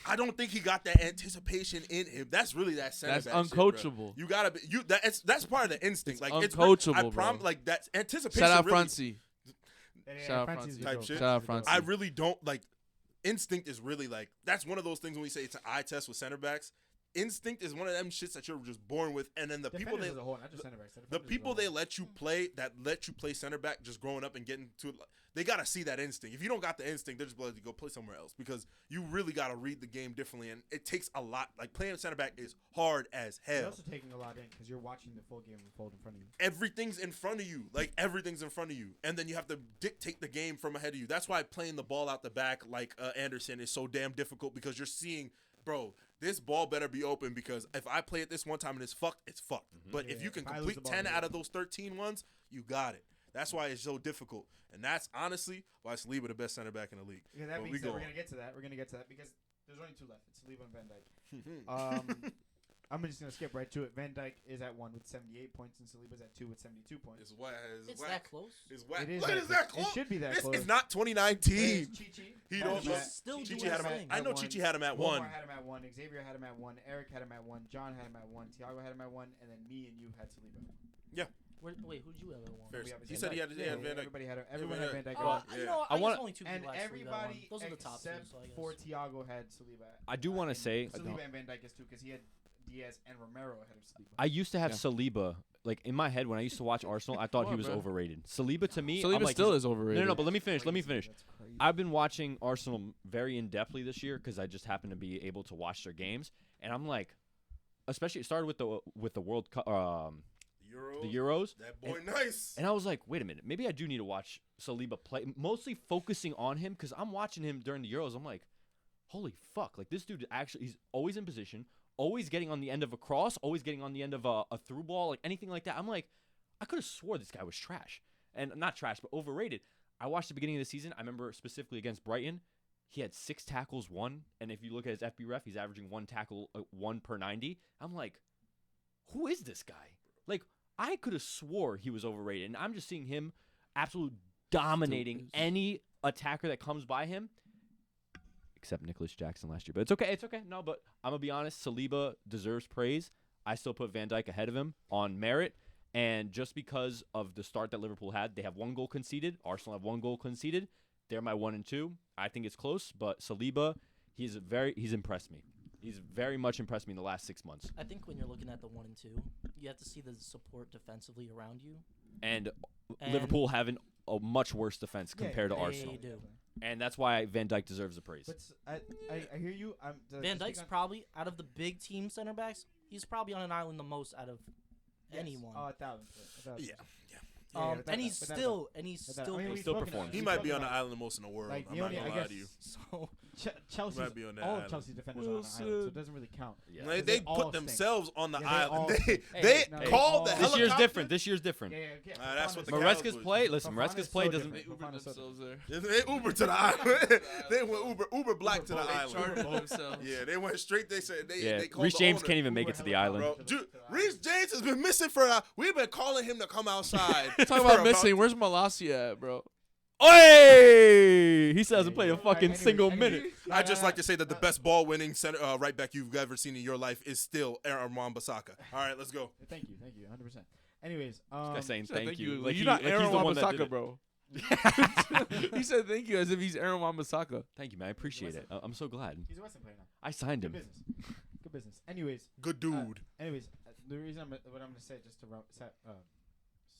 [SPEAKER 4] I don't think he got that anticipation in him. That's really that center
[SPEAKER 6] That's
[SPEAKER 4] back shit, bro.
[SPEAKER 6] uncoachable.
[SPEAKER 4] You gotta be that's part of the instinct. Like it's
[SPEAKER 6] uncoachable, bro.
[SPEAKER 4] like that's anticipation.
[SPEAKER 6] Shout out
[SPEAKER 4] really,
[SPEAKER 6] Francie. Shout out
[SPEAKER 2] Francie's
[SPEAKER 6] Francie.
[SPEAKER 2] the
[SPEAKER 4] Type
[SPEAKER 2] goat.
[SPEAKER 4] shit.
[SPEAKER 6] Shout out
[SPEAKER 2] Francie's the goat.
[SPEAKER 6] Francie.
[SPEAKER 4] I really don't like. Instinct is really like that's one of those things when we say it's an eye test with center backs. Instinct is one of them shits that you're just born with, and then the people
[SPEAKER 2] Defenders
[SPEAKER 4] they
[SPEAKER 2] as a whole, not just center backs.
[SPEAKER 4] the
[SPEAKER 2] Defenders as a
[SPEAKER 4] people
[SPEAKER 2] whole.
[SPEAKER 4] they let you play center back just growing up and getting to it, they gotta see that instinct. If you don't got the instinct, they're just going to go play somewhere else because you really gotta read the game differently, and it takes a lot. Like playing center back is hard as
[SPEAKER 2] You're
[SPEAKER 4] hell.
[SPEAKER 2] also taking a lot in because you're watching the full game unfold in front of you.
[SPEAKER 4] Everything's in front of you, like everything's in front of you, and then you have to dictate the game from ahead of you. That's why playing the ball out the back like Anderson is so damn difficult because you're seeing, bro, this ball better be open because if I play it this one time and it's fucked, it's fucked. But if
[SPEAKER 2] Yeah,
[SPEAKER 4] you can
[SPEAKER 2] if I lose
[SPEAKER 4] complete
[SPEAKER 2] the ball,
[SPEAKER 4] 10
[SPEAKER 2] yeah.
[SPEAKER 4] out of those 13 ones, you got it. That's why it's so difficult. And that's honestly why Saliba the best center back in the league.
[SPEAKER 2] Yeah, that
[SPEAKER 4] But
[SPEAKER 2] being
[SPEAKER 4] we
[SPEAKER 2] said,
[SPEAKER 4] go
[SPEAKER 2] we're
[SPEAKER 4] on.
[SPEAKER 2] gonna get to that. We're gonna get to that because there's only two left. It's Saliba and Van Dijk. I'm just gonna skip right to it. Van Dijk is at 1 with 78 points, and Saliba's at 2 with 72 points.
[SPEAKER 4] It's whack.
[SPEAKER 5] It's that close.
[SPEAKER 4] It's whack.
[SPEAKER 2] It is
[SPEAKER 4] Look,
[SPEAKER 2] that
[SPEAKER 4] is that
[SPEAKER 2] close.
[SPEAKER 4] close?
[SPEAKER 2] It should be that
[SPEAKER 4] This
[SPEAKER 2] close.
[SPEAKER 4] is not 2019.
[SPEAKER 2] Chichi.
[SPEAKER 4] He
[SPEAKER 2] had
[SPEAKER 4] don't
[SPEAKER 2] him
[SPEAKER 4] know.
[SPEAKER 2] at-
[SPEAKER 5] Still
[SPEAKER 2] Chichi
[SPEAKER 5] doing
[SPEAKER 4] had
[SPEAKER 5] his
[SPEAKER 4] him.
[SPEAKER 5] thing.
[SPEAKER 4] I know
[SPEAKER 2] one.
[SPEAKER 4] Chichi had him at
[SPEAKER 2] Omar
[SPEAKER 4] 1.
[SPEAKER 2] had him at 1. Xavier had him at 1. Eric had him at 1. John had him at 1. Tiago had him at 1, and then me and you had Saliba.
[SPEAKER 5] Wait, who'd you have at 1?
[SPEAKER 4] Fair.
[SPEAKER 2] We
[SPEAKER 4] He
[SPEAKER 2] obviously
[SPEAKER 4] said he had
[SPEAKER 2] yeah,
[SPEAKER 4] Van Dijk.
[SPEAKER 2] Everybody had everyone had Van Dijk.
[SPEAKER 4] Oh,
[SPEAKER 2] at 1.
[SPEAKER 4] yeah.
[SPEAKER 5] You know,
[SPEAKER 1] I
[SPEAKER 5] I guess
[SPEAKER 1] wanna-
[SPEAKER 5] only two
[SPEAKER 2] And
[SPEAKER 5] people had Saliba at 1.
[SPEAKER 2] everybody
[SPEAKER 5] Those are the top two,
[SPEAKER 2] except
[SPEAKER 5] so I guess.
[SPEAKER 2] for Tiago had Saliba.
[SPEAKER 1] I do wanna
[SPEAKER 2] and
[SPEAKER 1] say-
[SPEAKER 2] Saliba and Van Dijk is 2 because he had Diaz and Romero ahead of Saliba.
[SPEAKER 1] I used to have
[SPEAKER 6] Yeah.
[SPEAKER 1] Saliba like in my head when I used to watch Arsenal. I thought
[SPEAKER 6] Come
[SPEAKER 1] he
[SPEAKER 6] on,
[SPEAKER 1] was
[SPEAKER 6] bro.
[SPEAKER 1] overrated. Saliba to me,
[SPEAKER 6] Saliba
[SPEAKER 1] I'm like,
[SPEAKER 6] still
[SPEAKER 1] he's-
[SPEAKER 6] is overrated.
[SPEAKER 1] No, but let me finish. Let me finish.
[SPEAKER 2] That's crazy.
[SPEAKER 1] I've been watching Arsenal very in depthly this year because I just happen to be able to watch their games, and I'm like, especially it started with the World Cup, the Euros,
[SPEAKER 4] That boy nice.
[SPEAKER 1] and I was like, wait a minute, maybe I do need to watch Saliba play. Mostly focusing on him because I'm watching him during the Euros. I'm like, holy fuck, like this dude actually, he's always in position, always getting on the end of a cross, always getting on the end of a through ball, like anything like that. I'm like, I could have swore this guy was trash, and not trash, but overrated. I watched the beginning of the season. I remember specifically against Brighton, he had 6 tackles, 1, and if you look at his FB he's averaging 1 tackle, 1 per 90. I'm like, who is this guy? Like, I could have swore he was overrated, and I'm just seeing him absolutely dominating
[SPEAKER 6] is.
[SPEAKER 1] any attacker that comes by him, except Nicholas Jackson last year. But it's okay. It's okay. No, but I'm gonna be honest. Saliba deserves praise. I still put Van Dijk ahead of him on merit. And just because of the start that Liverpool had, they have 1 goal conceded. Arsenal have 1 goal conceded. They're my 1 and 2. I think it's close, but Saliba, he's impressed me. He's very much impressed me in the last 6 months.
[SPEAKER 5] I think when you're looking at the 1 and 2, you have to see the support defensively around you.
[SPEAKER 1] And,
[SPEAKER 5] And
[SPEAKER 1] Liverpool having a much worse defense compared to
[SPEAKER 5] they
[SPEAKER 1] Arsenal.
[SPEAKER 5] do.
[SPEAKER 1] And that's why Van Dijk deserves the praise.
[SPEAKER 2] But I hear you.
[SPEAKER 5] Van Dijk's probably, out of the big team center backs, he's probably on an island the most out of anyone.
[SPEAKER 2] Oh, 1,000%.
[SPEAKER 4] Yeah.
[SPEAKER 5] And he's still
[SPEAKER 1] still performing.
[SPEAKER 4] He might be on the island the most in the world.
[SPEAKER 2] Like,
[SPEAKER 4] I'm
[SPEAKER 2] the
[SPEAKER 4] not
[SPEAKER 2] only,
[SPEAKER 4] gonna
[SPEAKER 2] I
[SPEAKER 4] lie
[SPEAKER 2] guess,
[SPEAKER 4] to you.
[SPEAKER 5] so
[SPEAKER 2] Chelsea's
[SPEAKER 4] Might be on that
[SPEAKER 2] all of
[SPEAKER 4] island.
[SPEAKER 2] Chelsea's defenders are on the island, so it doesn't really count.
[SPEAKER 1] Yeah.
[SPEAKER 4] They,
[SPEAKER 2] They
[SPEAKER 4] they
[SPEAKER 2] all
[SPEAKER 4] put
[SPEAKER 2] stink.
[SPEAKER 4] themselves on the
[SPEAKER 2] Yeah, they
[SPEAKER 4] island.
[SPEAKER 2] all
[SPEAKER 4] They
[SPEAKER 2] stink.
[SPEAKER 4] they
[SPEAKER 2] no,
[SPEAKER 4] called the
[SPEAKER 2] they all-
[SPEAKER 1] This year's
[SPEAKER 4] helicopter.
[SPEAKER 1] different. This year's different.
[SPEAKER 2] Yeah.
[SPEAKER 4] That's what the
[SPEAKER 1] Maresca's
[SPEAKER 4] Cowboys
[SPEAKER 1] play.
[SPEAKER 4] do.
[SPEAKER 1] Listen,
[SPEAKER 2] Fofana's
[SPEAKER 1] Maresca's
[SPEAKER 2] so
[SPEAKER 1] play
[SPEAKER 2] different.
[SPEAKER 1] doesn't.
[SPEAKER 6] They Ubered
[SPEAKER 2] Fofana's so
[SPEAKER 6] themselves there.
[SPEAKER 4] They Uber to the island. They went Uber black to the
[SPEAKER 2] Uber
[SPEAKER 6] They
[SPEAKER 4] island.
[SPEAKER 6] chartered themselves.
[SPEAKER 4] Yeah, they went straight. They said they
[SPEAKER 1] Yeah,
[SPEAKER 4] they called
[SPEAKER 1] Reece
[SPEAKER 4] the
[SPEAKER 1] James
[SPEAKER 4] owner.
[SPEAKER 1] can't even make
[SPEAKER 2] Uber
[SPEAKER 1] it to the
[SPEAKER 2] helicopter.
[SPEAKER 1] island.
[SPEAKER 4] Bro, Reece James has been missing for. We've been calling him to come outside.
[SPEAKER 6] Talk
[SPEAKER 4] for
[SPEAKER 6] about missing. Where's Malasia at, bro?
[SPEAKER 1] Hey, he still hasn't played a fucking
[SPEAKER 2] Anyways,
[SPEAKER 1] single
[SPEAKER 2] anyways,
[SPEAKER 1] minute.
[SPEAKER 4] I just like to say that the best ball-winning center right back you've ever seen in your life is still Aaron Wan-Bissaka. All right, let's go.
[SPEAKER 2] Thank you, 100%. Anyways,
[SPEAKER 1] This guy's saying
[SPEAKER 6] He said
[SPEAKER 1] thank you.
[SPEAKER 6] You're
[SPEAKER 1] he-
[SPEAKER 6] not
[SPEAKER 1] he's
[SPEAKER 6] Aaron
[SPEAKER 1] the one that did
[SPEAKER 6] Wan-Bissaka,
[SPEAKER 1] it.
[SPEAKER 6] bro. He said thank you as if he's Aaron Wan-Bissaka.
[SPEAKER 1] Thank you, man. I appreciate it. I'm so glad.
[SPEAKER 2] he's a Western player now.
[SPEAKER 1] I signed
[SPEAKER 2] Good
[SPEAKER 1] him.
[SPEAKER 2] business. Good business. Anyways,
[SPEAKER 4] Good dude.
[SPEAKER 2] the reason what I'm gonna say just to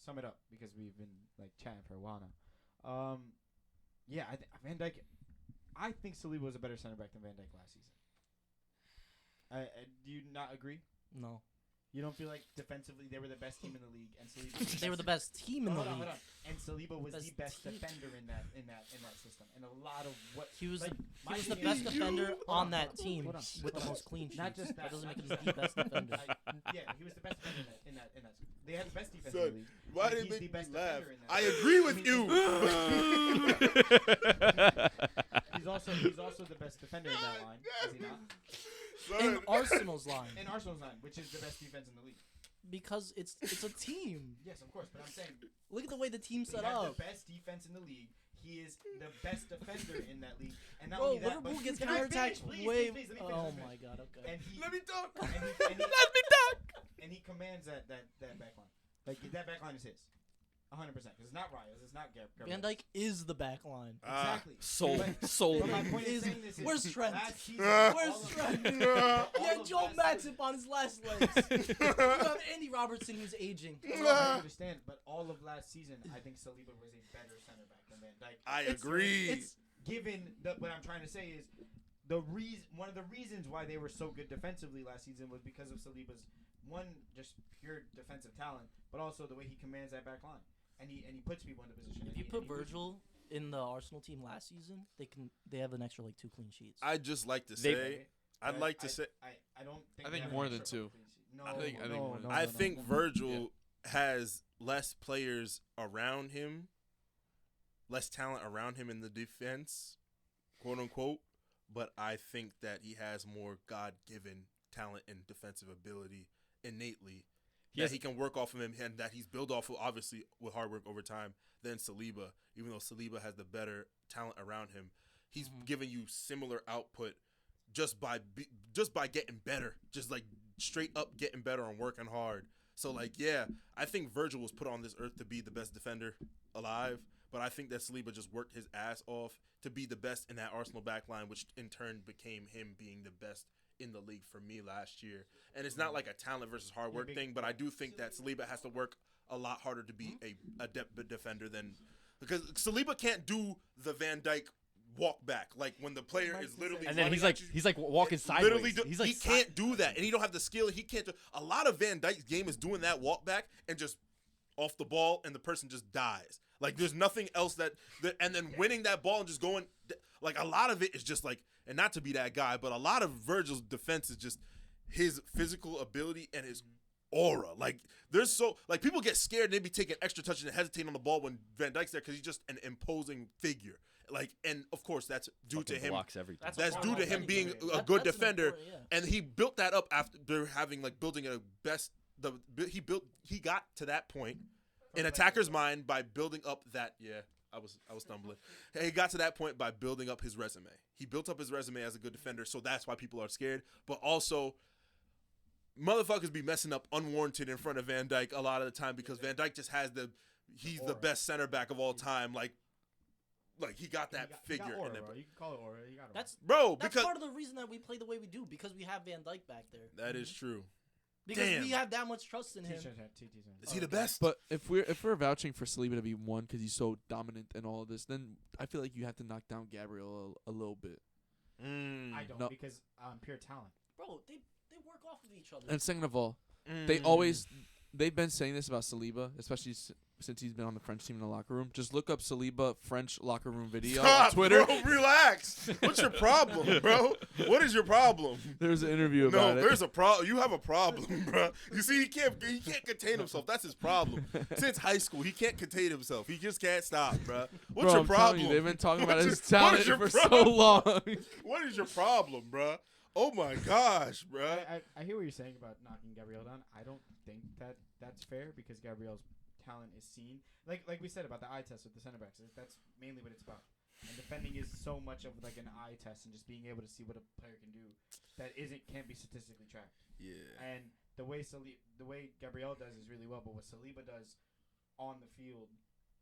[SPEAKER 2] sum it up because we've been like chatting for a while now. Yeah, Van Dijk. I think Saliba was a better center back than Van Dijk last season. Do you not agree?
[SPEAKER 5] no.
[SPEAKER 2] You don't feel like defensively they were the best team in the league, and Saliba.
[SPEAKER 5] They were the best team in the
[SPEAKER 2] Hold
[SPEAKER 5] league.
[SPEAKER 2] on. And Saliba was the best
[SPEAKER 5] team.
[SPEAKER 2] defender in that system, and a lot of what
[SPEAKER 5] He was
[SPEAKER 2] like,
[SPEAKER 5] the,
[SPEAKER 2] my
[SPEAKER 5] he was the
[SPEAKER 2] thing
[SPEAKER 5] best
[SPEAKER 2] is-
[SPEAKER 5] defender
[SPEAKER 2] Hold
[SPEAKER 5] on that team
[SPEAKER 2] hold on,
[SPEAKER 5] with the
[SPEAKER 2] hold on.
[SPEAKER 5] most clean sheets.
[SPEAKER 2] Not just
[SPEAKER 5] that doesn't make him
[SPEAKER 2] not
[SPEAKER 5] the best defender.
[SPEAKER 2] Yeah, he was the best defender in that. They had the best defense
[SPEAKER 4] Son,
[SPEAKER 2] in the league.
[SPEAKER 4] why
[SPEAKER 2] and
[SPEAKER 4] did
[SPEAKER 2] he's
[SPEAKER 4] they
[SPEAKER 2] the best
[SPEAKER 4] laugh?
[SPEAKER 2] defender in that.
[SPEAKER 4] I agree with you.
[SPEAKER 2] He's also the best defender in that line, is he not?
[SPEAKER 5] In Arsenal's line,
[SPEAKER 2] In Arsenal's line, which is the best defense in the league.
[SPEAKER 5] because it's a team.
[SPEAKER 2] Yes, of course, but I'm saying
[SPEAKER 5] Look at the way the team's
[SPEAKER 2] he
[SPEAKER 5] set
[SPEAKER 2] had
[SPEAKER 5] up.
[SPEAKER 2] the best defense in the league. he is the best defender in that league. And not
[SPEAKER 5] Bro,
[SPEAKER 2] only that,
[SPEAKER 5] Liverpool
[SPEAKER 2] but
[SPEAKER 5] gets
[SPEAKER 2] can I finish?
[SPEAKER 5] counterattacks
[SPEAKER 2] Please,
[SPEAKER 5] way.
[SPEAKER 2] please, let me finish,
[SPEAKER 5] Oh
[SPEAKER 2] let me
[SPEAKER 5] my
[SPEAKER 2] finish.
[SPEAKER 5] god. Okay.
[SPEAKER 2] And he,
[SPEAKER 3] Let me talk.
[SPEAKER 2] and he,
[SPEAKER 3] Let me talk.
[SPEAKER 2] and he commands that back line. Like that back line is his, 100%. Because it's not Rayo's, it's not Gabriel.
[SPEAKER 5] Van Dijk is the back line.
[SPEAKER 2] Exactly.
[SPEAKER 1] Sold.
[SPEAKER 2] But
[SPEAKER 1] Sold.
[SPEAKER 2] my
[SPEAKER 1] him.
[SPEAKER 2] point in
[SPEAKER 5] Is-
[SPEAKER 2] saying this is
[SPEAKER 5] where's Trent?
[SPEAKER 2] last season,
[SPEAKER 5] Where's
[SPEAKER 2] all of-
[SPEAKER 5] Trent?
[SPEAKER 2] all
[SPEAKER 5] Yeah,
[SPEAKER 2] of
[SPEAKER 5] Joe
[SPEAKER 2] last
[SPEAKER 5] Matip on his last legs. You have Andy Robertson who's aging.
[SPEAKER 2] I understand, but all of last season, I think Saliba was a better center back than Van Dijk.
[SPEAKER 4] I
[SPEAKER 5] It's-
[SPEAKER 4] agree.
[SPEAKER 5] It's
[SPEAKER 2] Given what I'm trying to say is one of the reasons why they were so good defensively last season was because of Saliba's just pure defensive talent, but also the way he commands that back line, and he puts people into position.
[SPEAKER 5] if
[SPEAKER 2] and
[SPEAKER 5] you
[SPEAKER 2] he-
[SPEAKER 5] put
[SPEAKER 2] and he puts
[SPEAKER 5] Virgil in the Arsenal team last season, they have an extra like 2 clean sheets.
[SPEAKER 4] I'd just like to
[SPEAKER 1] They-
[SPEAKER 4] say, I'd like to say,
[SPEAKER 2] I don't think.
[SPEAKER 3] I
[SPEAKER 2] they
[SPEAKER 3] think
[SPEAKER 2] have
[SPEAKER 3] more
[SPEAKER 2] an
[SPEAKER 3] than
[SPEAKER 2] extra
[SPEAKER 3] 2.
[SPEAKER 2] clean sheet. No,
[SPEAKER 3] I think
[SPEAKER 2] no,
[SPEAKER 3] more than
[SPEAKER 2] no,
[SPEAKER 3] two.
[SPEAKER 4] I
[SPEAKER 2] no,
[SPEAKER 4] think
[SPEAKER 2] no.
[SPEAKER 4] Virgil has less players around him, less talent around him in the defense, quote unquote. But I think that he has more God-given talent and defensive ability innately that he can work off of him, and that he's built off of, obviously, with hard work over time, than Saliba. Even though Saliba has the better talent around him, he's giving you similar output just by getting better, just like straight up getting better and working hard. So like, yeah, I think Virgil was put on this earth to be the best defender alive, but I think that Saliba just worked his ass off to be the best in that Arsenal backline, which in turn became him being the best in the league for me last year. And it's not like a talent versus hard work thing, but I do think that Saliba has to work a lot harder to be a defender than, because Saliba can't do the Van Dijk walk back, like when the player is literally
[SPEAKER 1] And then
[SPEAKER 4] running at you.
[SPEAKER 1] he's like walking sideways.
[SPEAKER 4] Literally,
[SPEAKER 1] He's like
[SPEAKER 4] he can't do that, and he don't have the skill. He can't do. A lot of Van Dijk's game is doing that walk back and just off the ball, and the person just dies. Like there's nothing else and then winning that ball and just going. Like a lot of it is just like, and not to be that guy, but a lot of Virgil's defense is just his physical ability and his aura. Like there's people get scared and they be taking extra touches and hesitate on the ball when Van Dijk's there because he's just an imposing figure. Like, and of course that's due to him.
[SPEAKER 1] Blocks everything.
[SPEAKER 4] That's due to him being
[SPEAKER 5] Anything.
[SPEAKER 4] a good
[SPEAKER 5] That's an
[SPEAKER 4] defender,
[SPEAKER 5] important, yeah.
[SPEAKER 4] and he built that up after having like building a best. He got to that point in attacker's mind by building up that. Yeah, I was stumbling. He got to that point by building up his resume. He built up his resume as a good defender, so that's why people are scared. But also, motherfuckers be messing up unwarranted in front of Van Dijk a lot of the time because Van Dijk just has he's the best center back of all time. Like he got that
[SPEAKER 2] He
[SPEAKER 4] figure.
[SPEAKER 2] got aura,
[SPEAKER 4] in there.
[SPEAKER 2] bro. You can call it aura. You got aura.
[SPEAKER 5] That's
[SPEAKER 4] Because
[SPEAKER 5] part of the reason that we play the way we do, because we have Van Dijk back there.
[SPEAKER 4] that is true.
[SPEAKER 5] Because
[SPEAKER 4] Damn.
[SPEAKER 5] we have that much trust in him.
[SPEAKER 4] Is he the best?
[SPEAKER 6] But if we're vouching for Saliba to be one because he's so dominant and all of this, then I feel like you have to knock down Gabriel a little bit.
[SPEAKER 2] I don't
[SPEAKER 6] No.
[SPEAKER 2] because pure talent.
[SPEAKER 5] Bro, they work off of each other.
[SPEAKER 6] And second of all, they've been saying this about Saliba, especially since he's been on the French team in the locker room. Just look up Saliba French locker room video
[SPEAKER 4] Stop,
[SPEAKER 6] on Twitter.
[SPEAKER 4] Bro, relax. What's your problem, bro? What is your problem?
[SPEAKER 6] There's an interview
[SPEAKER 4] No,
[SPEAKER 6] about it.
[SPEAKER 4] there's a problem. You have a problem, bro. You see, he can't contain himself. That's his problem. Since high school, he can't contain himself. He just can't stop, bro. What's
[SPEAKER 6] Bro,
[SPEAKER 4] your
[SPEAKER 6] I'm telling
[SPEAKER 4] problem?
[SPEAKER 6] you, they've been talking about
[SPEAKER 4] What's
[SPEAKER 6] his
[SPEAKER 4] your- what
[SPEAKER 6] talent
[SPEAKER 4] is your
[SPEAKER 6] for so
[SPEAKER 4] problem?
[SPEAKER 6] long.
[SPEAKER 4] What is your problem, bro? Oh my gosh, bro.
[SPEAKER 2] I hear what you're saying about knocking Gabriel down. I don't think that's fair because Gabriel's talent is seen. Like we said about the eye test with the center backs. That's mainly what it's about. And defending is so much of like an eye test and just being able to see what a player can do that can't be statistically tracked.
[SPEAKER 4] Yeah.
[SPEAKER 2] And the way Gabriel does is really well, but what Saliba does on the field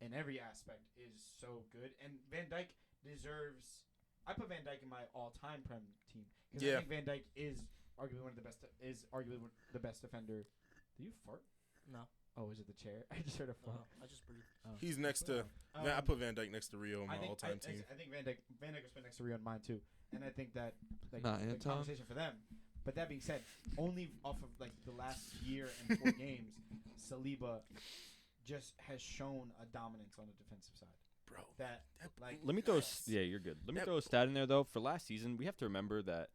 [SPEAKER 2] in every aspect is so good. And Van Dijk deserves. I put Van Dijk in my all-time Prem team because I think Van Dijk is arguably one of the best. Is arguably the best defender. Did you fart?
[SPEAKER 5] No.
[SPEAKER 2] Oh, is it the chair? I just heard a fart.
[SPEAKER 5] I just breathed.
[SPEAKER 2] Oh.
[SPEAKER 4] He's next to. I put Van Dijk next to Rio in my all-time team.
[SPEAKER 2] I think Van Dijk was put next to Rio in mine too, and I think that
[SPEAKER 6] Nah,
[SPEAKER 2] the
[SPEAKER 6] Anton.
[SPEAKER 2] conversation for them. But that being said, only off of like the last year and 4 games, Saliba just has shown a dominance on the defensive side.
[SPEAKER 4] Bro.
[SPEAKER 2] That like
[SPEAKER 1] Let me throw. Yeah, you're good. Let me throw a stat in there though. For last season, we have to remember that.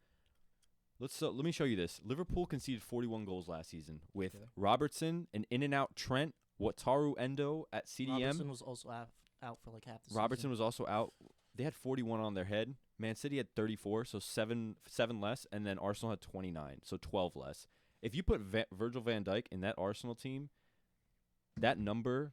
[SPEAKER 1] Let me show you this. Liverpool conceded 41 goals last season with Robertson, an in-and-out Trent, Wataru Endo at CDM.
[SPEAKER 5] Robertson was also out for like half the season.
[SPEAKER 1] Robertson was also out. They had 41 on their head. Man City had 34, so seven less, and then Arsenal had 29, so 12 less. If you put Virgil van Dijk in that Arsenal team, that number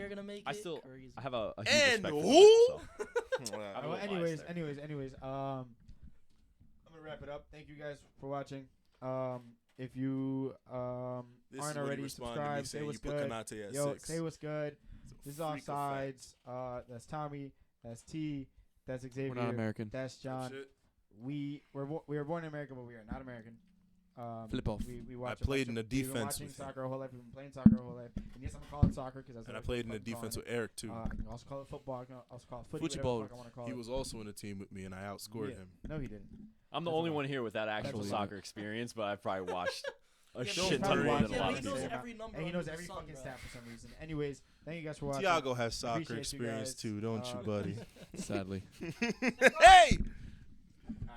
[SPEAKER 5] are gonna make
[SPEAKER 1] I
[SPEAKER 5] it.
[SPEAKER 1] still-
[SPEAKER 5] Curry's
[SPEAKER 1] I have a huge
[SPEAKER 4] And
[SPEAKER 1] respect for
[SPEAKER 4] who?
[SPEAKER 1] him, so.
[SPEAKER 4] Well,
[SPEAKER 1] I'm
[SPEAKER 2] Well,
[SPEAKER 1] a little biased there.
[SPEAKER 2] anyways, I'm gonna wrap it up. Thank you guys for watching. If you
[SPEAKER 4] This
[SPEAKER 2] aren't
[SPEAKER 4] is when he
[SPEAKER 2] already
[SPEAKER 4] responded to me
[SPEAKER 2] subscribed, say
[SPEAKER 4] saying
[SPEAKER 2] what's
[SPEAKER 4] you put
[SPEAKER 2] good.
[SPEAKER 4] Konate at
[SPEAKER 2] Yo,
[SPEAKER 4] 6.
[SPEAKER 2] say what's good.
[SPEAKER 4] It's a
[SPEAKER 2] This is
[SPEAKER 4] freak of
[SPEAKER 2] Offsides. That's Tommy. That's T. That's Xavier.
[SPEAKER 6] We're not American.
[SPEAKER 2] That's
[SPEAKER 4] Oh,
[SPEAKER 2] John.
[SPEAKER 4] shit.
[SPEAKER 2] We were born in America, but we are not American.
[SPEAKER 6] Flip off.
[SPEAKER 2] We watch
[SPEAKER 4] I played in the
[SPEAKER 2] We've been
[SPEAKER 4] defense
[SPEAKER 2] watching
[SPEAKER 4] with him.
[SPEAKER 2] soccer our whole life. We've been playing soccer our whole life. And yes, I'm gonna call it soccer because that's
[SPEAKER 4] And
[SPEAKER 2] what
[SPEAKER 4] I played in the
[SPEAKER 2] fucking calling
[SPEAKER 4] defense
[SPEAKER 2] it.
[SPEAKER 4] with Erick, too.
[SPEAKER 2] I can also call it football. I can also call it footy.
[SPEAKER 6] Football.
[SPEAKER 2] Whatever the fuck I want to call
[SPEAKER 4] He
[SPEAKER 2] it.
[SPEAKER 4] was also in the team with me, and I outscored
[SPEAKER 2] Yeah.
[SPEAKER 4] him.
[SPEAKER 2] No, he didn't.
[SPEAKER 1] I'm the
[SPEAKER 2] That's
[SPEAKER 1] only
[SPEAKER 2] a lot.
[SPEAKER 1] one here with that actual
[SPEAKER 2] That's a lot.
[SPEAKER 1] soccer experience, but I've probably watched a
[SPEAKER 5] Yeah,
[SPEAKER 1] shit
[SPEAKER 2] but
[SPEAKER 1] ton
[SPEAKER 2] he's
[SPEAKER 1] more
[SPEAKER 2] probably
[SPEAKER 1] than a
[SPEAKER 5] yeah,
[SPEAKER 1] lot
[SPEAKER 5] but
[SPEAKER 1] of
[SPEAKER 5] he
[SPEAKER 1] people.
[SPEAKER 5] knows
[SPEAKER 2] people.
[SPEAKER 5] every number.
[SPEAKER 2] And he knows
[SPEAKER 5] under
[SPEAKER 2] every
[SPEAKER 5] the sun,
[SPEAKER 2] fucking
[SPEAKER 5] bro.
[SPEAKER 2] stat for some reason. Anyways, thank you guys for watching.
[SPEAKER 4] Tiago has soccer
[SPEAKER 2] Appreciate you
[SPEAKER 4] experience,
[SPEAKER 2] guys.
[SPEAKER 4] too, don't you, buddy?
[SPEAKER 6] Sadly.
[SPEAKER 4] Hey!
[SPEAKER 2] All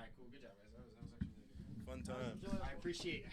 [SPEAKER 2] right, cool. Good job, guys. That was actually really good.
[SPEAKER 4] Fun time.
[SPEAKER 2] I appreciate it.